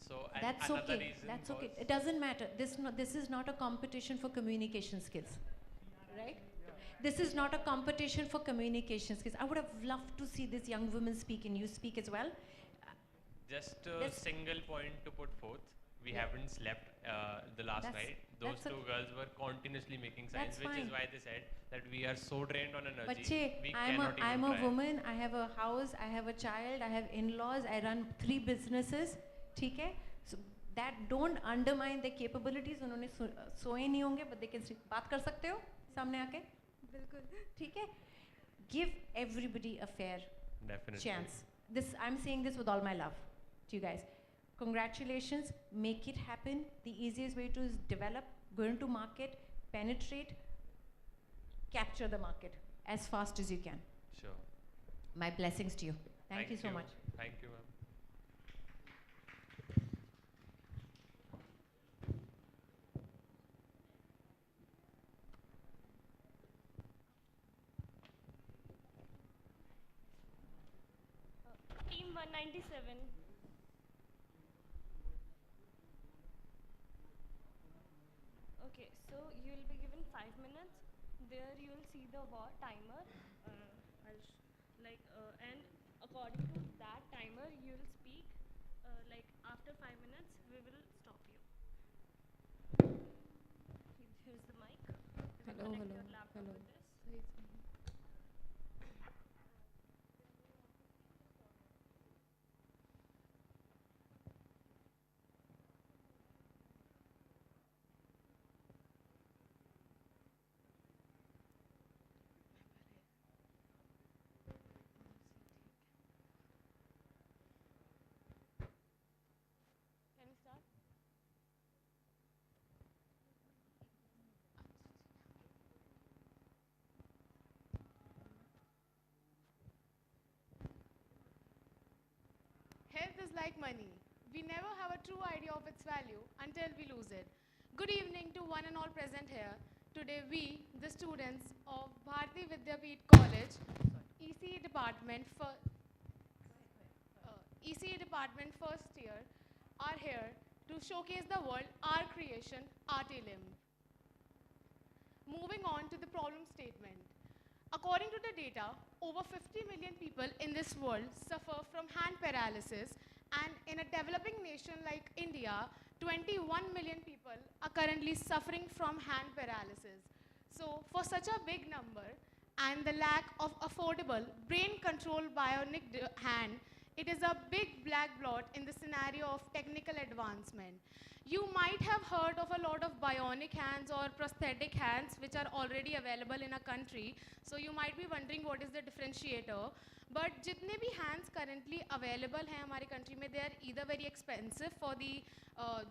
So that's okay. That's okay. It doesn't matter. This is not a competition for communication skills, right? This is not a competition for communication skills. I would have loved to see this young woman speak, and you speak as well. Just a single point to put forth. We haven't slept the last night. Those two girls were continuously making signs, which is why they said that we are so drained on energy. I'm a woman. I have a house. I have a child. I have in-laws. I run 3 businesses. ठीक है? So that don't undermine their capabilities. उन्होंने सोए नहीं होंगे, but they can बात कर सकते हो सामने आके? बिल्कुल. ठीक है? Give everybody a fair chance. I'm saying this with all my love to you guys. Congratulations. Make it happen. The easiest way to is develop, go into market, penetrate, capture the market as fast as you can. Sure. My blessings to you. Thank you so much. Thank you, ma'am. Team 197. Okay, so you will be given 5 minutes. There you will see the timer. And according to that timer, you will speak. After 5 minutes, we will stop you. connect hello, your laptop hello. with this. Can we start? Health is like money. We never have a true idea of its value until we lose it. Good evening to one and all present here. Today we, the students of Bharati Vidyapeeth College, ECE department for ECE department first year, are here to showcase the world our creation, Artilim. Moving on to the problem statement. According to the data, over 50 million people in this world suffer from hand paralysis, and in a developing nation like India, 21 million people are currently suffering from hand paralysis. So for such a big number and the lack of affordable brain control bionic hand, it is a big black blot in the scenario of technical advancement. You might have heard of a lot of bionic hands or prosthetic hands which are already available in a country. So you might be wondering what is the differentiator. But जितने भी hands currently available हैं हमारे country में, they are either very expensive for the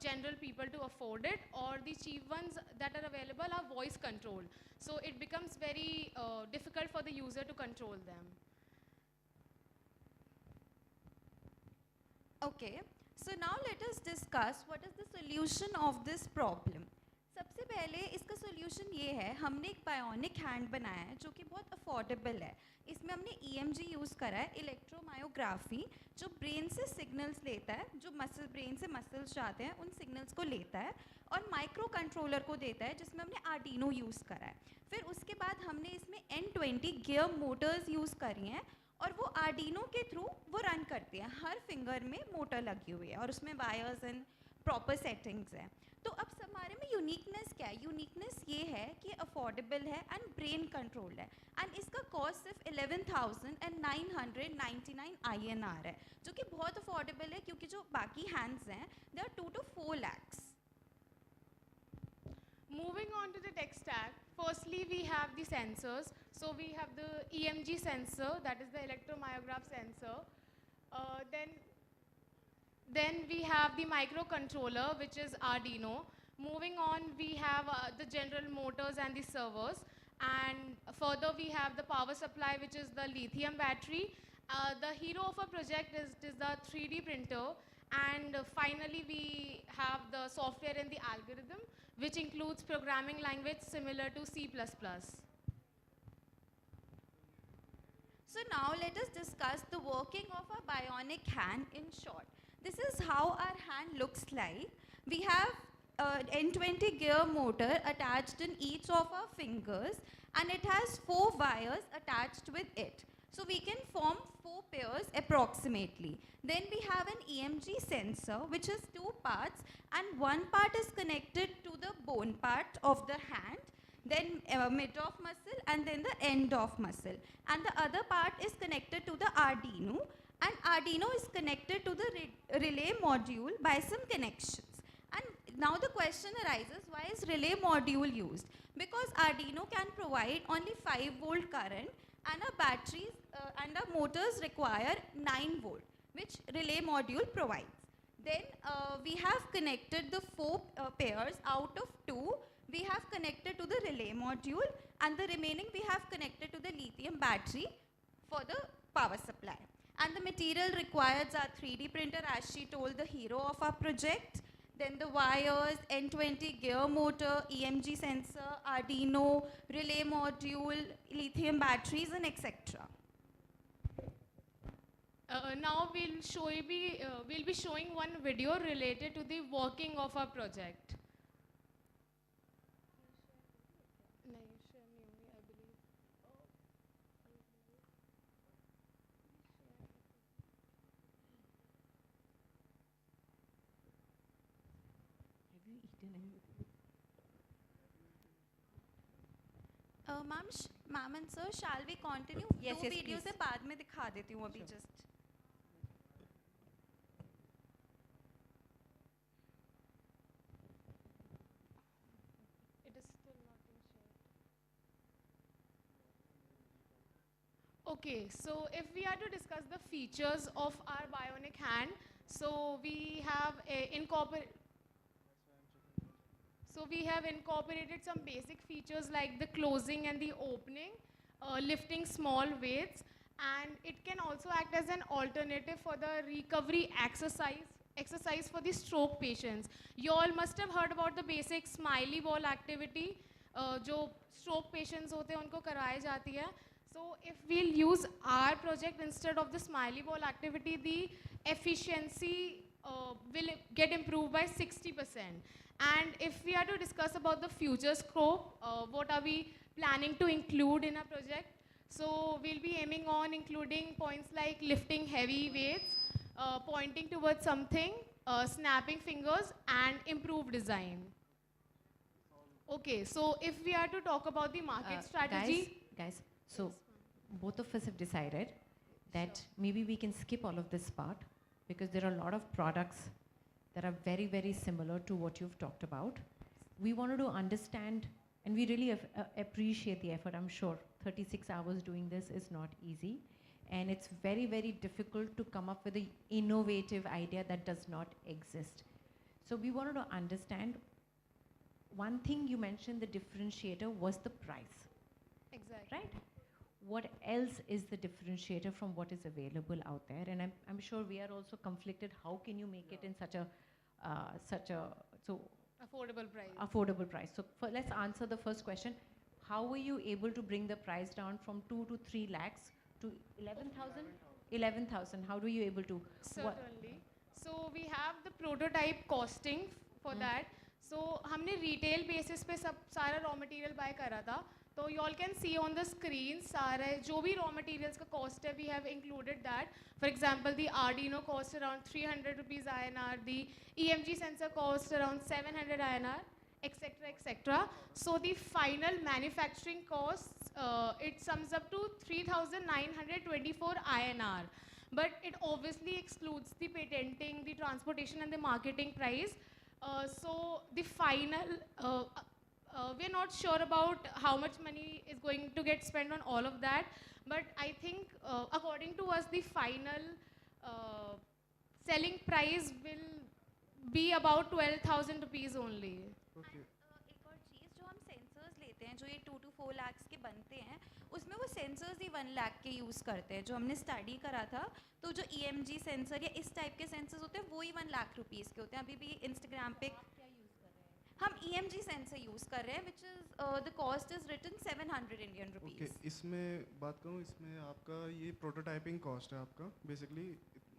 general people to afford it, or the cheap ones that are available are voice controlled. So it becomes very difficult for the user to control them. Okay, so now let us discuss what is the solution of this problem. सबसे पहले इसका solution ये है, हमने एक bionic hand बनाया है जो कि बहुत affordable है. इसमें हमने EMG यूज़ करा है, electromyography, जो brain से signals लेता है, जो muscle brain से muscles जाते हैं उन signals को लेता है और micro controller को देता है जिसमें हमने Arduino यूज़ करा है. फिर उसके बाद हमने इसमें N20 gear motors यूज़ करी हैं और वो आर्डिनो के थ्रू वो रन करते हैं. हर फिंगर में मोटर लगी हुई है और उसमें वायर्स एंड प्रॉपर सेटिंग्स हैं. तो अब हमारे में यूनिकनेस क्या है? यूनिकनेस ये है कि अफोर्डेबल है एंड ब्रेन कंट्रोल है, एंड इसका कॉस्ट सिर्फ 11,999 INR है, जो कि बहुत अफोर्डेबल है क्योंकि जो बाकी हैंड्स हैं they are 2 to 4 lakhs. Moving on to the tech stack, firstly we have the sensors. So we have the EMG sensor, that is the electromyograph sensor. Then we have the microcontroller, which is Arduino. Moving on, we have the general motors and the servos. And further we have the power supply, which is the lithium battery. The hero of our project is the 3D printer. And finally we have the software and the algorithm, which includes programming language similar to C++. So now let us discuss the working of a bionic hand in short. This is how our hand looks like. We have N20 gear motor attached in each of our fingers, and it has 4 wires attached with it. So we can form 4 pairs approximately. Then we have an EMG sensor which has 2 parts, and one part is connected to the bone part of the hand, then mid-off muscle, and then the end-off muscle. And the other part is connected to the Arduino, and Arduino is connected to the relay module by some connections. And now the question arises, why is relay module used? Because Arduino can provide only 5-volt current, and our batteries and our motors require 9 volt, which relay module provides. Then we have connected the 4 pairs out of 2. We have connected to the relay module, and the remaining we have connected to the lithium battery for the power supply. And the material required are 3D printer, as she told, the hero of our project. Then the wires, N20 gear motor, EMG sensor, Arduino, relay module, lithium batteries, and etc. Now we'll be showing one video related to the working of our project. Ma'am and sir, shall we continue? Yes, दो yes, video please. से बाद में दिखा देती हूँ अभी just. It is still not being shared. Okay, so if we are to discuss the features of our bionic hand, so we have incorporated some basic features like the closing and the opening, lifting small weights, and it can also act as an alternative for the recovery exercise for the stroke patients. You all must have heard about the basic smiley ball activity, जो stroke patients होते हैं उनको कराई जाती है. So if we'll use our project instead of the smiley ball activity, the efficiency will get improved by 60%. And if we are to discuss about the future scope, what are we planning to include in our project? So we'll be aiming on including points like lifting heavy weights, pointing towards something, snapping fingers, and improved design. Okay, so if we are to talk about the market strategy. Guys, so both of us have decided that maybe we can skip all of this part because there are a lot of products that are very, very similar to what you've talked about. We wanted to understand, and we really appreciate the effort, I'm sure. 36 hours doing this is not easy. And it's very, very difficult to come up with an innovative idea that does not exist. So we wanted to understand, one thing you mentioned, the differentiator was the price. Exactly. Right? What else is the differentiator from what is available out there? And I'm sure we are also conflicted. How can you make it in such a Affordable price. Affordable price. So let's answer the first question. How were you able to bring the price down from 2 to 3 lakhs to 11,000? 11,000. How do you able to? Certainly. So we have the prototype costing for that. So हमने retail basis पे सारा raw material buy करा था. So you all can see on the screen सारे जो भी raw materials का cost है, we have included that. For example, the Arduino cost around 300 rupees INR, the EMG sensor cost around 700 INR, etc., etc. So the final manufacturing costs, it sums up to 3,924 INR. But it obviously excludes the patenting, the transportation and the marketing price. So the final, we're not sure about how much money is going to get spent on all of that, but I think according to us, the final selling price will be about 12,000 rupees only. Okay. एक और चीज़ जो हम sensors लेते हैं, जो ये 2 to 4 lakhs के बनते हैं, उसमें वो सेंसर्स ही 1 lakh के यूज़ करते हैं. जो हमने स्टडी करा था, तो जो EMG सेंसर या इस टाइप के सेंसर्स होते हैं, वो ही 1 lakh रुपीज़ के होते हैं. अभी भी इंस्टाग्राम पे हम EMG सेंसर यूज़ कर रहे हैं, which is the cost is written 700 Indian rupees. Okay, इसमें बात करूँ, इसमें आपका ये प्रोटोटाइपिंग कॉस्ट है आपका, बेसिकली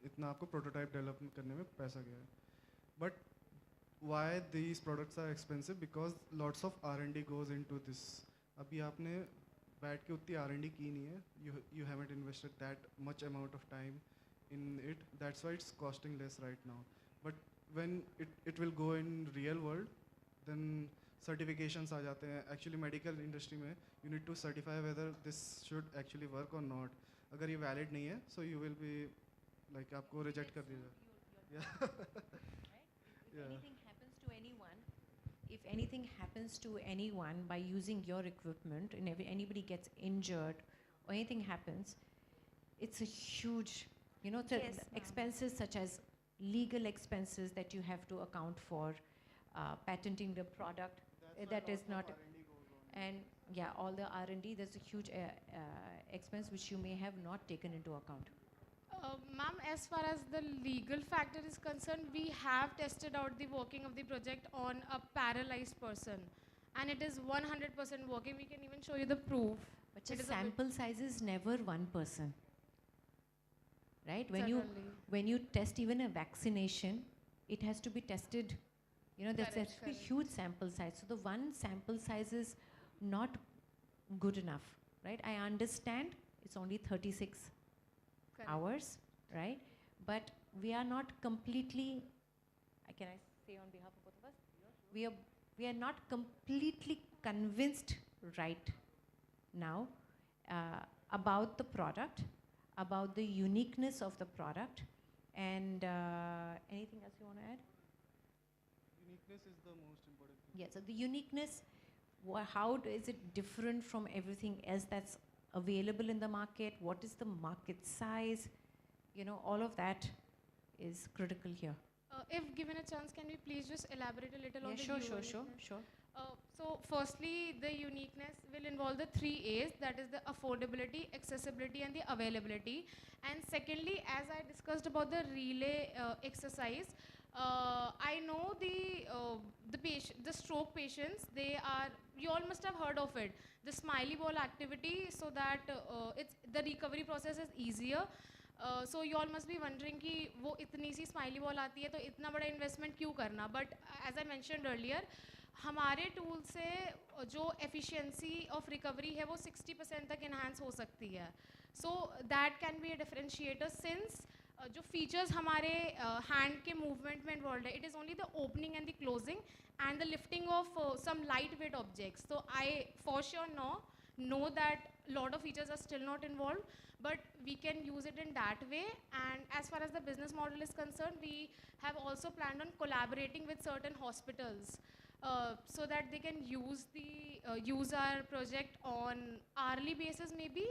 इतना आपको प्रोटोटाइप डेवलप करने में पैसा गया है. But why these products are expensive? Because lots of R&D goes into this. अभी आपने बैठ के उतनी R&D की नहीं है. You haven't invested that much amount of time in it. That's why it's costing less right now. But when it will go in real world, then certifications आ जाते हैं. Actually medical industry में you need to certify whether this should actually work or not. अगर ये valid नहीं है, so you will be like आपको reject कर दिया जाएगा. If anything happens to anyone by using your equipment, and if anybody gets injured or anything happens, it's a huge, Yes, expenses such as legal expenses that you have to account for, patenting the product that is not, and yeah, all the R&D. There's a huge expense which you may have not taken into account. Ma'am, as far as the legal factor is concerned, we have tested out the working of the project on a paralyzed person, and it is 100% working. We can even show you the proof. But the sample size is never one person, right? When you test even a vaccination, it has to be tested. That's a huge sample size. So the one sample size is not good enough, right? I understand it's only 36 hours, right? But we are not completely, can I say on behalf of both of us? We are not completely convinced right now about the product, about the uniqueness of the product, and anything else you want to add? Uniqueness is the most important thing. Yeah, so the uniqueness, how is it different from everything else that's available in the market? What is the market size? You know, all of that is critical here. If given a chance, can we please just elaborate a little on the Sure. uniqueness? So firstly, the uniqueness will involve the 3 A's, that is the affordability, accessibility, and the availability. And secondly, as I discussed about the relay exercise, I know the stroke patients, you all must have heard of it, the smiley ball activity, so that the recovery process is easier. So you all must be wondering कि वो इतनी सी smiley ball आती है तो इतना बड़ा investment क्यों करना? But as I mentioned earlier, हमारे tool से जो efficiency of recovery है वो 60% तक enhance हो सकती है. So that can be a differentiator since जो features हमारे hand के movement में involved है, it is only the opening and the closing and the lifting of some lightweight objects. So I for sure know that lot of features are still not involved, but we can use it in that way. And as far as the business model is concerned, we have also planned on collaborating with certain hospitals so that they can use our project on hourly basis maybe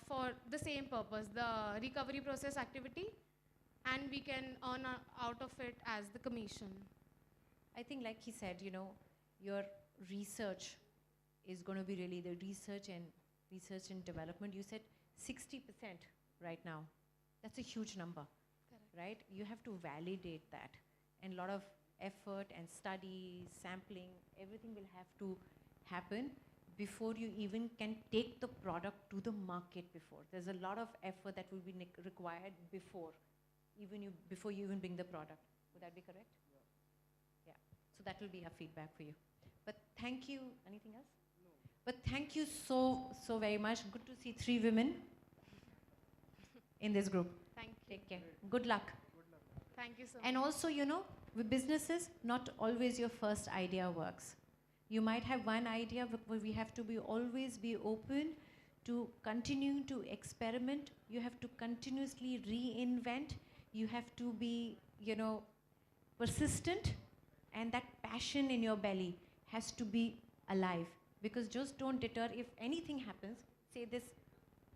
for the same purpose, the recovery process activity, and we can earn out of it as the commission. I think like he said, you know, your research is going to be really the research and development. You said 60% right now. That's a huge number. Correct. Right? You have to validate that. And a lot of effort and study, sampling, everything will have to happen before you even can take the product to the market before. There's a lot of effort that will be required before you even bring the product. Would that be correct? Yeah. So that will be our feedback for you. But thank you. Anything else? No. But thank you so very much. Good to see 3 women in this group. Thank you. Take care. Good luck. Thank you so much. And also, you know, with businesses, not always your first idea works. You might have one idea, but we have to always be open to continuing to experiment. You have to continuously reinvent. You have to be, you know, persistent, and that passion in your belly has to be alive. Because just don't deter. If anything happens, say this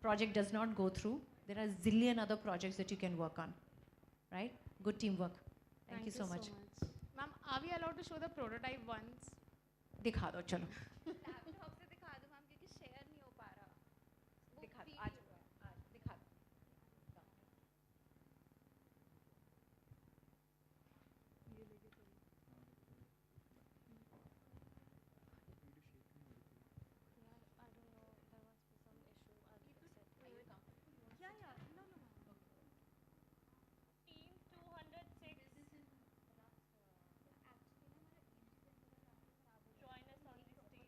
project does not go through, there are a zillion other projects that you can work on, right? Good teamwork. Thank you so much. Ma'am, are we allowed to show the prototype once? दिखा दो चलो. Laptop से दिखा दो ma'am क्योंकि share नहीं हो पा रहा. दिखा दो आज दिखा दो. Team 206. Join us on the stage.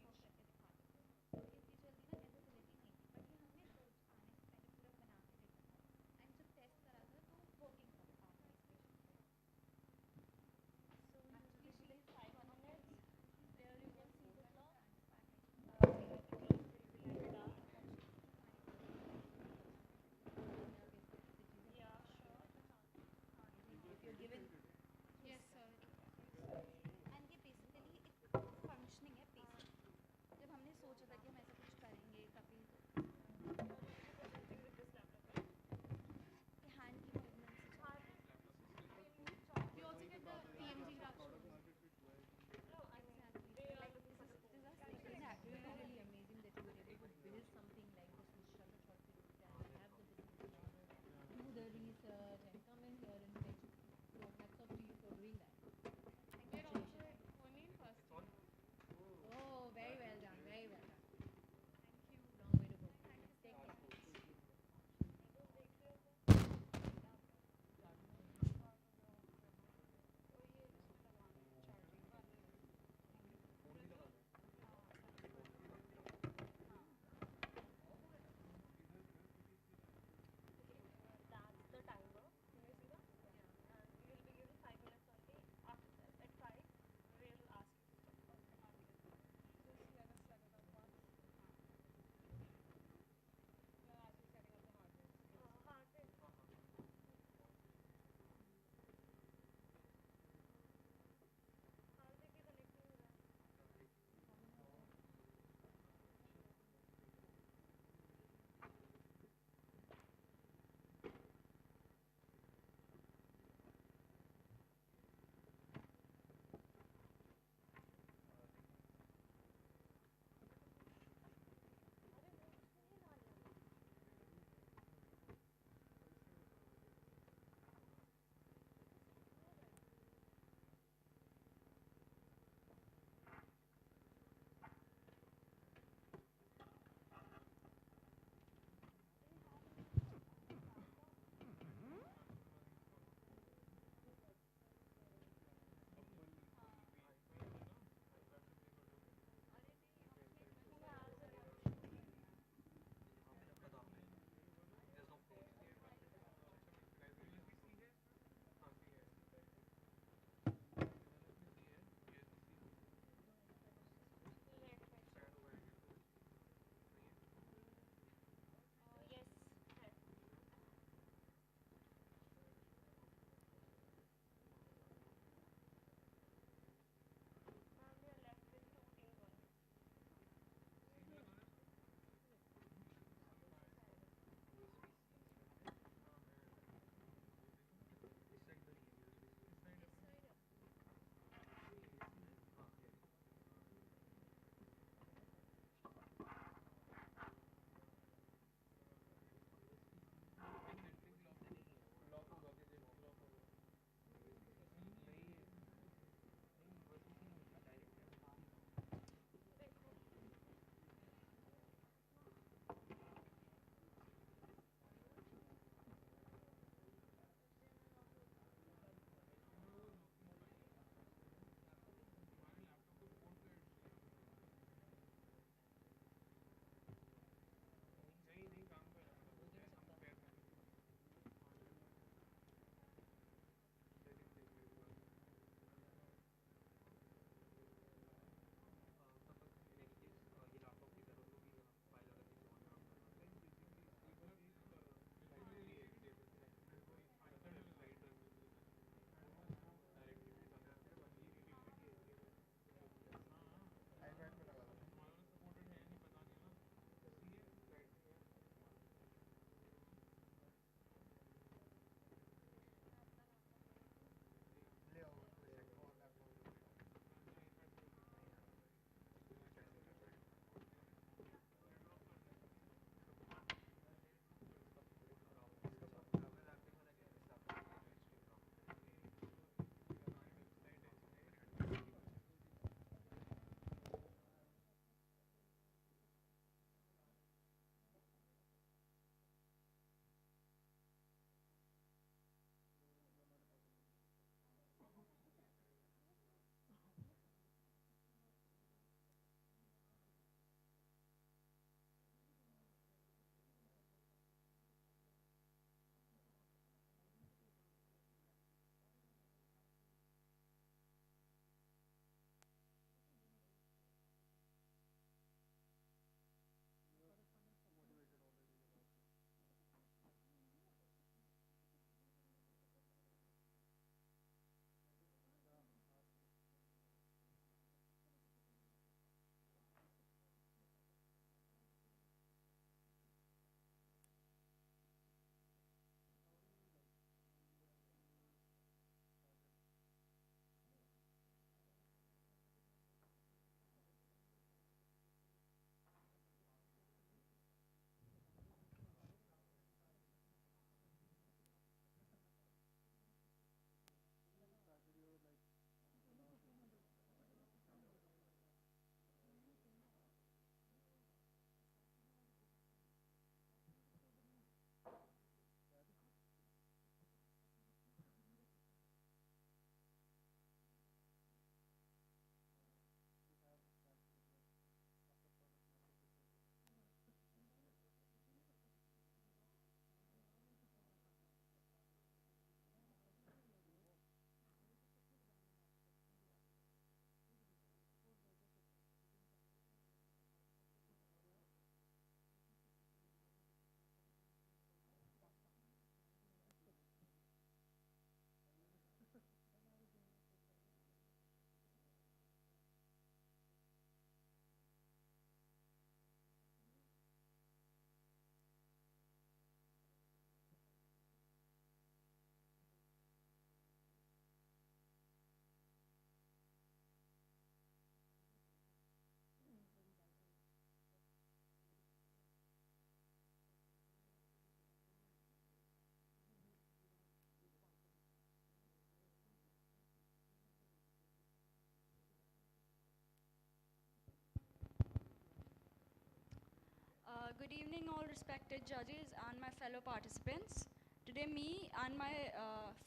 Good evening, all respected judges and my fellow participants. Today, me and my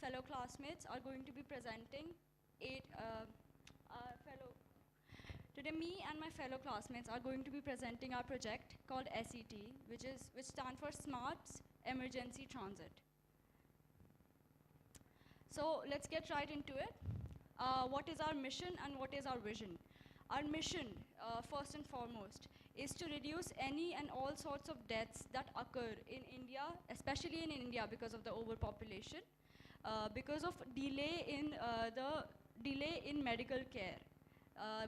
fellow classmates are going to be presenting Today, me and my fellow classmates are going to be presenting our project called SET, which stands for Smarts Emergency Transit. So let's get right into it. What is our mission and what is our vision? Our mission, first and foremost, is to reduce any and all sorts of deaths that occur in India, especially in India because of the overpopulation, because of delay in medical care.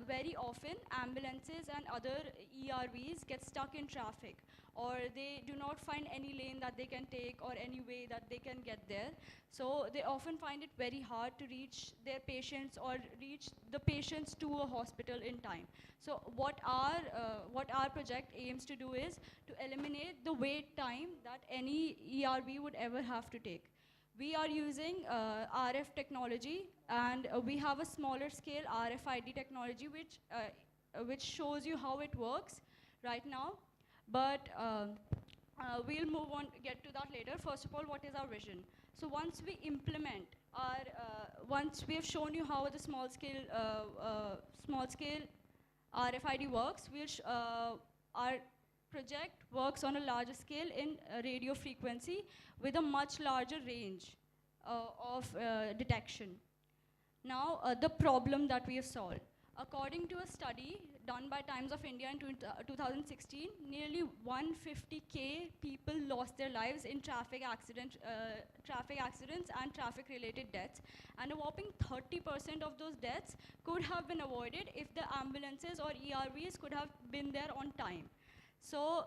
Very often, ambulances and other ERVs get stuck in traffic, or they do not find any lane that they can take or any way that they can get there. So they often find it very hard to reach their patients or reach the patients to a hospital in time. So what our project aims to do is to eliminate the wait time that any ERV would ever have to take. We are using RF technology, and we have a smaller scale RFID technology which shows you how it works right now. But we'll move on, get to that later. First of all, what is our vision? So once we implement once we have shown you how the small scale RFID works, our project works on a larger scale in radio frequency with a much larger range of detection. Now, the problem that we have solved. According to a study done by Times of India in 2016, nearly 150K people lost their lives in traffic accidents and traffic-related deaths, and a whopping 30% of those deaths could have been avoided if the ambulances or ERVs could have been there on time. So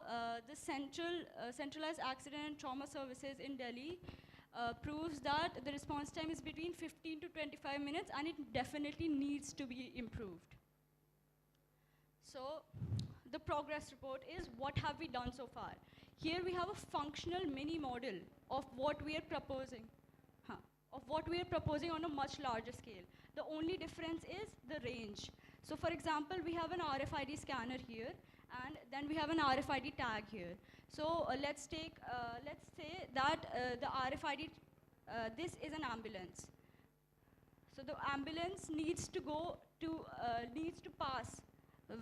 the centralized accident and trauma services in Delhi proves that the response time is between 15 to 25 minutes, and it definitely needs to be improved. So the progress report is what have we done so far. Here we have a functional mini model of what we are proposing, on a much larger scale. The only difference is the range. So for example, we have an RFID scanner here, and then we have an RFID tag here. So let's say that the RFID, this is an ambulance. So the ambulance needs to pass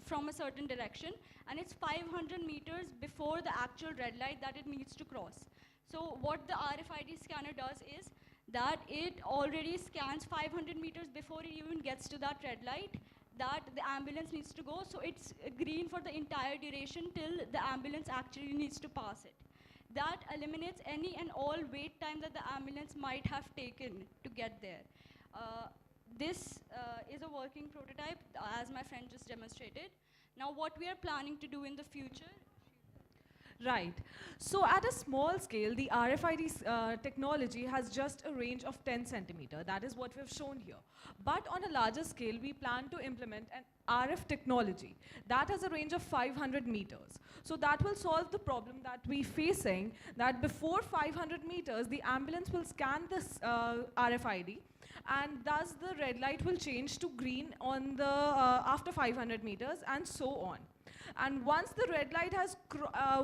from a certain direction, and it's 500 meters before the actual red light that it needs to cross. So what the RFID scanner does is that it already scans 500 meters before it even gets to that red light that the ambulance needs to go, so it's green for the entire duration till the ambulance actually needs to pass it. That eliminates any and all wait time that the ambulance might have taken to get there. This is a working prototype, as my friend just demonstrated. Now, what we are planning to do in the future. Right. So at a small scale, the RFID technology has just a range of 10 centimeter. That is what we've shown here. But on a larger scale, we plan to implement an RF technology that has a range of 500 meters. So that will solve the problem that we're facing, that before 500 meters, the ambulance will scan this RFID, and thus the red light will change to green on the after 500 meters, and so on. And once the red light has,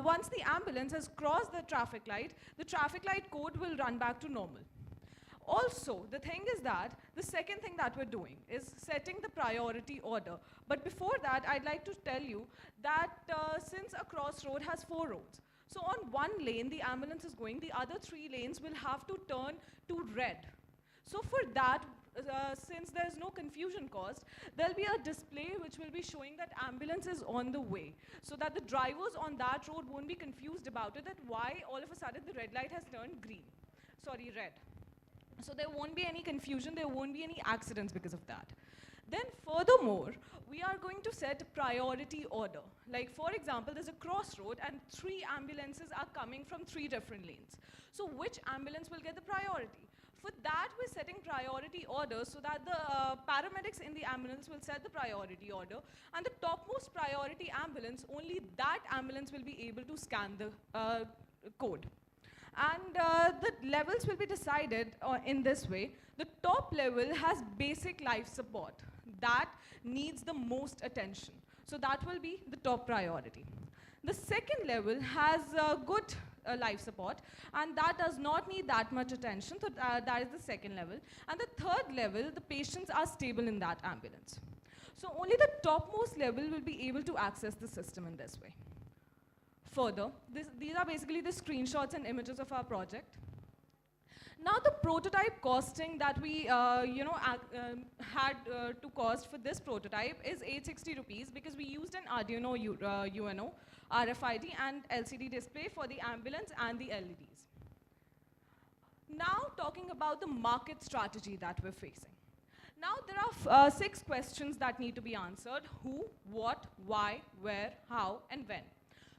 once the ambulance has crossed the traffic light code will run back to normal. Also, the thing is that the second thing that we're doing is setting the priority order. But before that, I'd like to tell you that since a crossroad has 4 roads, so on one lane the ambulance is going, the other 3 lanes will have to turn to red. So for that, since there's no confusion caused, there'll be a display which will be showing that ambulance is on the way, so that the drivers on that road won't be confused about it, that why all of a sudden the red light has turned red. So there won't be any confusion, there won't be any accidents because of that. Then furthermore, we are going to set priority order. Like for example, there's a crossroad and 3 ambulances are coming from 3 different lanes. So which ambulance will get the priority? For that, we're setting priority orders so that the paramedics in the ambulance will set the priority order, and the topmost priority ambulance, only that ambulance will be able to scan the code. And the levels will be decided in this way. The top level has basic life support. That needs the most attention. So that will be the top priority. The second level has good life support, and that does not need that much attention, so that is the second level. And the third level, the patients are stable in that ambulance. So only the topmost level will be able to access the system in this way. Further, these are basically the screenshots and images of our project. Now the prototype costing that we had to cost for this prototype is 860 rupees, because we used an Arduino UNO, RFID and LCD display for the ambulance and the LEDs. Now talking about the market strategy that we're facing. Now there are 6 questions that need to be answered: who, what, why, where, how, and when.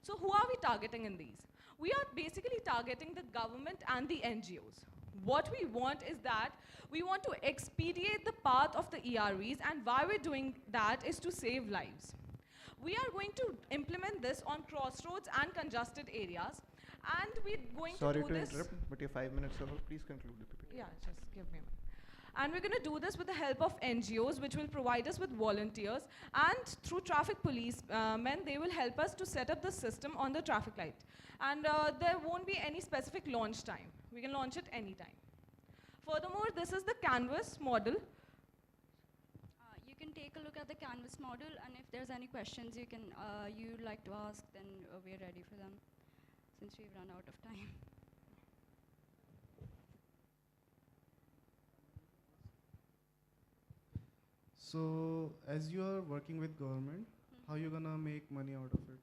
So who are we targeting in these? We are basically targeting the government and the NGOs. What we want is that we want to expedite the path of the ERVs, and why we're doing that is to save lives. We are going to implement this on crossroads and congested areas, and we're going Sorry to do this. Sorry to interrupt, but you're 5 minutes over. Please conclude the PPT. Yeah, just give me a minute. And we're going to do this with the help of NGOs, which will provide us with volunteers, and through traffic police men, they will help us to set up the system on the traffic light. And there won't be any specific launch time. We can launch it anytime. Furthermore, this is the canvas model. You can take a look at the canvas model, and if there's any questions you'd like to ask, then we're ready for them, since we've run out of time. So, as you are working with government, how you gonna make money out of it?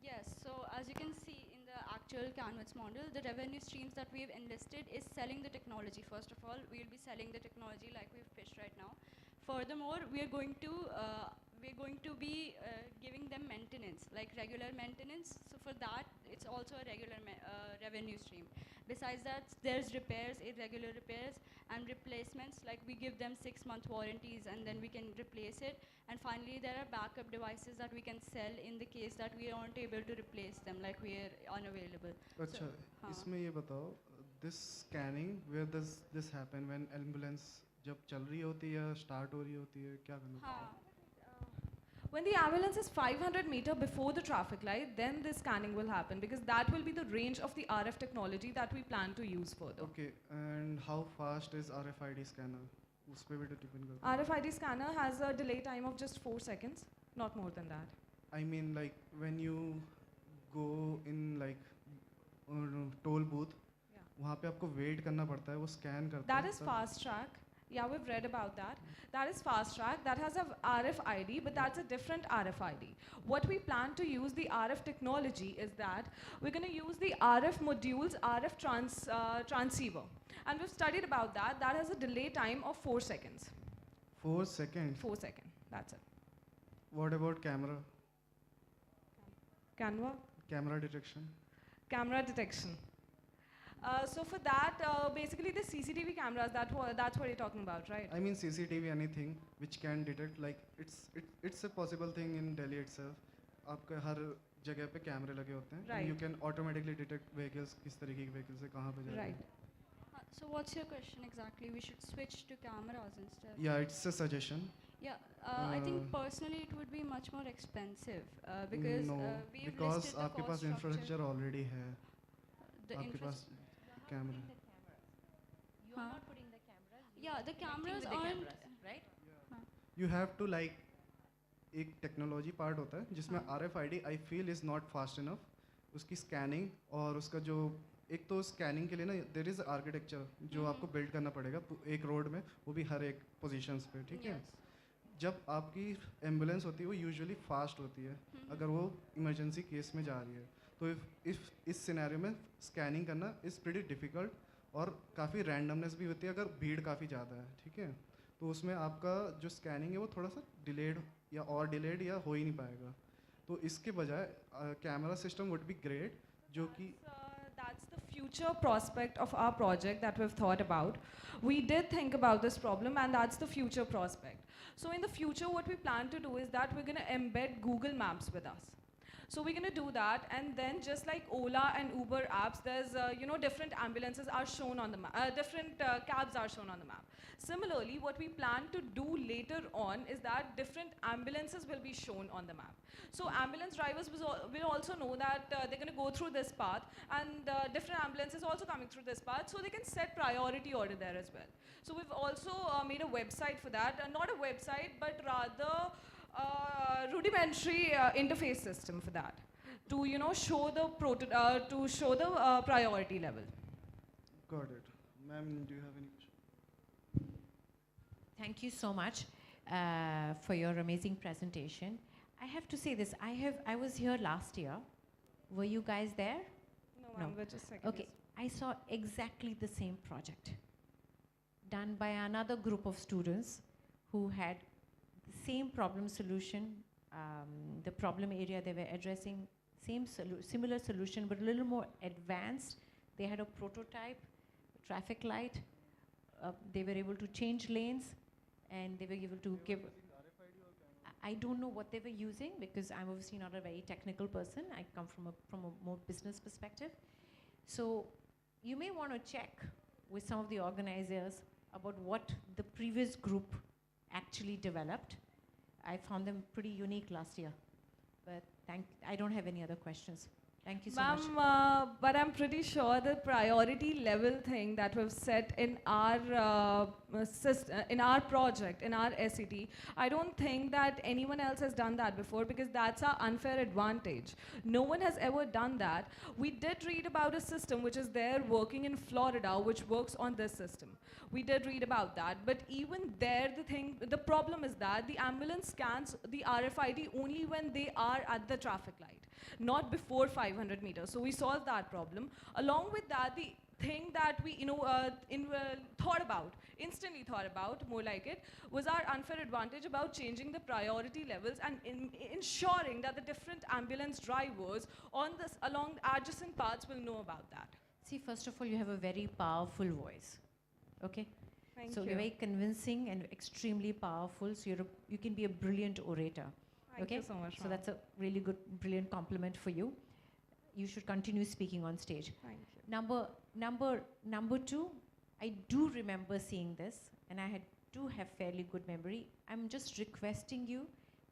Yes, so as you can see in the actual canvas model, the revenue streams that we've enlisted is selling the technology. First of all, we'll be selling the technology like we've pitched right now. Furthermore, we're going to be giving them maintenance, like regular maintenance. So for that, it's also a regular revenue stream. Besides that, there's repairs, irregular repairs, and replacements, like we give them 6-month warranties and then we can replace it. And finally, there are backup devices that we can sell in the case that we aren't able to replace them, like we're unavailable. अच्छा, इसमें ये बताओ, this scanning, where does this happen when ambulance जब चल रही होती है या start हो रही होती है, क्या करना पड़ता है? When the ambulance is 500 meters before the traffic light, then the scanning will happen, because that will be the range of the RF technology that we plan to use further. Okay, and how fast is RFID scanner? उस पे भी तो depend करता है. RFID scanner has a delay time of just 4 seconds, not more than that. I mean, like when you go in like toll booth, वहाँ पे आपको wait करना पड़ता है, वो scan करता है. That is fast track. Yeah, we've read about that. That is fast track. That has a RFID, but that's a different RFID. What we plan to use the RF technology is that we're going to use the RF modules, RF transceiver. And we've studied about that. That has a delay time of 4 seconds. 4 seconds? 4 seconds, that's it. What about camera? Canva? Camera detection? Camera detection. So for that, basically the CCTV cameras, that's what you're talking about, right? I mean CCTV, anything which can detect, like it's a possible thing in Delhi itself. आपके हर जगह पे कैमरे लगे होते हैं. Right. And you can automatically detect vehicles, किस तरीके के vehicles से कहाँ पे जा रहे हैं. Right. So what's your question exactly? We should switch to cameras instead. Yeah, it's a suggestion. Yeah, I think personally it would be much more expensive because no, we've because listed the आपके cost पास infrastructure already है. The आपके पास camera. You are not putting the cameras. Yeah, the cameras aren't right. You have to like एक technology part होता है जिसमें RFID I feel is not fast enough. उसकी scanning और उसका जो एक तो scanning के लिए ना there is architecture जो आपको build करना पड़ेगा एक road में, वो भी हर एक positions पे, ठीक है? जब आपकी एम्बुलेंस होती है वो यूजुअली फास्ट होती है अगर वो इमरजेंसी केस में जा रही है, तो इफ इस सिनेरियो में स्कैनिंग करना इज़ प्रीटी डिफ़िकल्ट और काफ़ी रैंडमनेस भी होती है अगर भीड़ काफ़ी ज़्यादा है, ठीक है? तो उसमें आपका जो स्कैनिंग है वो थोड़ा सा डिलेड या डिलेड या हो ही नहीं पाएगा. तो इसके बजाय camera system would be great जो कि That's the future prospect of our project that we've thought about. We did think about this problem, and that's the future prospect. So in the future, what we plan to do is that we're going to embed Google Maps with us. So we're going to do that, and then just like Ola and Uber apps, there's different ambulances are shown on the map, different cabs are shown on the map. Similarly, what we plan to do later on is that different ambulances will be shown on the map. So ambulance drivers will also know that they're going to go through this path, and different ambulances also coming through this path, so they can set priority order there as well. So we've also made a website for that, not a website, but rather rudimentary interface system for that, to show the priority level. Got it. Ma'am, do you have any question? Thank you so much for your amazing presentation. I have to say this, I was here last year. Were you guys there? No, ma'am, we're just second. Okay, I saw exactly the same project done by another group of students who had the same problem solution, the problem area they were addressing, similar solution, but a little more advanced. They had a prototype, traffic light. They were able to change lanes, and they were able to give. I don't know what they were using, because I'm obviously not a very technical person. I come from a more business perspective. So you may want to check with some of the organizers about what the previous group actually developed. I found them pretty unique last year. But I don't have any other questions. Thank you so much. Ma'am, but I'm pretty sure the priority level thing that we've set in our project, in our SET, I don't think that anyone else has done that before, because that's our unfair advantage. No one has ever done that. We did read about a system which is there working in Florida, which works on this system. We did read about that, but even there, the problem is that the ambulance scans the RFID only when they are at the traffic light, not before 500 meters. So we solved that problem. Along with that, the thing that we instantly thought about, more like it, was our unfair advantage about changing the priority levels and ensuring that the different ambulance drivers along adjacent paths will know about that. See, first of all, you have a very powerful voice. Okay? Thank so you. You're very convincing and extremely powerful, so you can be a brilliant orator. Thank you so much, So ma'am. that's a really good, brilliant compliment for you. You should continue speaking on stage. Thank you. Number two, I do remember seeing this, and I do have fairly good memory. I'm just requesting you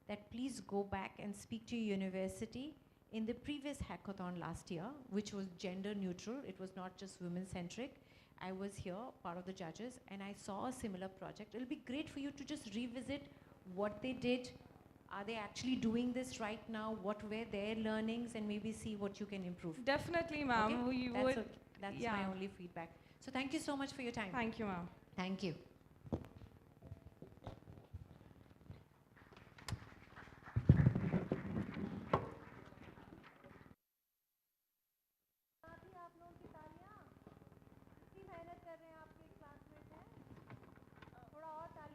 that please go back and speak to your university. In the previous hackathon last year, which was gender neutral, it was not just women-centric, I was here, part of the judges, and I saw a similar project. It'll be great for you to just revisit what they did. Are they actually doing this right now? What were their learnings? And maybe see what you can improve. Definitely, ma'am. Okay? We would. That's yeah. my only feedback. So thank you so much for your time. Thank you, ma'am. Thank you.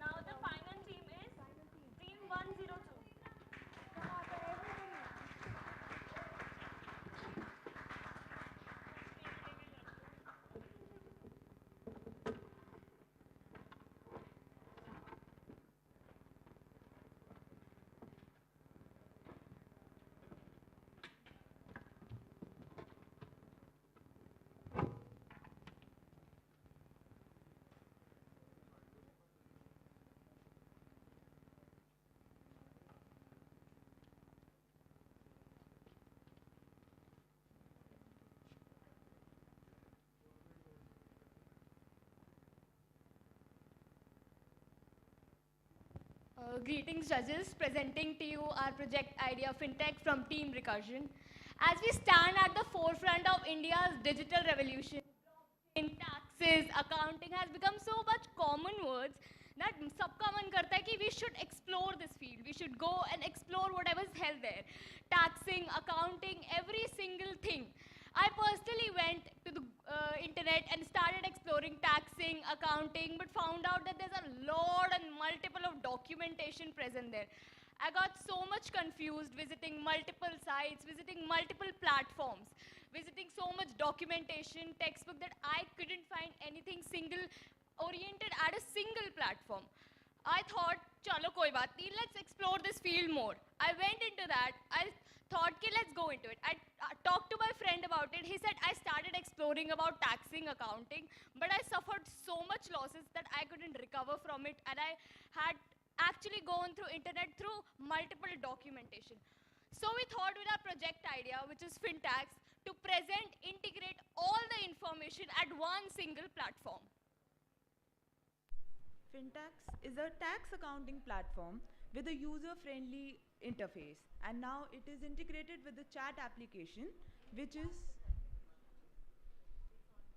Now the final team is team 102. Greetings judges, presenting to you our project idea FinTech from Team Recursion. As we stand at the forefront of India's digital revolution, in taxes, accounting has become so much common words that sabka man karta hai ki we should explore this field. We should go and explore whatever is held there. Taxing, accounting, every single thing. I personally went to the internet and started exploring taxing, accounting, but found out that there's a lot and multiple of documentation present there. I got so much confused visiting multiple sites, visiting multiple platforms, visiting so much documentation, textbook that I couldn't find anything single oriented at a single platform. I thought, chalo koi baat nahi, let's explore this field more. I went into that. I thought, okay, let's go into it. I talked to my friend about it. He said, I started exploring about taxing, accounting, but I suffered so much losses that I couldn't recover from it. And I had actually gone through internet through multiple documentation. So we thought with our project idea, which is FinTax, to present, integrate all the information at one single platform. FinTax is a tax accounting platform with a user-friendly interface, and now it is integrated with the chat application, which is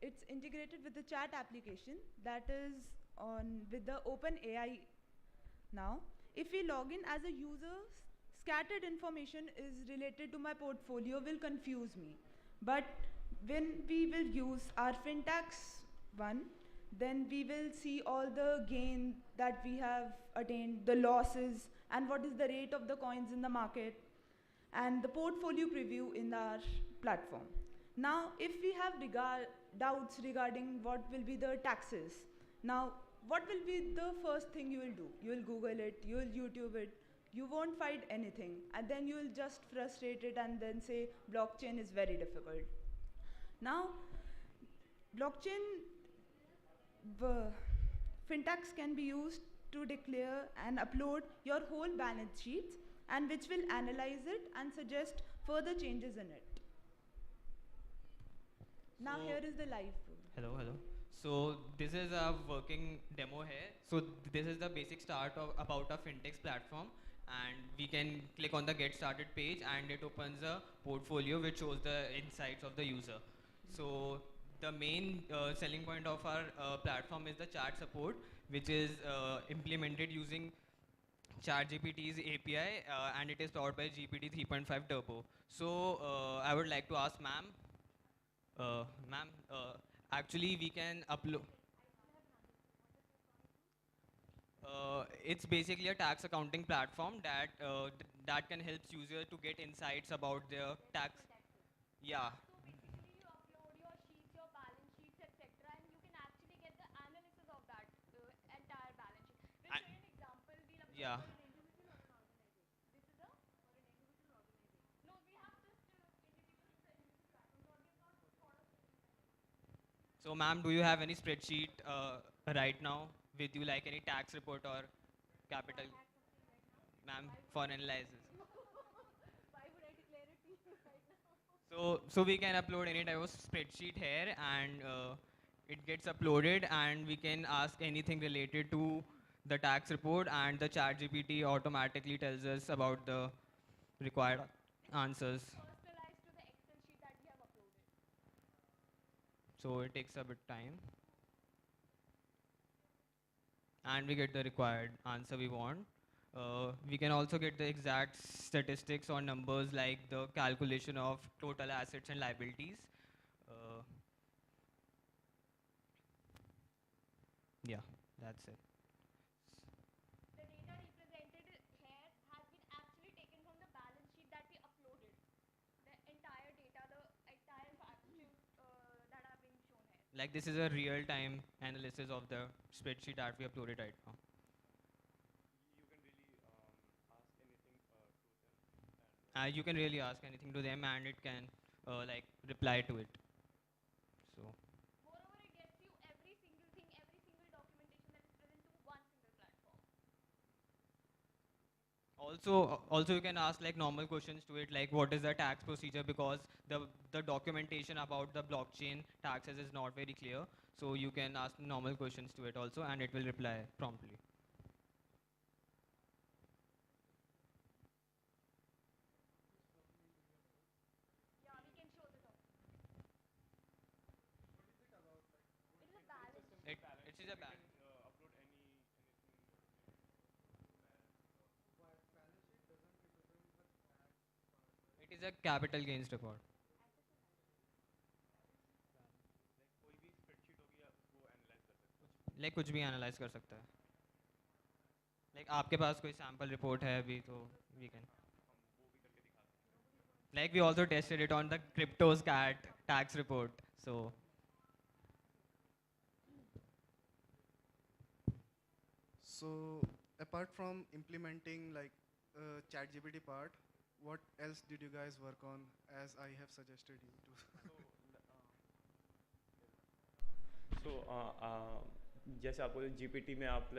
it's integrated with the chat application that is on with the OpenAI now. If we log in as a user, scattered information is related to my portfolio will confuse me. But when we will use our FinTax one, then we will see all the gain that we have attained, the losses, and what is the rate of the coins in the market, and the portfolio preview in our platform. Now, if we have doubts regarding what will be the taxes, now what will be the first thing you will do? You will Google it, you will YouTube it, you won't find anything, and then you will just frustrate it and then say blockchain is very difficult. Now, blockchain FinTax can be used to declare and upload your whole balance sheets, and which will analyze it and suggest further changes in it. Now here is the live. Hello. So this is a working demo here. So this is the basic start of about a fintech platform, and we can click on the get started page and it opens a portfolio which shows the insights of the user. So the main selling point of our platform is the chat support, which is implemented using ChatGPT's API, and it is powered by GPT 3.5 Turbo. So I would like to ask ma'am, actually we can upload. It's basically a tax accounting platform that that can help users to get insights about their tax. Yeah. Yeah. So, ma'am, do you have any spreadsheet right now with you, like any tax report or capital, ma'am, for analysis? So we can upload any type of spreadsheet here, and it gets uploaded, and we can ask anything related to the tax report, and the ChatGPT automatically tells us about the required answers. So it takes a bit time, and we get the required answer we want. We can also get the exact statistics or numbers like the calculation of total assets and liabilities. Yeah, that's it. The data represented here has been actually taken from the balance sheet that we uploaded. The entire data, the entire factors that are being shown here. Like this is a real-time analysis of the spreadsheet that we uploaded right now. You can really ask anything to them, and it can like reply to it. So. Moreover, it gets you every single thing, every single documentation that is present to one single platform. Also you can ask like normal questions to it, like what is the tax procedure, because the documentation about the blockchain taxes is not very clear. So you can ask normal questions to it also, and it will reply promptly. Yeah, we can show the document. It is a balance sheet. It is a balance. It is a capital gains report. Like कुछ भी analyze कर सकता है. Like आपके पास कोई sample report है अभी तो we can. Like we also tested it on the CryptoScat tax report. So. So apart from implementing like ChatGPT part, what else did you guys work on as I have suggested you to? जैसे आपको GPT में आप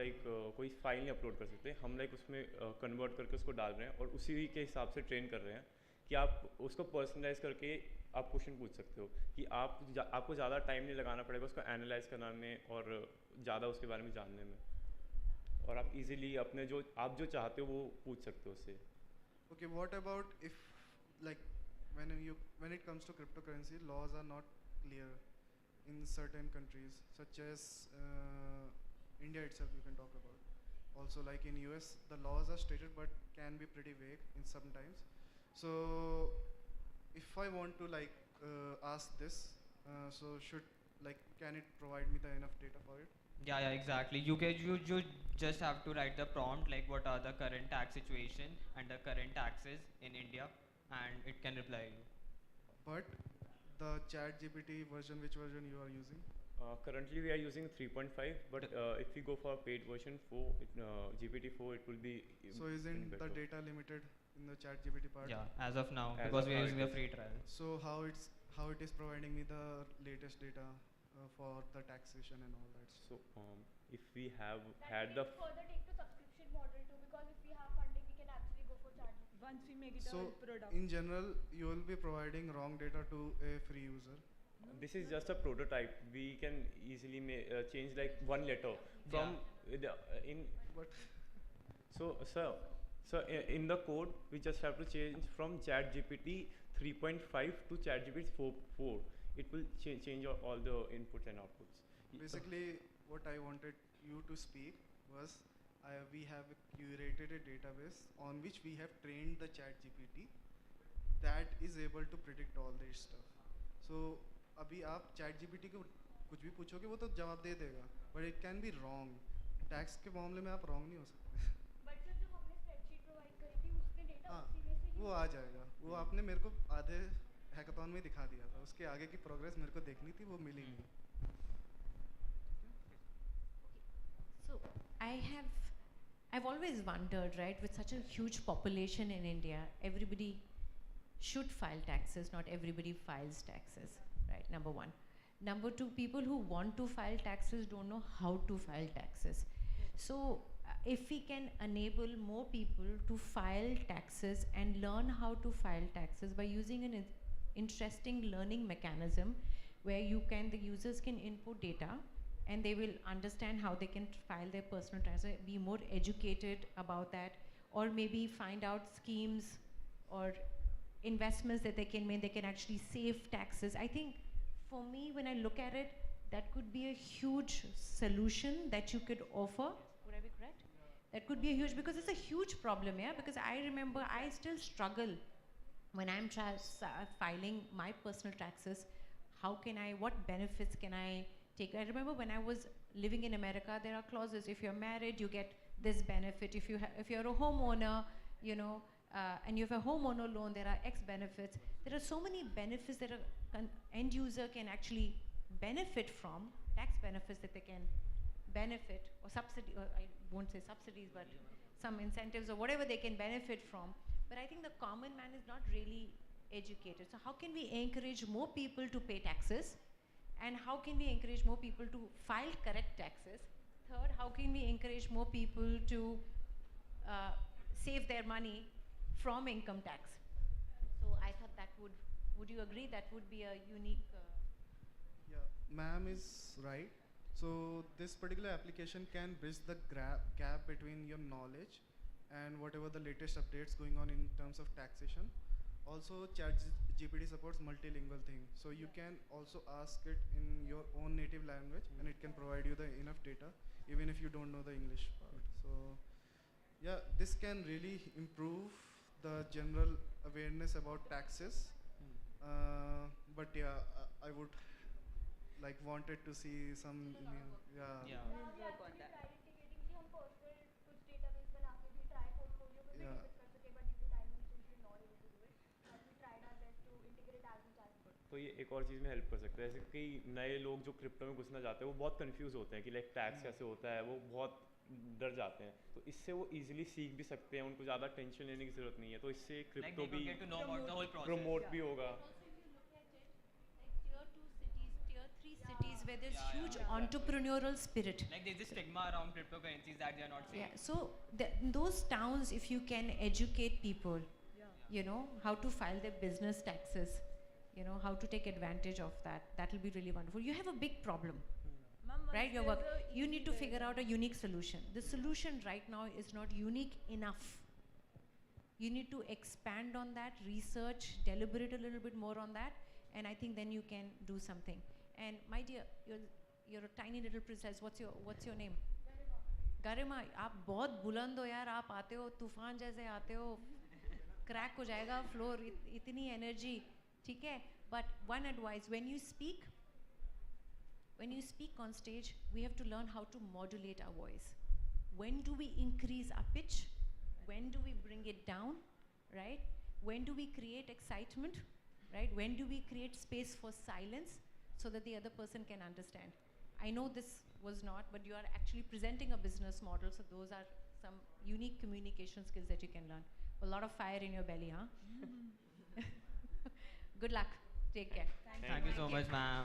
कोई file नहीं upload कर सकते, हम उसमें कन्वर्ट करके उसको डाल रहे हैं और उसी के हिसाब से ट्रेन कर रहे हैं कि आप उसको पर्सनलाइज करके आप क्वेश्चन पूछ सकते हो कि आपको ज़्यादा टाइम नहीं लगाना पड़ेगा उसको एनालाइज करने में और ज़्यादा उसके बारे में जानने में, और आप इजीली अपने आप जो चाहते हो वो पूछ सकते हो उससे. Okay, what about if when it comes to cryptocurrency, laws are not clear in certain countries, such as India itself you can talk about. Also in US, the laws are stated but can be pretty vague in sometimes. So if I want to ask this, so can it provide me the enough data for it? Yeah, exactly. You just have to write the prompt what are the current tax situation and the current taxes in India, and it can reply you. But the chat GPT version, which version you are using? Currently we are using 3.5, but if we go for a paid version 4, GPT-4, it will be. So isn't the data limited in the chat GPT part? Yeah, as of now, because we are using the free trial. So how it is providing me the latest data for the taxation and all that? So if we have had the further take to subscription model too, because if we have funding, we can actually go for charging. Once we make it So a product. in general, you will be providing wrong data to a free user. This is just a prototype. We can easily change one letter from in. What? So sir, in the code we just have to change from ChatGPT 3.5 to ChatGPT 4. It will change all the inputs and outputs. Basically, what I wanted you to speak was, we have curated a database on which we have trained the ChatGPT that is able to predict all this stuff. So अभी आप ChatGPT को कुछ भी पूछोगे वो तो जवाब दे देगा, but it can be wrong. Tax के मामले में आप wrong नहीं हो सकते. But sir, जो हमने spreadsheet provide करी थी उसमें data उसी में से वो आ जाएगा. वो आपने मेरे को आधे हैकाथॉन में दिखा दिया था. उसके आगे की प्रोग्रेस मेरे को देखनी थी, वो मिली नहीं. So I've always wondered, right, with such a huge population in India, everybody should file taxes, not everybody files taxes, right, number one. Number two, people who want to file taxes don't know how to file taxes. So if we can enable more people to file taxes and learn how to file taxes by using an interesting learning mechanism where the users can input data and they will understand how they can file their personal taxes, be more educated about that, or maybe find out schemes or investments that they can make, they can actually save taxes. I think for me, when I look at it, that could be a huge solution that you could offer. Would I be correct? That could be a huge, because it's a huge problem, yeah? Because I remember I still struggle when I'm filing my personal taxes. What benefits can I take? I remember when I was living in America, there are clauses. If you're married, you get this benefit. If you're a homeowner, and you have a homeowner loan, there are X benefits. There are so many benefits that an end user can actually benefit from, tax benefits that they can benefit, or subsidy, or I won't say subsidies, but some incentives or whatever they can benefit from. But I think the common man is not really educated. So how can we encourage more people to pay taxes? And how can we encourage more people to file correct taxes? Third, how can we encourage more people to save their money from income tax? So I thought that would you agree that would be a unique... Yeah, ma'am is right. So this particular application can bridge the gap between your knowledge and whatever the latest updates going on in terms of taxation. Also, ChatGPT supports multilingual thing. So you can also ask it in your own native language and it can provide you the enough data even if you don't know the English part. So yeah, this can really improve the general awareness about taxes. But yeah, I would wanted to see some yeah. तो ये एक और चीज़ में help कर सकता है, जैसे कई नए लोग जो क्रिप्टो में घुसना चाहते हैं वो बहुत कंफ्यूज होते हैं कि टैक्स कैसे होता है, वो बहुत डर जाते हैं, तो इससे वो इजीली सीख भी सकते हैं, उनको ज़्यादा टेंशन लेने की ज़रूरत नहीं है, तो इससे क्रिप्टो भी प्रमोट भी होगा. Cities where there's huge entrepreneurial spirit. Like there's this stigma around cryptocurrencies that they are not safe. Yeah, so in those towns, if you can educate people, you know, how to file their business taxes, you know, how to take advantage of that, that will be really wonderful. You have a big problem, right? Your work. You need to figure out a unique solution. The solution right now is not unique enough. You need to expand on that, research, deliberate a little bit more on that, and I think then you can do something. And my dear, you're a tiny little princess. What's your name? Garima. आप बहुत बुलंद हो यार. आप आते हो तूफान जैसे आते हो. Crack हो जाएगा floor. इतनी energy. ठीक है. But one advice: when you speak on stage, we have to learn how to modulate our voice. When do we increase our pitch? When do we bring it down? Right? When do we create excitement? Right? When do we create space for silence? So that the other person can understand. I know this was not, but you are actually presenting a business model, so those are some unique communication skills that you can learn. A lot of fire in your belly, huh? Good luck. Take care. Thank you so much, ma'am.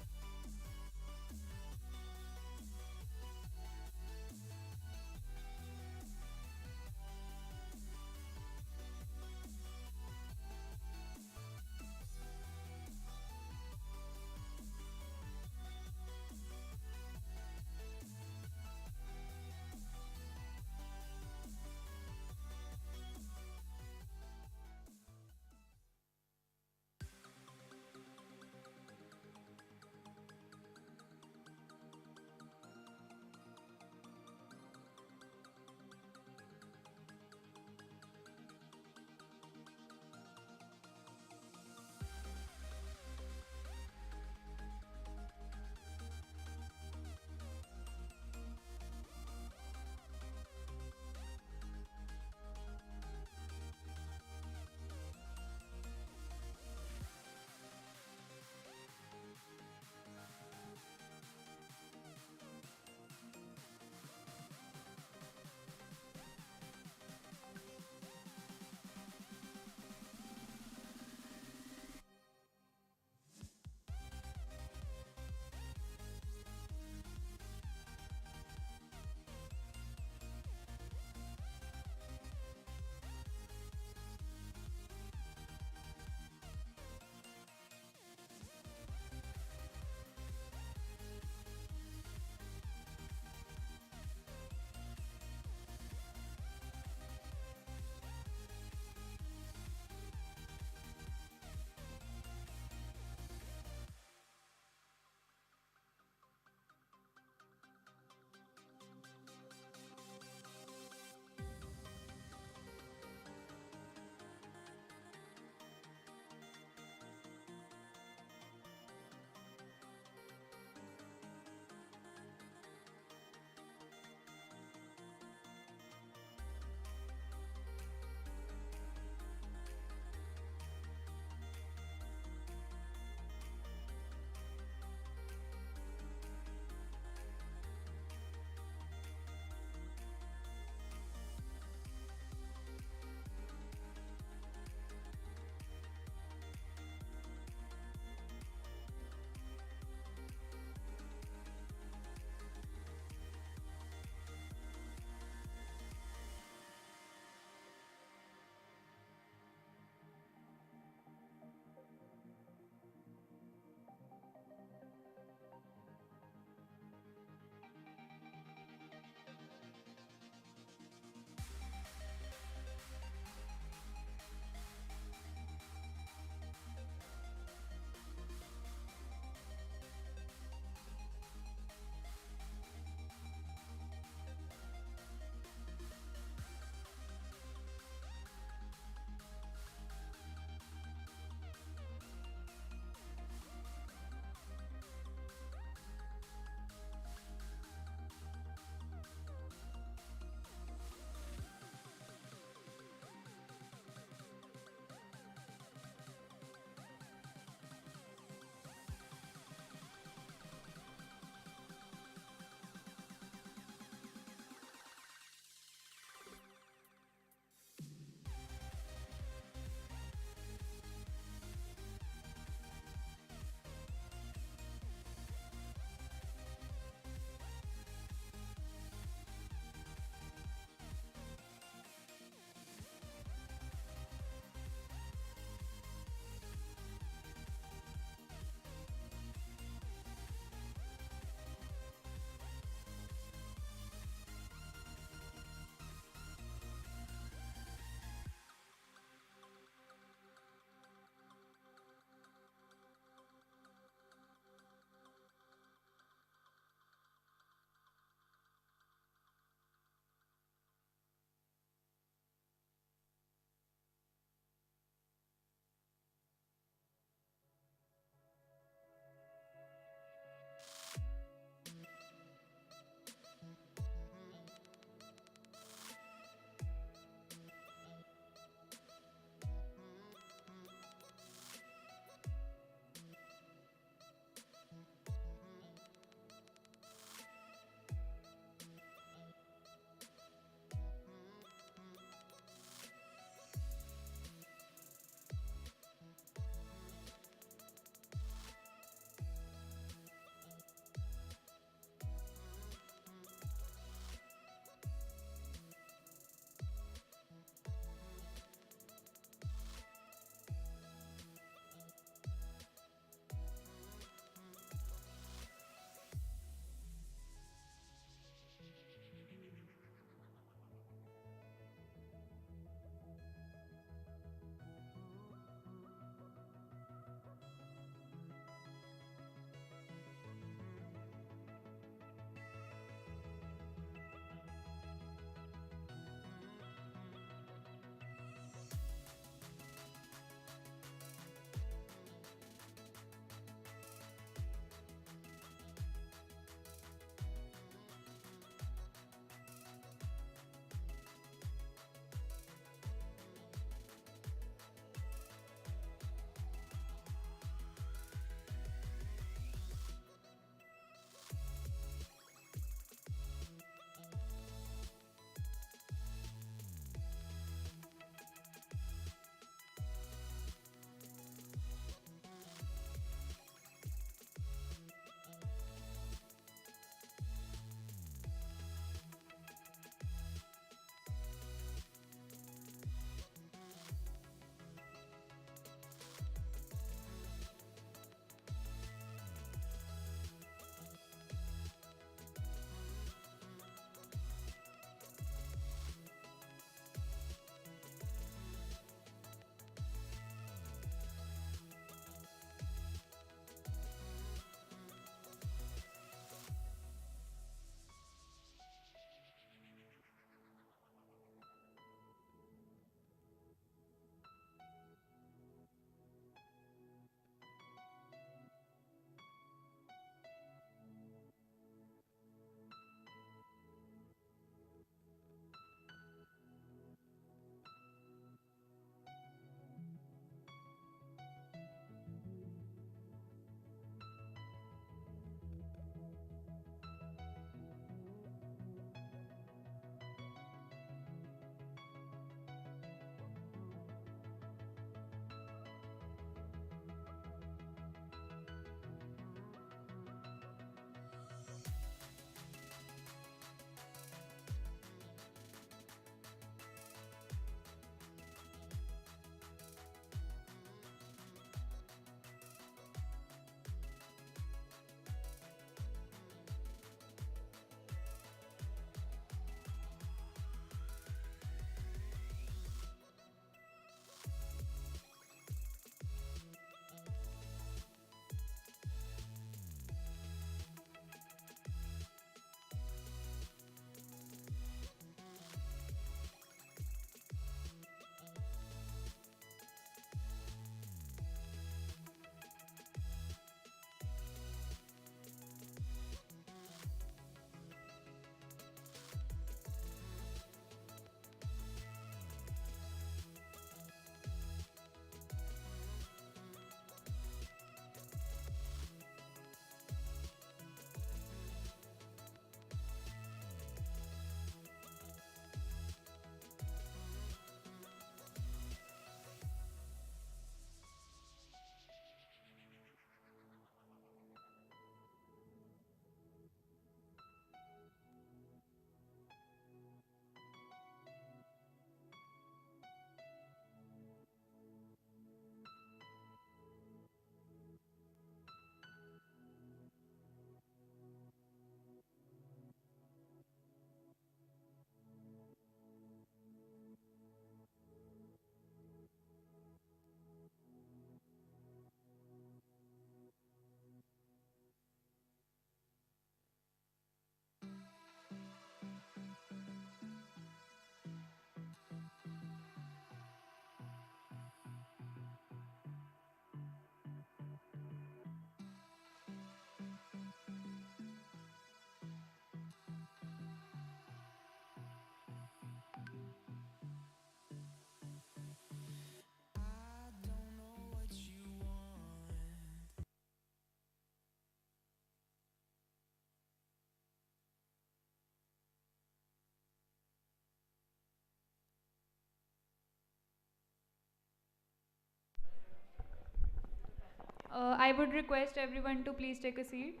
I would request everyone to please take a seat.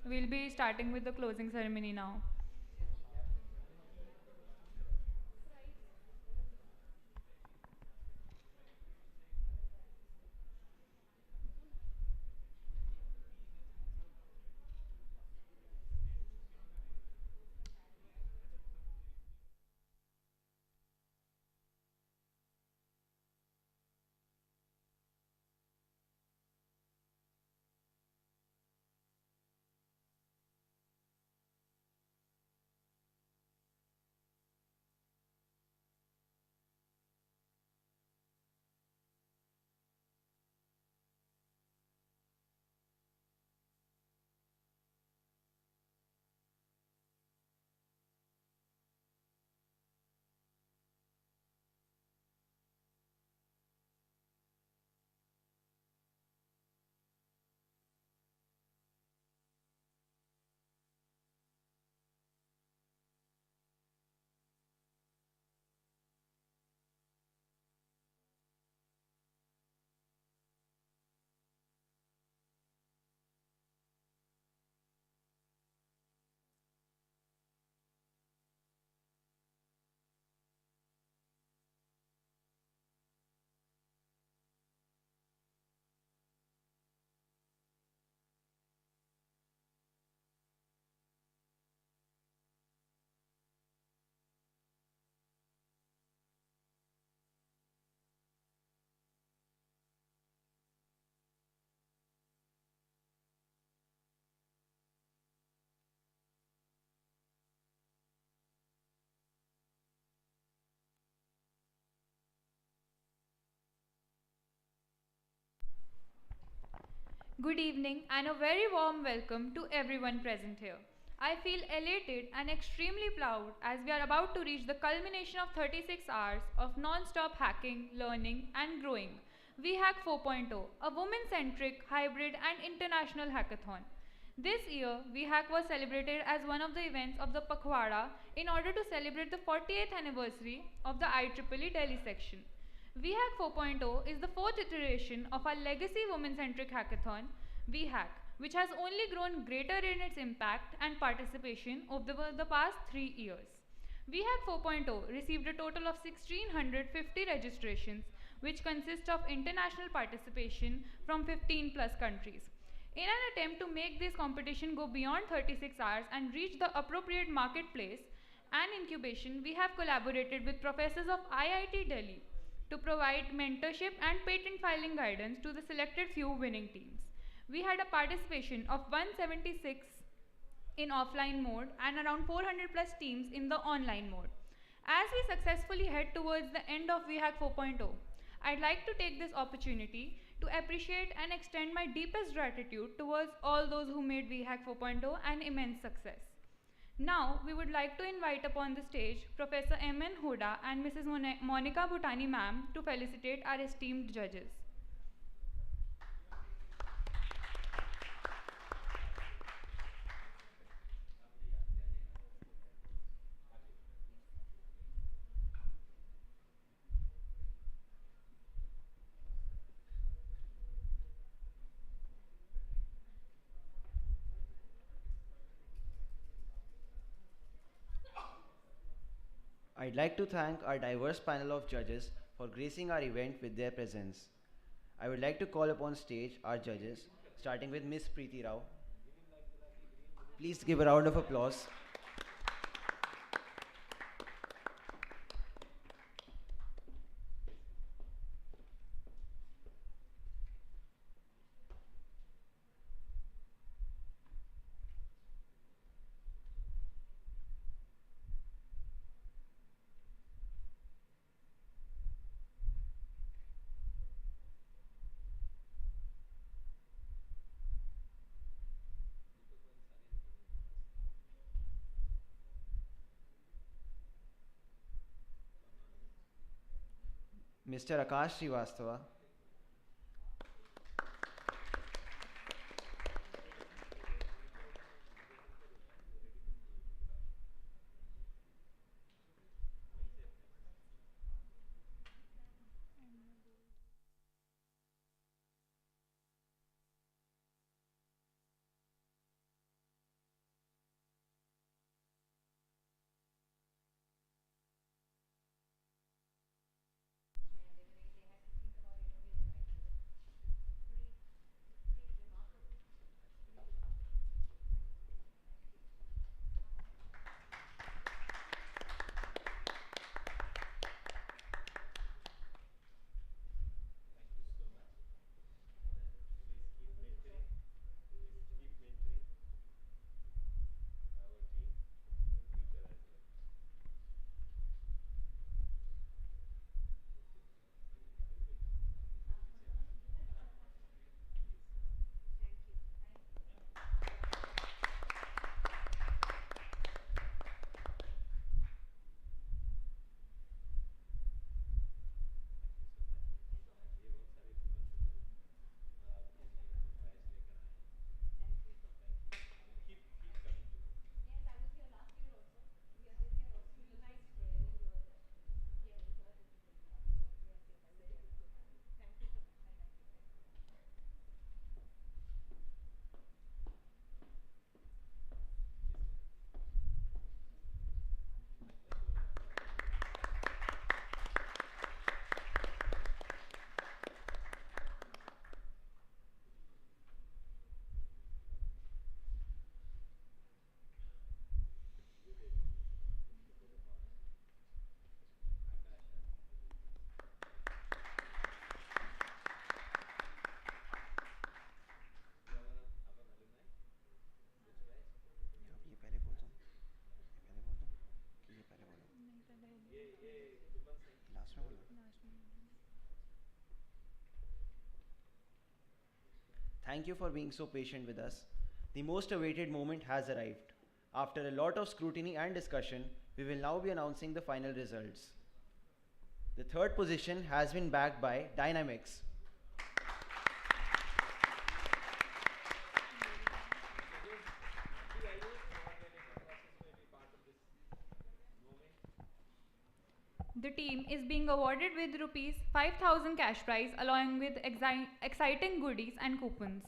We'll be starting with the closing ceremony now. Good evening and a very warm welcome to everyone present here. I feel elated and extremely proud as we are about to reach the culmination of 36 hours of non-stop hacking, learning and growing. Wiehack 4.0, a women-centric, hybrid and international hackathon. This year, Wiehack was celebrated as one of the events of the Pakhwada in order to celebrate the 48th anniversary of the IEEE Delhi section. Wiehack 4.0 is the fourth iteration of our legacy women-centric hackathon, Wiehack, which has only grown greater in its impact and participation over the past 3 years. Wiehack 4.0 received a total of 1,650 registrations, which consist of international participation from 15 plus countries. In an attempt to make this competition go beyond 36 hours and reach the appropriate marketplace and incubation, we have collaborated with professors of IIT Delhi to provide mentorship and patent filing guidance to the selected few winning teams. We had a participation of 176 in offline mode and around 400 plus teams in the online mode. As we successfully head towards the end of Wiehack 4.0, I'd like to take this opportunity to appreciate and extend my deepest gratitude towards all those who made Wiehack 4.0 an immense success. Now, we would like to invite upon the stage Professor M.N. Huda and Mrs. Monica Bhutani ma'am to felicitate our esteemed judges. I'd like to thank our diverse panel of judges for gracing our event with their presence. I would like to call upon stage our judges, starting with Ms. Preeti Rao. Please give a round of applause. Mr. Akash Srivastava. Thank you for being so patient with us. The most awaited moment has arrived. After a lot of scrutiny and discussion, we will now be announcing the final results. The third position has been bagged by Dynamics. The team is being awarded with rupees 5,000 cash prize along with exciting goodies and coupons.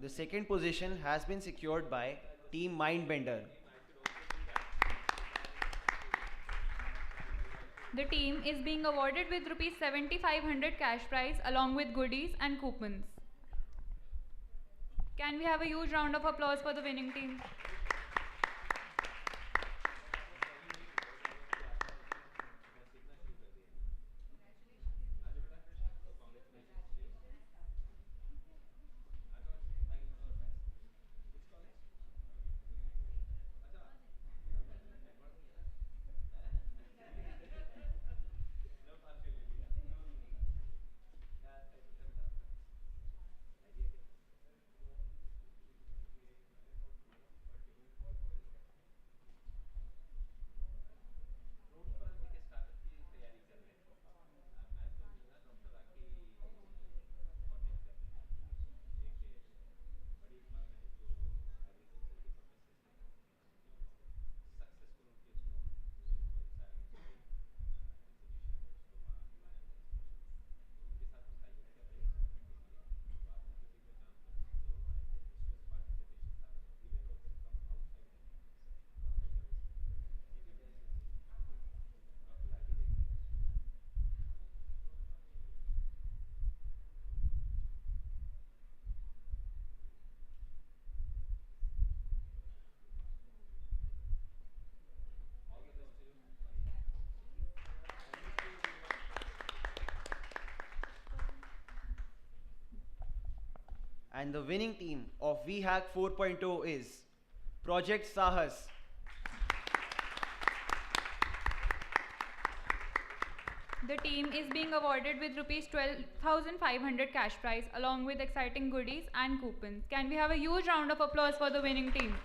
The second position has been secured by Team Mindbender. The team is being awarded with rupees 7,500 cash prize along with goodies and coupons. Can we have a huge round of applause for the winning team? And the winning team of Wiehack 4.0 is Project Sahas. The team is being awarded with rupees 12,500 cash prize along with exciting goodies and coupons. Can we have a huge round of applause for the winning team?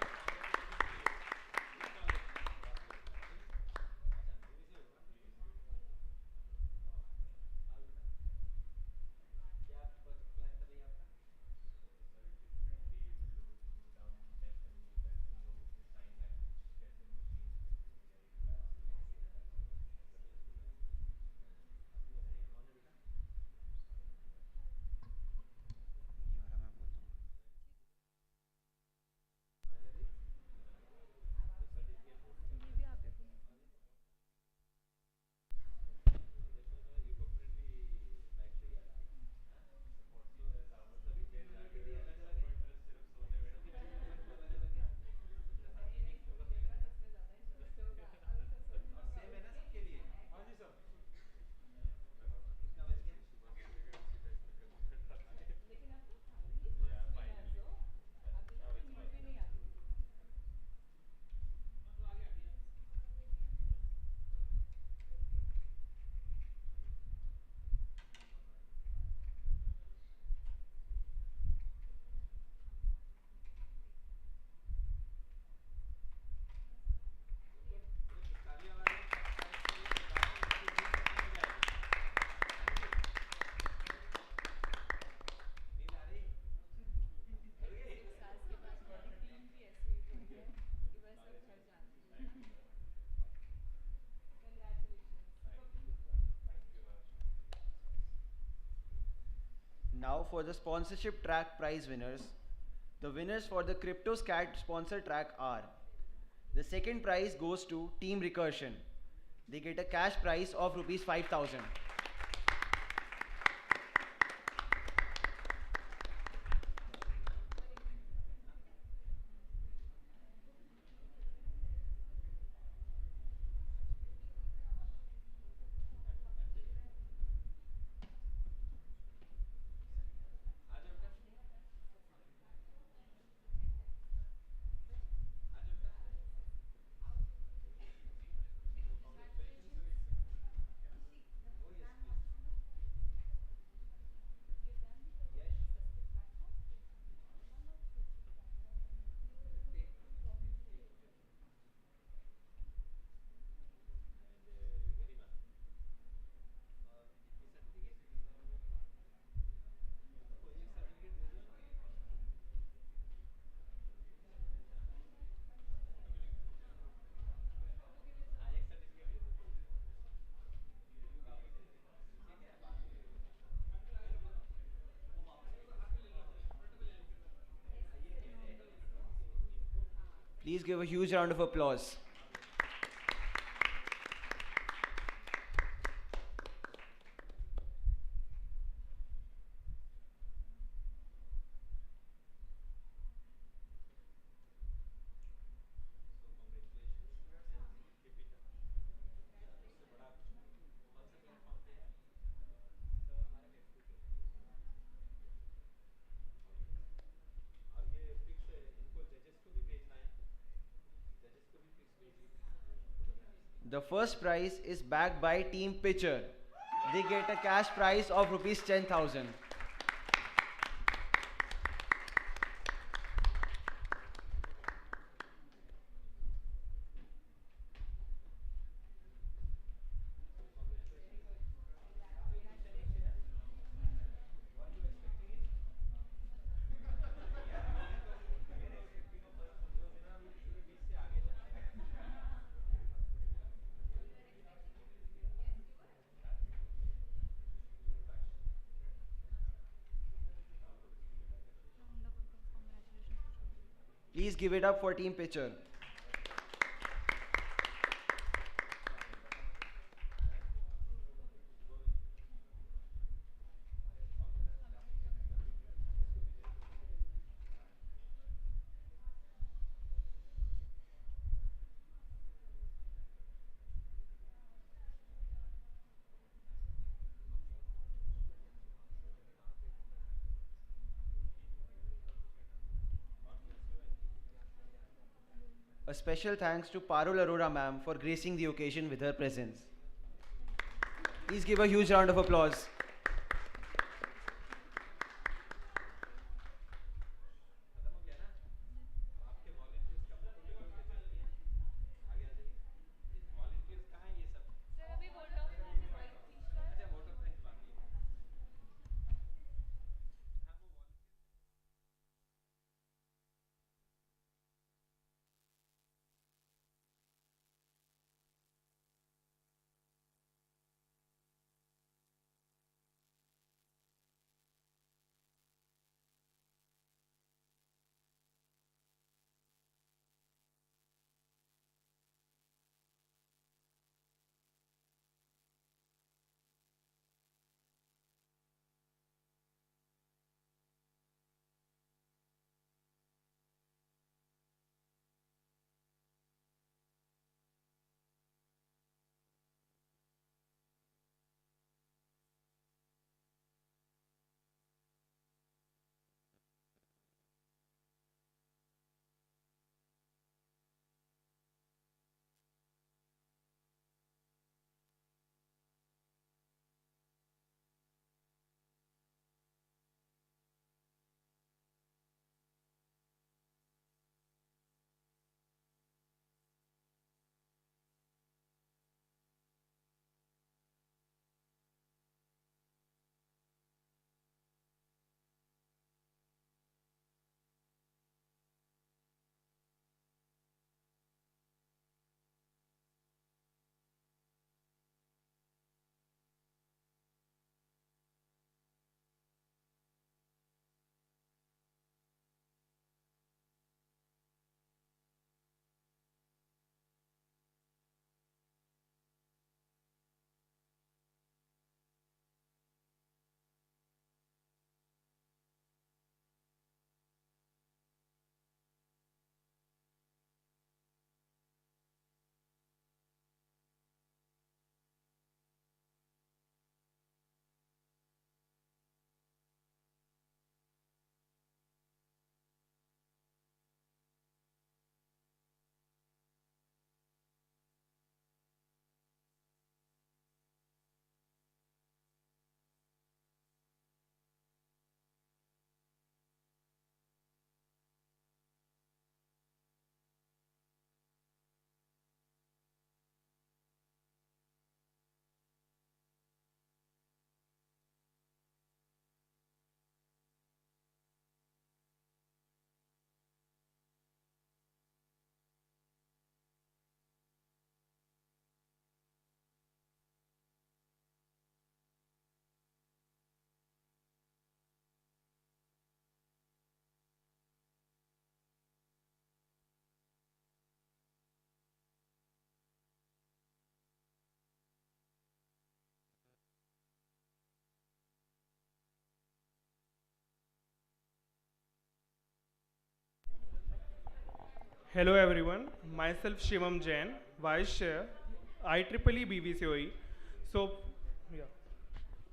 Now for the sponsorship track prize winners. The winners for the Crypto Scat sponsor track are: the second prize goes to Team Recursion. They get a cash prize of rupees 5,000. Please give a huge round of applause. The first prize is backed by Team Pitcher. They get a cash prize of rupees 10,000. Please give it up for Team Pitcher. A special thanks to Parul Arora ma'am for gracing the occasion with her presence. Please give a huge round of applause. Hello everyone, myself Shivam Jain, Vice Chair, IEEE BVCOE. So, yeah.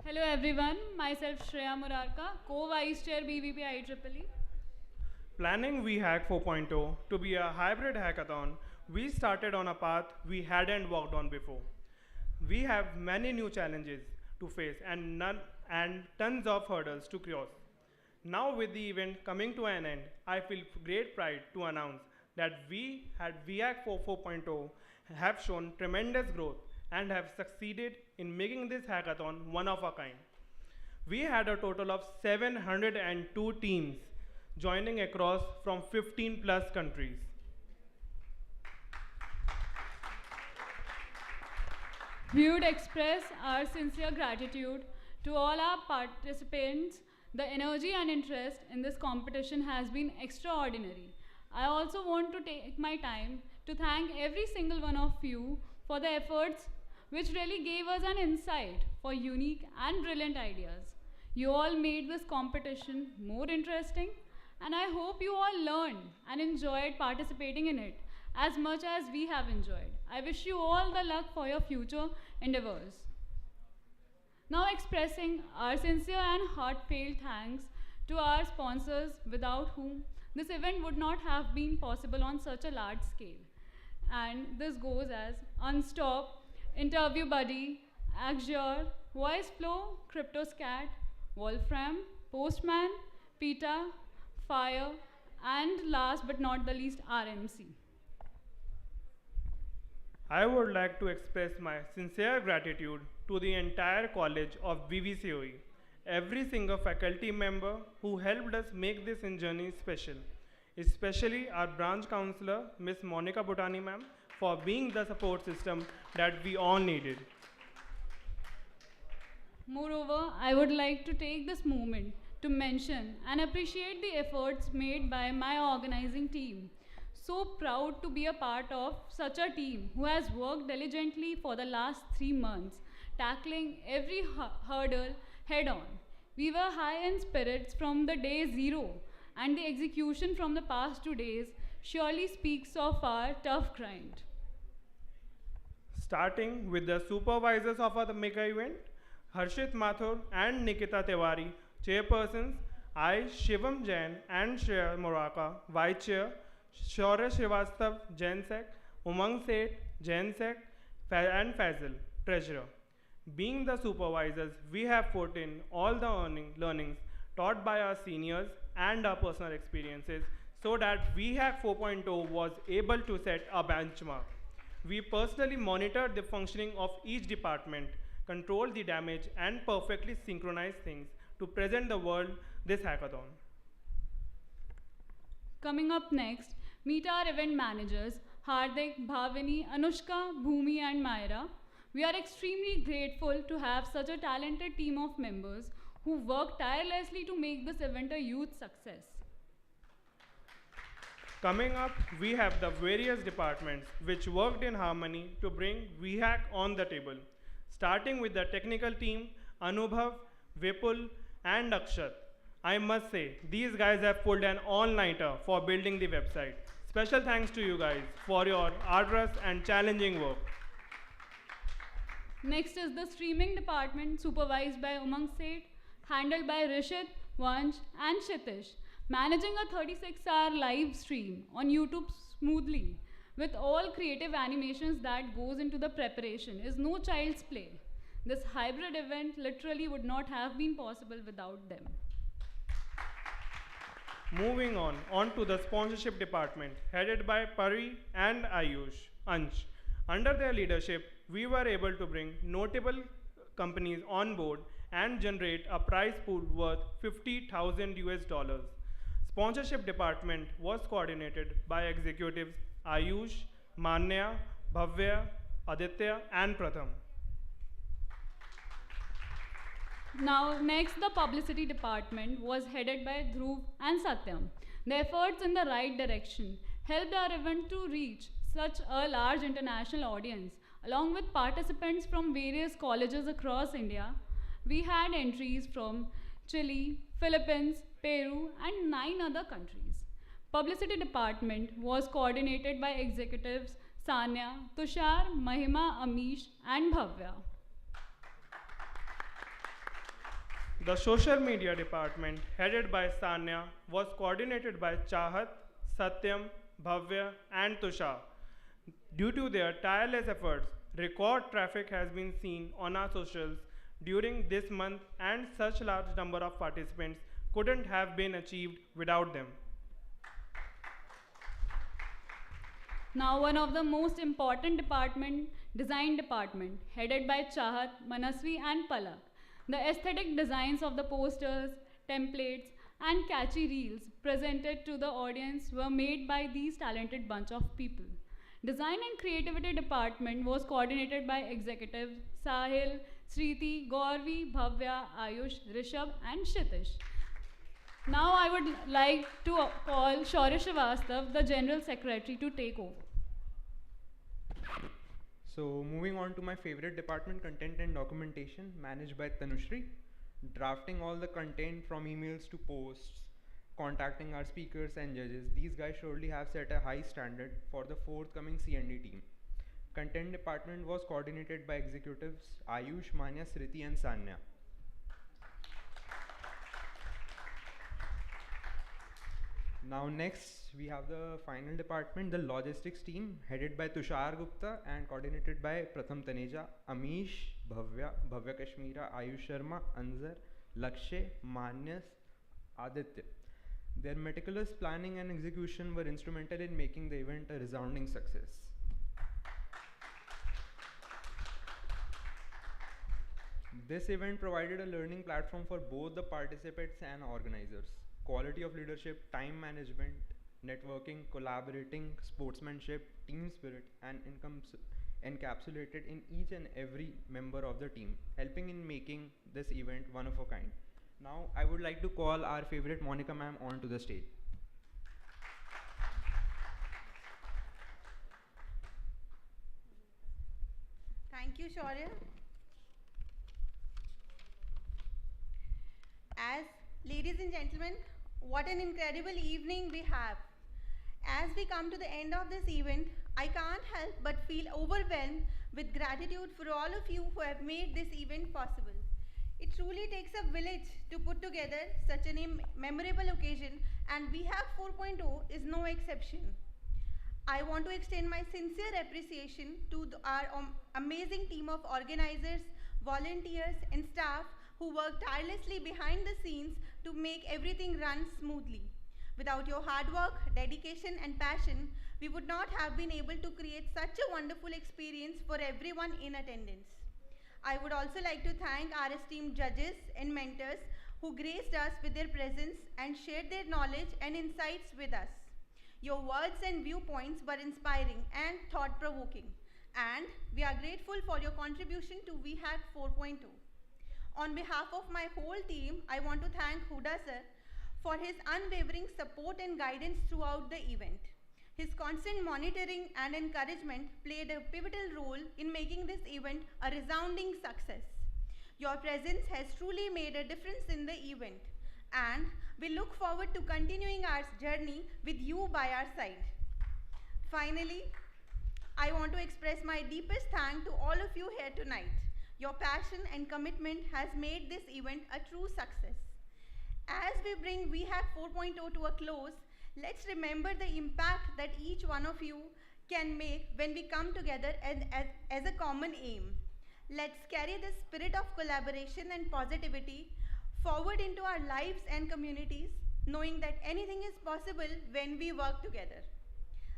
Hello everyone, myself Shreya Murarka, Co-Vice Chair BVP IEEE. Planning Wiehack 4.0 to be a hybrid hackathon, we started on a path we hadn't walked on before. We have many new challenges to face and tons of hurdles to cross. Now with the event coming to an end, I feel great pride to announce that we at Wiehack 4.0 have shown tremendous growth and have succeeded in making this hackathon one of a kind. We had a total of 702 teams joining across from 15 plus countries. We would express our sincere gratitude to all our participants. The energy and interest in this competition has been extraordinary. I also want to take my time to thank every single one of you for the efforts which really gave us an insight for unique and brilliant ideas. You all made this competition more interesting, and I hope you all learned and enjoyed participating in it as much as we have enjoyed. I wish you all the luck for your future endeavors. Now expressing our sincere and heartfelt thanks to our sponsors without whom this event would not have been possible on such a large scale. And this goes as Unstop, Interview Buddy, Azure, VoiceFlow, CryptoScat, Wolfram, Postman, PETA, Fire, and last but not the least, RMC. I would like to express my sincere gratitude to the entire college of BVCOE, every single faculty member who helped us make this journey special, especially our branch counselor, Ms. Monica Bhutani ma'am, for being the support system that we all needed. Moreover, I would like to take this moment to mention and appreciate the efforts made by my organizing team. So proud to be a part of such a team who has worked diligently for the last 3 months, tackling every hurdle head on. We were high in spirits from the day zero, and the execution from the past 2 days surely speaks of our tough grind. Starting with the supervisors of the mega event, Harshit Mathur and Nikita Tiwari, chairpersons, I, Shivam Jain and Shreya Murarka, vice chair, Shaurya Srivastav, Gensec, Umang Seth, Gensec, and Faisal, treasurer. Being the supervisors, we have put in all the learnings taught by our seniors and our personal experiences so that Wiehack 4.0 was able to set a benchmark. We personally monitored the functioning of each department, controlled the damage, and perfectly synchronized things to present the world this hackathon. Coming up next, meet our event managers, Hardik, Bhavini, Anushka, Bhumi, and Myra. We are extremely grateful to have such a talented team of members who work tirelessly to make this event a huge success. Coming up, we have the various departments which worked in harmony to bring Wiehack on the table. Starting with the technical team, Anubhav, Vipul, and Akshat. I must say, these guys have pulled an all-nighter for building the website. Special thanks to you guys for your arduous and challenging work. Next is the streaming department supervised by Umang Seth, handled by Rishit, Vansh, and Shitish, managing a 36-hour live stream on YouTube smoothly with all creative animations that goes into the preparation is no child's play. This hybrid event literally would not have been possible without them. Moving on to the sponsorship department, headed by Pari and Ansh. Under their leadership, we were able to bring notable companies on board and generate a prize pool worth $50,000 US. Sponsorship department was coordinated by executives Ayush, Manya, Bhavya, Aditya, and Pratham. Now, next, the publicity department was headed by Dhruv and Satyam. The efforts in the right direction helped our event to reach such a large international audience. Along with participants from various colleges across India, we had entries from Chile, Philippines, Peru, and 9 other countries. Publicity department was coordinated by executives Sanya, Tushar, Mahima, Amish, and Bhavya. The social media department, headed by Sanya, was coordinated by Chahat, Satyam, Bhavya, and Tushar. Due to their tireless efforts, record traffic has been seen on our socials during this month, and such large number of participants couldn't have been achieved without them. Now one of the most important department, design department, headed by Chahat, Manasvi, and Palak. The aesthetic designs of the posters, templates, and catchy reels presented to the audience were made by these talented bunch of people. Design and creativity department was coordinated by executives Sahil, Sriti, Gauravi, Bhavya, Ayush, Rishabh, and Shitish. Now I would like to call Shaurya Srivastav, the General Secretary, to take over. So moving on to my favorite department, content and documentation, managed by Tanushri. Drafting all the content from emails to posts, contacting our speakers and judges. These guys surely have set a high standard for the forthcoming C&D team. Content department was coordinated by executives Ayush, Manya, Sriti, and Sanya. Now next we have the final department, the logistics team, headed by Tushar Gupta and coordinated by Pratham Taneja, Amish, Bhavya Kashmira, Ayush Sharma, Anzar, Lakshay, Manyas, Aditya. Their meticulous planning and execution were instrumental in making the event a resounding success. This event provided a learning platform for both the participants and organizers. Quality of leadership, time management, networking, collaborating, sportsmanship, team spirit, and encapsulated in each and every member of the team, helping in making this event one of a kind. Now, I would like to call our favorite Monica ma'am onto the stage. Thank you, Shaurya. As ladies and gentlemen, what an incredible evening we have. As we come to the end of this event, I can't help but feel overwhelmed with gratitude for all of you who have made this event possible. It truly takes a village to put together such a memorable occasion, and Wiehack 4.0 is no exception. I want to extend my sincere appreciation to our amazing team of organizers, volunteers, and staff who work tirelessly behind the scenes to make everything run smoothly. Without your hard work, dedication, and passion, we would not have been able to create such a wonderful experience for everyone in attendance. I would also like to thank our esteemed judges and mentors who graced us with their presence and shared their knowledge and insights with us. Your words and viewpoints were inspiring and thought-provoking, and we are grateful for your contribution to Wiehack 4.0. On behalf of my whole team, I want to thank Huda sir for his unwavering support and guidance throughout the event. His constant monitoring and encouragement played a pivotal role in making this event a resounding success. Your presence has truly made a difference in the event, and we look forward to continuing our journey with you by our side. Finally, I want to express my deepest thanks to all of you here tonight. Your passion and commitment has made this event a true success. As we bring Wiehack 4.0 to a close, let's remember the impact that each one of you can make when we come together as a common aim. Let's carry the spirit of collaboration and positivity forward into our lives and communities, knowing that anything is possible when we work together.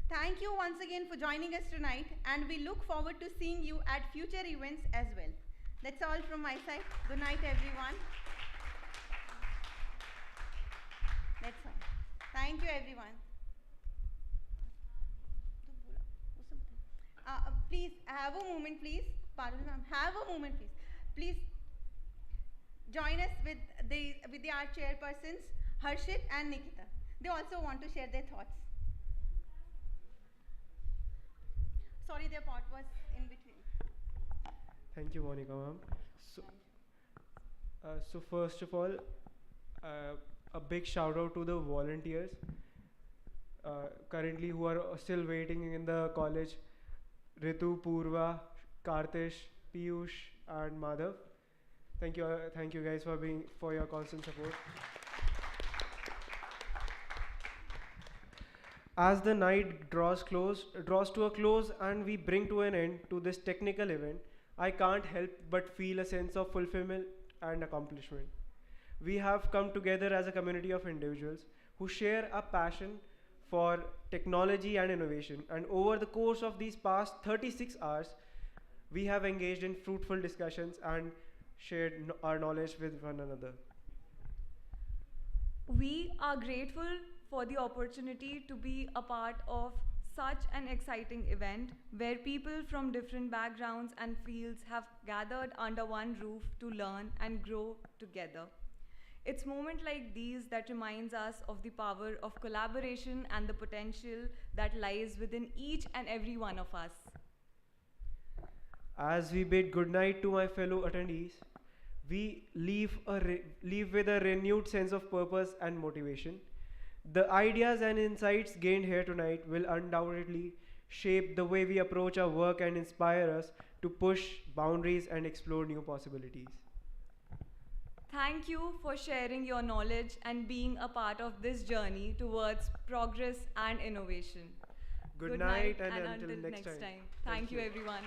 Thank you once again for joining us tonight, and we look forward to seeing you at future events as well. That's all from my side. Good night, everyone. That's all. Thank you, everyone. Please have a moment, please. Pardon, ma'am. Have a moment, please. Please join us with our chairpersons, Harshit and Nikita. They also want to share their thoughts. Sorry, their part was in between. Thank you, Monica ma'am. So first of all, a big shout out to the volunteers. currently who are still waiting in the college: Ritu, Purva, Kartish, Piyush, and Madhav. Thank you guys for your constant support. As the night draws to a close, and we bring to an end to this technical event, I can't help but feel a sense of fulfillment and accomplishment. We have come together as a community of individuals who share a passion for technology and innovation, and over the course of these past 36 hours, we have engaged in fruitful discussions and shared our knowledge with one another. We are grateful for the opportunity to be a part of such an exciting event where people from different backgrounds and fields have gathered under one roof to learn and grow together. It's moments like these that reminds us of the power of collaboration and the potential that lies within each and every one of us. As we bid goodnight to my fellow attendees, we leave with a renewed sense of purpose and motivation. The ideas and insights gained here tonight will undoubtedly shape the way we approach our work and inspire us to push boundaries and explore new possibilities. Thank you for sharing your knowledge and being a part of this journey towards progress and innovation. Good night and until next time. Thank you everyone.